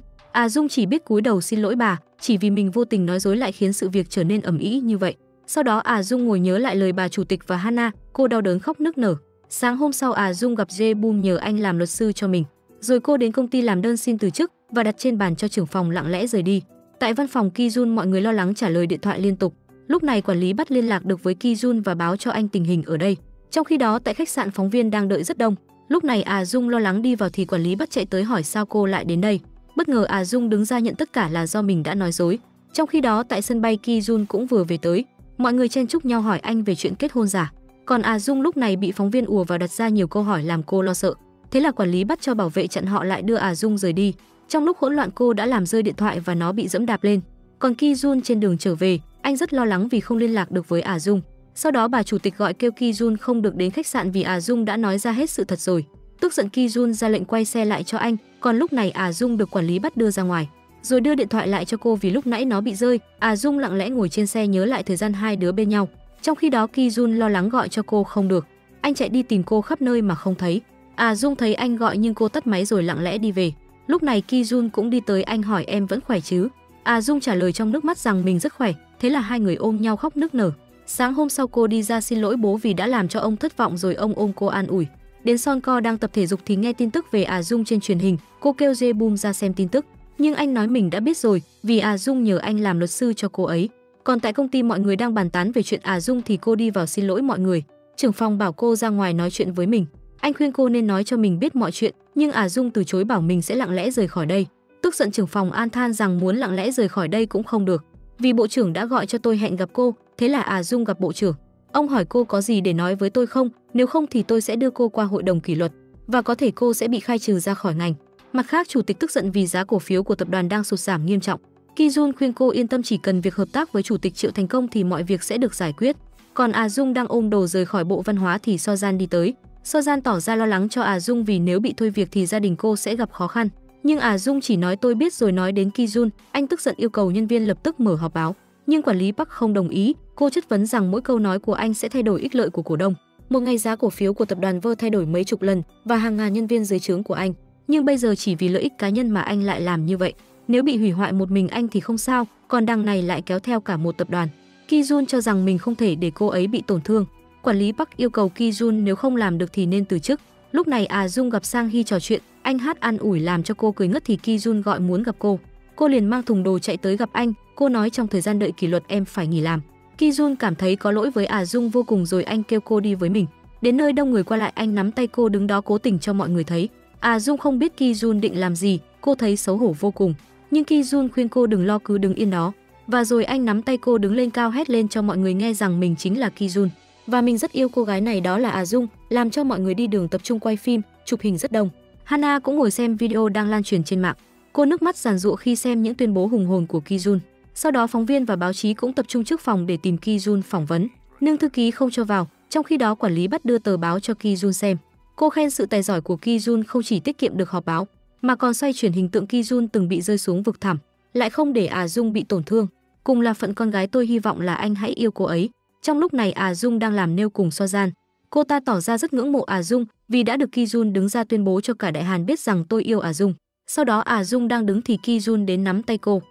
Dung chỉ biết cúi đầu xin lỗi bà, chỉ vì mình vô tình nói dối lại khiến sự việc trở nên ầm ĩ như vậy. Sau đó Dung ngồi nhớ lại lời bà chủ tịch và Hana, cô đau đớn khóc nức nở. Sáng hôm sau Dung gặp Jae-bum nhờ anh làm luật sư cho mình. Rồi cô đến công ty làm đơn xin từ chức và đặt trên bàn cho trưởng phòng lặng lẽ rời đi. Tại văn phòng Ki Jun mọi người lo lắng trả lời điện thoại liên tục. Lúc này quản lý bắt liên lạc được với Ki Jun và báo cho anh tình hình ở đây. Trong khi đó tại khách sạn phóng viên đang đợi rất đông. Lúc này Dung lo lắng đi vào thì quản lý bắt chạy tới hỏi sao cô lại đến đây. Bất ngờ Dung đứng ra nhận tất cả là do mình đã nói dối. Trong khi đó tại sân bay Ki Jun cũng vừa về tới. Mọi người chen chúc nhau hỏi anh về chuyện kết hôn giả. Còn Dung lúc này bị phóng viên ùa vào đặt ra nhiều câu hỏi làm cô lo sợ. Thế là quản lý bắt cho bảo vệ chặn họ lại đưa Dung rời đi. Trong lúc hỗn loạn cô đã làm rơi điện thoại và nó bị dẫm đạp lên. Còn Ki Jun trên đường trở về, anh rất lo lắng vì không liên lạc được với Dung. Sau đó bà chủ tịch gọi kêu Ki Jun không được đến khách sạn vì Dung đã nói ra hết sự thật rồi. Tức giận Ki Jun ra lệnh quay xe lại cho anh, còn lúc này Dung được quản lý bắt đưa ra ngoài, rồi đưa điện thoại lại cho cô vì lúc nãy nó bị rơi. Dung lặng lẽ ngồi trên xe nhớ lại thời gian hai đứa bên nhau. Trong khi đó Ki Jun lo lắng gọi cho cô không được, anh chạy đi tìm cô khắp nơi mà không thấy. Dung thấy anh gọi nhưng cô tắt máy rồi lặng lẽ đi về. Lúc này Ki Jun cũng đi tới, anh hỏi em vẫn khỏe chứ? Dung trả lời trong nước mắt rằng mình rất khỏe. Thế là hai người ôm nhau khóc nức nở. Sáng hôm sau cô đi ra xin lỗi bố vì đã làm cho ông thất vọng rồi ông ôm cô an ủi. Đến Sonco đang tập thể dục thì nghe tin tức về Dung trên truyền hình, cô kêu Jae-bum ra xem tin tức, nhưng anh nói mình đã biết rồi vì Dung nhờ anh làm luật sư cho cô ấy. Còn tại công ty mọi người đang bàn tán về chuyện Dung thì cô đi vào xin lỗi mọi người. Trưởng phòng bảo cô ra ngoài nói chuyện với mình. Anh khuyên cô nên nói cho mình biết mọi chuyện, nhưng Dung từ chối bảo mình sẽ lặng lẽ rời khỏi đây. Tức giận trưởng phòng an than rằng muốn lặng lẽ rời khỏi đây cũng không được, vì bộ trưởng đã gọi cho tôi hẹn gặp cô. Thế là Dung gặp bộ trưởng. Ông hỏi cô có gì để nói với tôi không, nếu không thì tôi sẽ đưa cô qua hội đồng kỷ luật và có thể cô sẽ bị khai trừ ra khỏi ngành. Mặt khác, chủ tịch tức giận vì giá cổ phiếu của tập đoàn đang sụt giảm nghiêm trọng. Ki Jun khuyên cô yên tâm, chỉ cần việc hợp tác với chủ tịch Triệu thành công thì mọi việc sẽ được giải quyết. Còn Dung đang ôm đồ rời khỏi Bộ Văn hóa thì Sojan đi tới. Sojan tỏ ra lo lắng cho Dung vì nếu bị thôi việc thì gia đình cô sẽ gặp khó khăn. Nhưng Dung chỉ nói tôi biết rồi. Nói đến Ki Jun, anh tức giận yêu cầu nhân viên lập tức mở họp báo. Nhưng quản lý Park không đồng ý, cô chất vấn rằng mỗi câu nói của anh sẽ thay đổi ích lợi của cổ đông. Một ngày giá cổ phiếu của tập đoàn Vơ thay đổi mấy chục lần và hàng ngàn nhân viên dưới trướng của anh, nhưng bây giờ chỉ vì lợi ích cá nhân mà anh lại làm như vậy. Nếu bị hủy hoại một mình anh thì không sao, còn đằng này lại kéo theo cả một tập đoàn. Ki Jun cho rằng mình không thể để cô ấy bị tổn thương. Quản lý Park yêu cầu Ki Jun nếu không làm được thì nên từ chức. Lúc này Dung gặp Sang Hee trò chuyện, anh hát an ủi làm cho cô cười ngất thì Ki Jun gọi muốn gặp cô. Cô liền mang thùng đồ chạy tới gặp anh, cô nói trong thời gian đợi kỷ luật em phải nghỉ làm. Ki Jun cảm thấy có lỗi với Dung vô cùng rồi anh kêu cô đi với mình. Đến nơi đông người qua lại anh nắm tay cô đứng đó cố tình cho mọi người thấy. Dung không biết Ki Jun định làm gì, cô thấy xấu hổ vô cùng. Nhưng Ki Jun khuyên cô đừng lo, cứ đứng yên đó. Và rồi anh nắm tay cô đứng lên cao hét lên cho mọi người nghe rằng mình chính là Ki Jun và mình rất yêu cô gái này, đó là Dung, làm cho mọi người đi đường tập trung quay phim, chụp hình rất đông. Hana cũng ngồi xem video đang lan truyền trên mạng. Cô nước mắt giàn giụa khi xem những tuyên bố hùng hồn của Ki Jun. Sau đó phóng viên và báo chí cũng tập trung trước phòng để tìm Ki Jun phỏng vấn, nhưng thư ký không cho vào. Trong khi đó quản lý bắt đưa tờ báo cho Ki Jun xem. Cô khen sự tài giỏi của Ki Jun không chỉ tiết kiệm được họp báo, mà còn xoay chuyển hình tượng Ki Jun từng bị rơi xuống vực thẳm, lại không để Dung bị tổn thương. Cùng là phận con gái tôi hy vọng là anh hãy yêu cô ấy. Trong lúc này Dung đang làm nail cùng Sojan. Cô ta tỏ ra rất ngưỡng mộ Dung vì đã được Ki Jun đứng ra tuyên bố cho cả Đại Hàn biết rằng tôi yêu Dung. Sau đó Dung đang đứng thì Ki Jun đến nắm tay cô.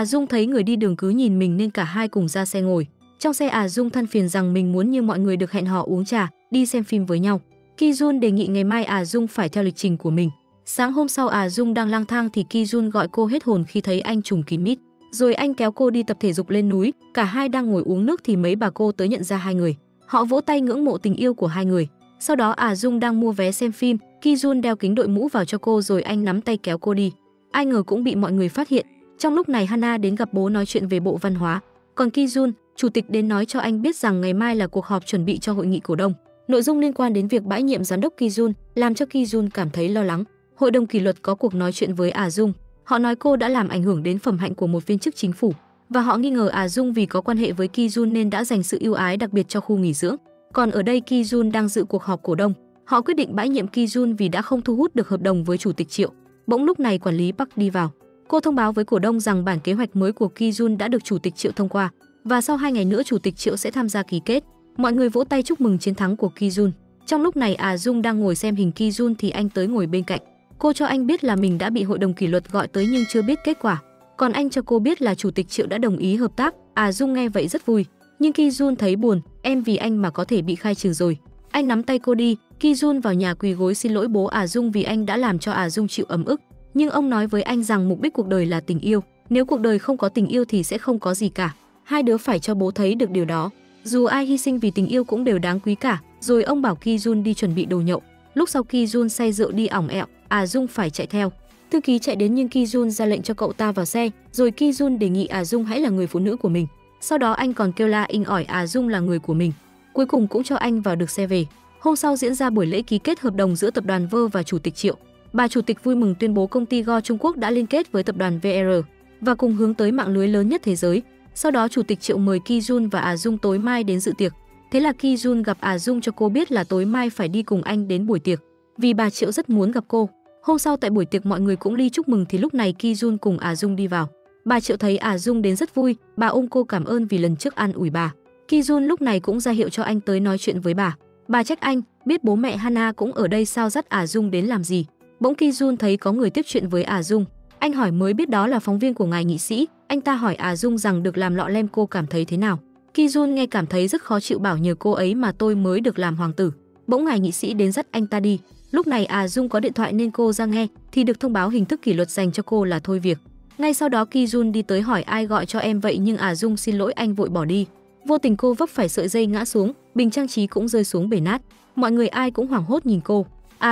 Dung thấy người đi đường cứ nhìn mình nên cả hai cùng ra xe ngồi. Trong xe Dung than phiền rằng mình muốn như mọi người được hẹn hò uống trà, đi xem phim với nhau. Ki Jun đề nghị ngày mai Dung phải theo lịch trình của mình. Sáng hôm sau Dung đang lang thang thì Ki Jun gọi cô hết hồn khi thấy anh trùng kín mít. Rồi anh kéo cô đi tập thể dục lên núi. Cả hai đang ngồi uống nước thì mấy bà cô tới nhận ra hai người. Họ vỗ tay ngưỡng mộ tình yêu của hai người. Sau đó Dung đang mua vé xem phim, Ki Jun đeo kính đội mũ vào cho cô rồi anh nắm tay kéo cô đi. Ai ngờ cũng bị mọi người phát hiện. Trong lúc này Hana đến gặp bố nói chuyện về Bộ Văn hóa. Còn Ki Jun, chủ tịch đến nói cho anh biết rằng ngày mai là cuộc họp chuẩn bị cho hội nghị cổ đông. Nội dung liên quan đến việc bãi nhiệm giám đốc Ki Jun làm cho Ki Jun cảm thấy lo lắng. Hội đồng kỷ luật có cuộc nói chuyện với Dung. Họ nói cô đã làm ảnh hưởng đến phẩm hạnh của một viên chức chính phủ và họ nghi ngờ Dung vì có quan hệ với Ki Jun nên đã dành sự ưu ái đặc biệt cho khu nghỉ dưỡng. Còn ở đây Ki Jun đang dự cuộc họp cổ đông. Họ quyết định bãi nhiệm Ki Jun vì đã không thu hút được hợp đồng với chủ tịch Triệu. Bỗng lúc này quản lý Park đi vào. Cô thông báo với cổ đông rằng bản kế hoạch mới của Ki Jun đã được chủ tịch Triệu thông qua và sau 2 ngày nữa chủ tịch Triệu sẽ tham gia ký kết. Mọi người vỗ tay chúc mừng chiến thắng của Ki Jun. Trong lúc này Dung đang ngồi xem hình Ki Jun thì anh tới ngồi bên cạnh. Cô cho anh biết là mình đã bị hội đồng kỷ luật gọi tới nhưng chưa biết kết quả. Còn anh cho cô biết là chủ tịch Triệu đã đồng ý hợp tác. Dung nghe vậy rất vui. Nhưng Ki Jun thấy buồn, em vì anh mà có thể bị khai trừ rồi. Anh nắm tay cô đi. Ki Jun vào nhà quỳ gối xin lỗi bố Dung vì anh đã làm cho Dung chịu ấm ức. Nhưng ông nói với anh rằng mục đích cuộc đời là tình yêu. Nếu cuộc đời không có tình yêu thì sẽ không có gì cả. Hai đứa phải cho bố thấy được điều đó. Dù ai hy sinh vì tình yêu cũng đều đáng quý cả. Rồi ông bảo Ki Jun đi chuẩn bị đồ nhậu. Lúc sau Ki Jun say rượu đi ỏng ẹo, Dung phải chạy theo. Thư ký chạy đến nhưng Ki Jun ra lệnh cho cậu ta vào xe. Rồi Ki Jun đề nghị Dung hãy là người phụ nữ của mình. Sau đó anh còn kêu la inh ỏi Dung là người của mình. Cuối cùng cũng cho anh vào được xe về. Hôm sau diễn ra buổi lễ ký kết hợp đồng giữa tập đoàn Vơ và chủ tịch Triệu. Bà chủ tịch vui mừng tuyên bố công ty Go Trung Quốc đã liên kết với tập đoàn VR và cùng hướng tới mạng lưới lớn nhất thế giới. Sau đó chủ tịch Triệu mời Ki Jun và Dung tối mai đến dự tiệc. Thế là Ki Jun gặp Dung cho cô biết là tối mai phải đi cùng anh đến buổi tiệc, vì bà Triệu rất muốn gặp cô. Hôm sau tại buổi tiệc mọi người cũng đi chúc mừng thì lúc này Ki Jun cùng Dung đi vào. Bà Triệu thấy Dung đến rất vui, bà ôm cô cảm ơn vì lần trước an ủi bà. Ki Jun lúc này cũng ra hiệu cho anh tới nói chuyện với bà. Bà trách anh, biết bố mẹ Hana cũng ở đây sao dắt Dung đến làm gì. Bỗng Ki Jun thấy có người tiếp chuyện với Dung. Anh hỏi mới biết đó là phóng viên của ngài nghị sĩ. Anh ta hỏi Dung rằng được làm lọ lem cô cảm thấy thế nào. Ki Jun nghe cảm thấy rất khó chịu bảo nhờ cô ấy mà tôi mới được làm hoàng tử. Bỗng ngài nghị sĩ đến dắt anh ta đi. Lúc này Dung có điện thoại nên cô ra nghe thì được thông báo hình thức kỷ luật dành cho cô là thôi việc. Ngay sau đó Ki Jun đi tới hỏi ai gọi cho em vậy nhưng Dung xin lỗi anh vội bỏ đi. Vô tình cô vấp phải sợi dây ngã xuống, bình trang trí cũng rơi xuống bể nát. Mọi người ai cũng hoảng hốt nhìn cô.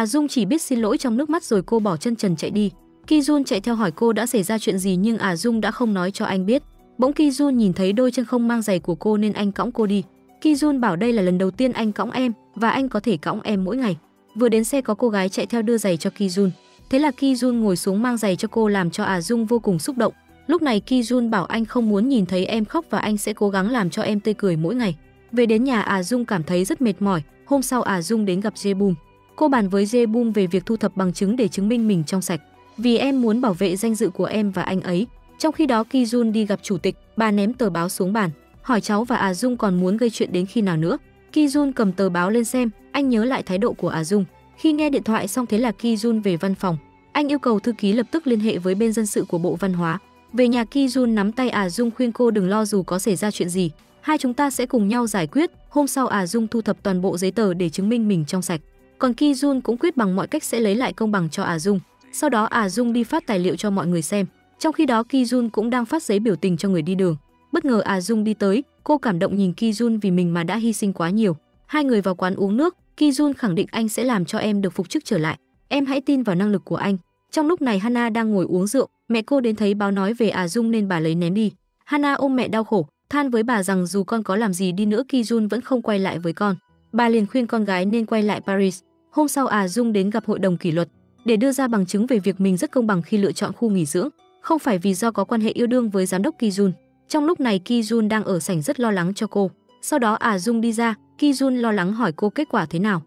Dung chỉ biết xin lỗi trong nước mắt rồi cô bỏ chân trần chạy đi. Ki Jun chạy theo hỏi cô đã xảy ra chuyện gì nhưng Dung đã không nói cho anh biết. Bỗng Ki Jun nhìn thấy đôi chân không mang giày của cô nên anh cõng cô đi. Ki Jun bảo đây là lần đầu tiên anh cõng em và anh có thể cõng em mỗi ngày. Vừa đến xe có cô gái chạy theo đưa giày cho Ki Jun. Thế là Ki Jun ngồi xuống mang giày cho cô làm cho Dung vô cùng xúc động. Lúc này Ki Jun bảo anh không muốn nhìn thấy em khóc và anh sẽ cố gắng làm cho em tươi cười mỗi ngày. Về đến nhà Dung cảm thấy rất mệt mỏi. Hôm sau Dung đến gặp Jae-bum. Cô bàn với Jae-bum về việc thu thập bằng chứng để chứng minh mình trong sạch. Vì em muốn bảo vệ danh dự của em và anh ấy. Trong khi đó Ki Jun đi gặp chủ tịch, bà ném tờ báo xuống bàn, hỏi cháu và Dung còn muốn gây chuyện đến khi nào nữa. Ki Jun cầm tờ báo lên xem, anh nhớ lại thái độ của Dung. Khi nghe điện thoại xong thế là Ki Jun về văn phòng. Anh yêu cầu thư ký lập tức liên hệ với bên dân sự của Bộ Văn hóa. Về nhà Ki Jun nắm tay Dung khuyên cô đừng lo dù có xảy ra chuyện gì, hai chúng ta sẽ cùng nhau giải quyết. Hôm sau Dung thu thập toàn bộ giấy tờ để chứng minh mình trong sạch. Còn Ki Jun cũng quyết bằng mọi cách sẽ lấy lại công bằng cho Dung. Sau đó Dung đi phát tài liệu cho mọi người xem. Trong khi đó Ki Jun cũng đang phát giấy biểu tình cho người đi đường. Bất ngờ Dung đi tới, cô cảm động nhìn Ki Jun vì mình mà đã hy sinh quá nhiều. Hai người vào quán uống nước, Ki Jun khẳng định anh sẽ làm cho em được phục chức trở lại. Em hãy tin vào năng lực của anh. Trong lúc này Hana đang ngồi uống rượu, mẹ cô đến thấy báo nói về Dung nên bà lấy ném đi. Hana ôm mẹ đau khổ, than với bà rằng dù con có làm gì đi nữa Ki Jun vẫn không quay lại với con. Bà liền khuyên con gái nên quay lại Paris. Hôm sau Dung đến gặp hội đồng kỷ luật để đưa ra bằng chứng về việc mình rất công bằng khi lựa chọn khu nghỉ dưỡng, không phải vì do có quan hệ yêu đương với giám đốc Ki Jun. Trong lúc này Ki Jun đang ở sảnh rất lo lắng cho cô. Sau đó Dung đi ra, Ki Jun lo lắng hỏi cô kết quả thế nào.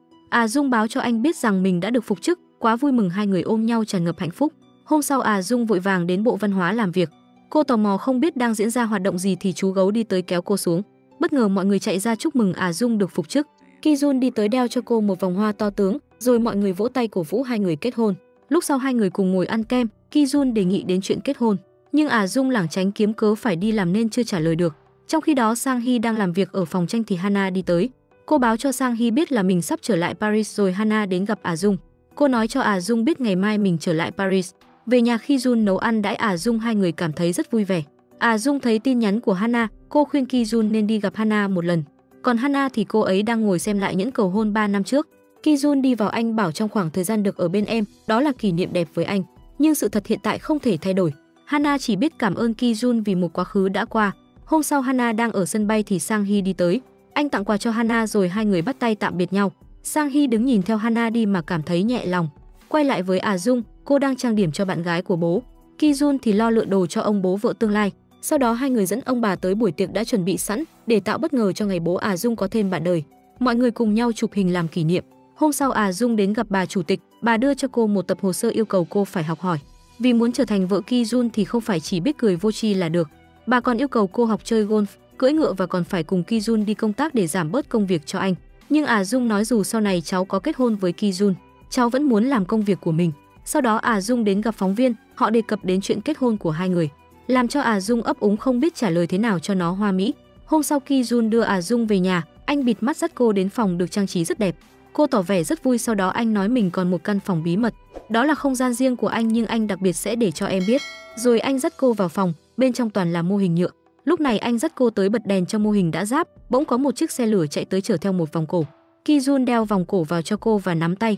Dung báo cho anh biết rằng mình đã được phục chức, quá vui mừng hai người ôm nhau tràn ngập hạnh phúc. Hôm sau Dung vội vàng đến Bộ Văn hóa làm việc. Cô tò mò không biết đang diễn ra hoạt động gì thì chú gấu đi tới kéo cô xuống. Bất ngờ mọi người chạy ra chúc mừng Dung được phục chức. Ki Jun đi tới đeo cho cô một vòng hoa to tướng, rồi mọi người vỗ tay cổ vũ hai người kết hôn. Lúc sau hai người cùng ngồi ăn kem, Ki Jun đề nghị đến chuyện kết hôn, nhưng Dung lảng tránh kiếm cớ phải đi làm nên chưa trả lời được. Trong khi đó Sang Hee đang làm việc ở phòng tranh thì Hana đi tới. Cô báo cho Sang Hee biết là mình sắp trở lại Paris rồi Hana đến gặp Dung. Cô nói cho Dung biết ngày mai mình trở lại Paris. Về nhà khi Jun nấu ăn đãi Dung hai người cảm thấy rất vui vẻ. Dung thấy tin nhắn của Hana, cô khuyên Ki Jun nên đi gặp Hana một lần. Còn Hana thì cô ấy đang ngồi xem lại những cầu hôn 3 năm trước. Ki Jun đi vào anh bảo trong khoảng thời gian được ở bên em, đó là kỷ niệm đẹp với anh. Nhưng sự thật hiện tại không thể thay đổi. Hana chỉ biết cảm ơn Ki Jun vì một quá khứ đã qua. Hôm sau Hana đang ở sân bay thì Sang Hee đi tới. Anh tặng quà cho Hana rồi hai người bắt tay tạm biệt nhau. Sang Hee đứng nhìn theo Hana đi mà cảm thấy nhẹ lòng. Quay lại với Dung, cô đang trang điểm cho bạn gái của bố. Ki Jun thì lo lựa đồ cho ông bố vợ tương lai. Sau đó hai người dẫn ông bà tới buổi tiệc đã chuẩn bị sẵn để tạo bất ngờ cho ngày bố Dung có thêm bạn đời. Mọi người cùng nhau chụp hình làm kỷ niệm. Hôm sau Dung đến gặp bà chủ tịch, bà đưa cho cô một tập hồ sơ yêu cầu cô phải học hỏi. Vì muốn trở thành vợ Ki Jun thì không phải chỉ biết cười vô tri là được. Bà còn yêu cầu cô học chơi golf, cưỡi ngựa và còn phải cùng Ki Jun đi công tác để giảm bớt công việc cho anh. Nhưng Dung nói dù sau này cháu có kết hôn với Ki Jun, cháu vẫn muốn làm công việc của mình. Sau đó Dung đến gặp phóng viên, họ đề cập đến chuyện kết hôn của hai người, làm cho Dung ấp úng không biết trả lời thế nào cho nó hoa mỹ. Hôm sau Ki Jun đưa Dung về nhà, anh bịt mắt dắt cô đến phòng được trang trí rất đẹp. Cô tỏ vẻ rất vui, sau đó anh nói mình còn một căn phòng bí mật. Đó là không gian riêng của anh nhưng anh đặc biệt sẽ để cho em biết. Rồi anh dắt cô vào phòng, bên trong toàn là mô hình nhựa. Lúc này anh dắt cô tới bật đèn cho mô hình đã ráp, bỗng có một chiếc xe lửa chạy tới chở theo một vòng cổ. Ki Jun đeo vòng cổ vào cho cô và nắm tay.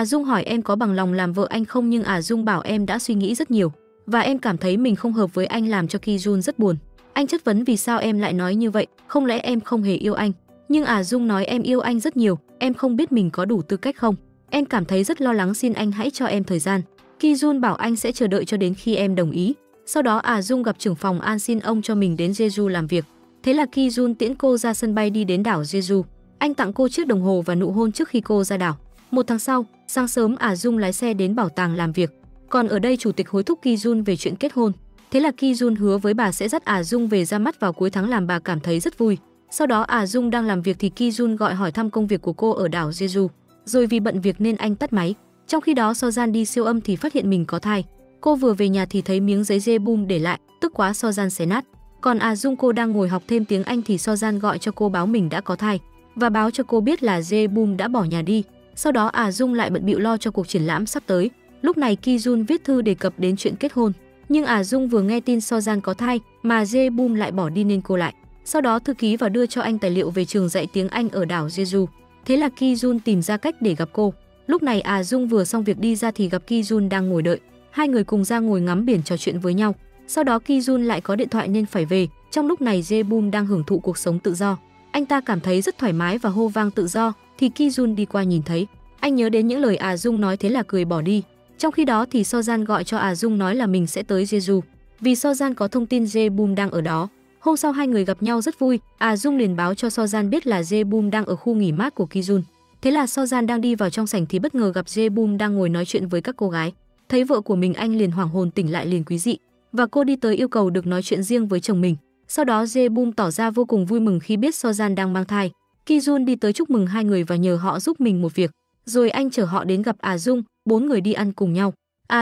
Dung hỏi em có bằng lòng làm vợ anh không, nhưng Dung bảo em đã suy nghĩ rất nhiều và em cảm thấy mình không hợp với anh, làm cho Ki Jun rất buồn. Anh chất vấn vì sao em lại nói như vậy, không lẽ em không hề yêu anh? Nhưng Dung nói em yêu anh rất nhiều, em không biết mình có đủ tư cách không? Em cảm thấy rất lo lắng, xin anh hãy cho em thời gian. Ki Jun bảo anh sẽ chờ đợi cho đến khi em đồng ý. Sau đó Dung gặp trưởng phòng An xin ông cho mình đến Jeju làm việc. Thế là Ki Jun tiễn cô ra sân bay đi đến đảo Jeju. Anh tặng cô chiếc đồng hồ và nụ hôn trước khi cô ra đảo. Một tháng sau, sáng sớm Dung lái xe đến bảo tàng làm việc. Còn ở đây chủ tịch hối thúc Ki Jun về chuyện kết hôn. Thế là Ki Jun hứa với bà sẽ dắt Dung về ra mắt vào cuối tháng, làm bà cảm thấy rất vui. Sau đó Dung đang làm việc thì Ki Jun gọi hỏi thăm công việc của cô ở đảo Jeju. Rồi vì bận việc nên anh tắt máy. Trong khi đó Sojan đi siêu âm thì phát hiện mình có thai. Cô vừa về nhà thì thấy miếng giấy Jebum để lại, tức quá Sojan xé nát. Còn Dung cô đang ngồi học thêm tiếng Anh thì Sojan gọi cho cô báo mình đã có thai và báo cho cô biết là Jebum đã bỏ nhà đi. Sau đó Dung lại bận bịu lo cho cuộc triển lãm sắp tới. Lúc này Ki Jun viết thư đề cập đến chuyện kết hôn. Nhưng Dung vừa nghe tin Sojan có thai mà Jebum lại bỏ đi nên cô lại. Sau đó thư ký và đưa cho anh tài liệu về trường dạy tiếng Anh ở đảo Jeju. Thế là Ki Jun tìm ra cách để gặp cô. Lúc này Dung vừa xong việc đi ra thì gặp Ki Jun đang ngồi đợi. Hai người cùng ra ngồi ngắm biển trò chuyện với nhau. Sau đó Ki Jun lại có điện thoại nên phải về. Trong lúc này Jebum đang hưởng thụ cuộc sống tự do. Anh ta cảm thấy rất thoải mái và hô vang tự do thì Ki Jun đi qua nhìn thấy. Anh nhớ đến những lời Dung nói, thế là cười bỏ đi. Trong khi đó thì Sojan gọi cho Dung nói là mình sẽ tới Jeju. Vì Sojan có thông tin Jebum đang ở đó. Hôm sau hai người gặp nhau rất vui, Dung liền báo cho Sojan biết là Jebum đang ở khu nghỉ mát của Ki Jun. Thế là Sojan đang đi vào trong sảnh thì bất ngờ gặp Jebum đang ngồi nói chuyện với các cô gái. Thấy vợ của mình anh liền hoảng hồn tỉnh lại liền quý dị và cô đi tới yêu cầu được nói chuyện riêng với chồng mình. Sau đó Jebum tỏ ra vô cùng vui mừng khi biết Sojan đang mang thai. Ki Jun đi tới chúc mừng hai người và nhờ họ giúp mình một việc. Rồi anh chở họ đến gặp Dung, bốn người đi ăn cùng nhau.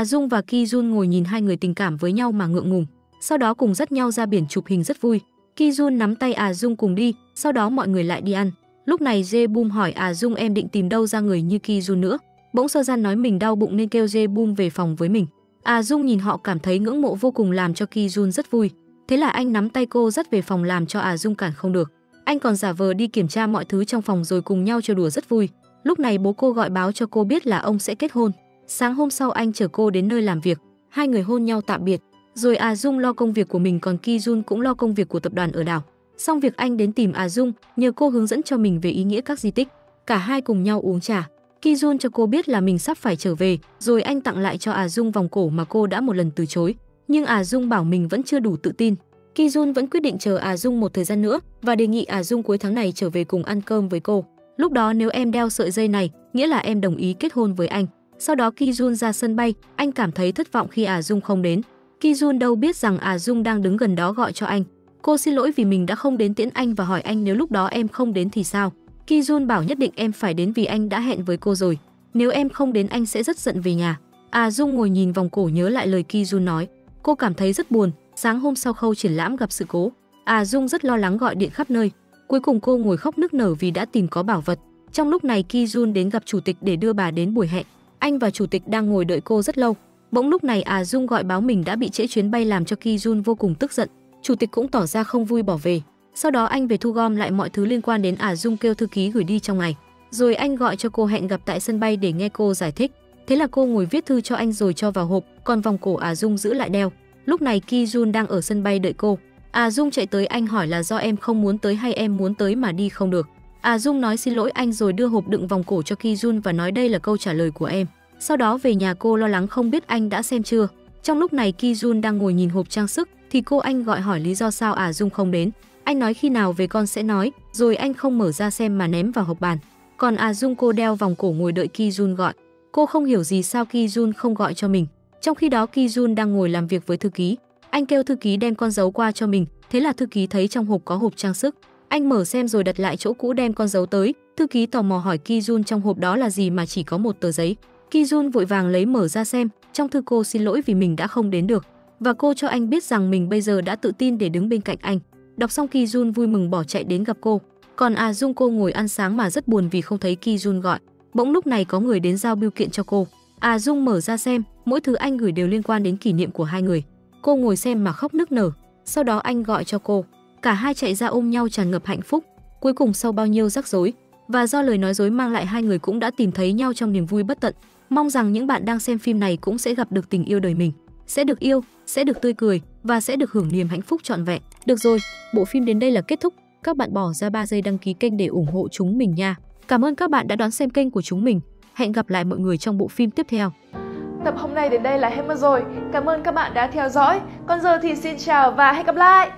Dung và Ki Jun ngồi nhìn hai người tình cảm với nhau mà ngượng ngùng. Sau đó cùng dắt nhau ra biển chụp hình rất vui. Ki Jun nắm tay Dung cùng đi, sau đó mọi người lại đi ăn. Lúc này Jebum hỏi Dung em định tìm đâu ra người như Ki Jun nữa. Bỗng Sojan nói mình đau bụng nên kêu Jebum về phòng với mình. Dung nhìn họ cảm thấy ngưỡng mộ vô cùng làm cho Ki Jun rất vui. Thế là anh nắm tay cô dắt về phòng làm cho Dung cản không được. Anh còn giả vờ đi kiểm tra mọi thứ trong phòng rồi cùng nhau trêu đùa rất vui. Lúc này bố cô gọi báo cho cô biết là ông sẽ kết hôn. Sáng hôm sau anh chở cô đến nơi làm việc. Hai người hôn nhau tạm biệt. Rồi Dung lo công việc của mình còn Ki Jun cũng lo công việc của tập đoàn ở đảo. Xong việc anh đến tìm Dung, nhờ cô hướng dẫn cho mình về ý nghĩa các di tích. Cả hai cùng nhau uống trà. Ki Jun cho cô biết là mình sắp phải trở về, rồi anh tặng lại cho Dung vòng cổ mà cô đã một lần từ chối. Nhưng Dung bảo mình vẫn chưa đủ tự tin. Ki Jun vẫn quyết định chờ Dung một thời gian nữa và đề nghị Dung cuối tháng này trở về cùng ăn cơm với cô. Lúc đó nếu em đeo sợi dây này, nghĩa là em đồng ý kết hôn với anh. Sau đó Ki Jun ra sân bay, anh cảm thấy thất vọng khi Dung không đến. Ki Jun đâu biết rằng Dung đang đứng gần đó gọi cho anh. Cô xin lỗi vì mình đã không đến tiễn anh và hỏi anh nếu lúc đó em không đến thì sao. Ki Jun bảo nhất định em phải đến vì anh đã hẹn với cô rồi. Nếu em không đến anh sẽ rất giận về nhà. Dung ngồi nhìn vòng cổ nhớ lại lời Ki Jun nói. Cô cảm thấy rất buồn. Sáng hôm sau khâu triển lãm gặp sự cố. Dung rất lo lắng gọi điện khắp nơi. Cuối cùng cô ngồi khóc nức nở vì đã tìm có bảo vật. Trong lúc này Ki Jun đến gặp chủ tịch để đưa bà đến buổi hẹn. Anh và chủ tịch đang ngồi đợi cô rất lâu. Bỗng lúc này Dung gọi báo mình đã bị trễ chuyến bay làm cho Ki Jun vô cùng tức giận. Chủ tịch cũng tỏ ra không vui bỏ về. Sau đó anh về thu gom lại mọi thứ liên quan đến Dung kêu thư ký gửi đi trong ngày. Rồi anh gọi cho cô hẹn gặp tại sân bay để nghe cô giải thích. Thế là cô ngồi viết thư cho anh rồi cho vào hộp, còn vòng cổ Dung giữ lại đeo. Lúc này Ki Jun đang ở sân bay đợi cô. Dung chạy tới anh hỏi là do em không muốn tới hay em muốn tới mà đi không được. Dung nói xin lỗi anh rồi đưa hộp đựng vòng cổ cho Ki Jun và nói đây là câu trả lời của em. Sau đó về nhà cô lo lắng không biết anh đã xem chưa. Trong lúc này Ki Jun đang ngồi nhìn hộp trang sức thì cô anh gọi hỏi lý do sao Dung không đến. Anh nói khi nào về con sẽ nói, rồi anh không mở ra xem mà ném vào hộp bàn. Còn Dung cô đeo vòng cổ ngồi đợi Ki Jun gọi. Cô không hiểu gì sao Ki Jun không gọi cho mình. Trong khi đó Ki Jun đang ngồi làm việc với thư ký. Anh kêu thư ký đem con dấu qua cho mình, thế là thư ký thấy trong hộp có hộp trang sức. Anh mở xem rồi đặt lại chỗ cũ đem con dấu tới. Thư ký tò mò hỏi Ki Jun trong hộp đó là gì mà chỉ có một tờ giấy. Ki Jun vội vàng lấy mở ra xem, trong thư cô xin lỗi vì mình đã không đến được và cô cho anh biết rằng mình bây giờ đã tự tin để đứng bên cạnh anh. Đọc xong Ki Jun vui mừng bỏ chạy đến gặp cô. Còn Dung cô ngồi ăn sáng mà rất buồn vì không thấy Ki Jun gọi. Bỗng lúc này có người đến giao bưu kiện cho cô. Dung mở ra xem, mỗi thứ anh gửi đều liên quan đến kỷ niệm của hai người. Cô ngồi xem mà khóc nức nở. Sau đó anh gọi cho cô. Cả hai chạy ra ôm nhau tràn ngập hạnh phúc. Cuối cùng sau bao nhiêu rắc rối và do lời nói dối mang lại, hai người cũng đã tìm thấy nhau trong niềm vui bất tận. Mong rằng những bạn đang xem phim này cũng sẽ gặp được tình yêu đời mình, sẽ được yêu, sẽ được tươi cười và sẽ được hưởng niềm hạnh phúc trọn vẹn. Được rồi, bộ phim đến đây là kết thúc. Các bạn bỏ ra 3 giây đăng ký kênh để ủng hộ chúng mình nha. Cảm ơn các bạn đã đón xem kênh của chúng mình. Hẹn gặp lại mọi người trong bộ phim tiếp theo. Tập hôm nay đến đây là hết mất rồi. Cảm ơn các bạn đã theo dõi. Còn giờ thì xin chào và hẹn gặp lại.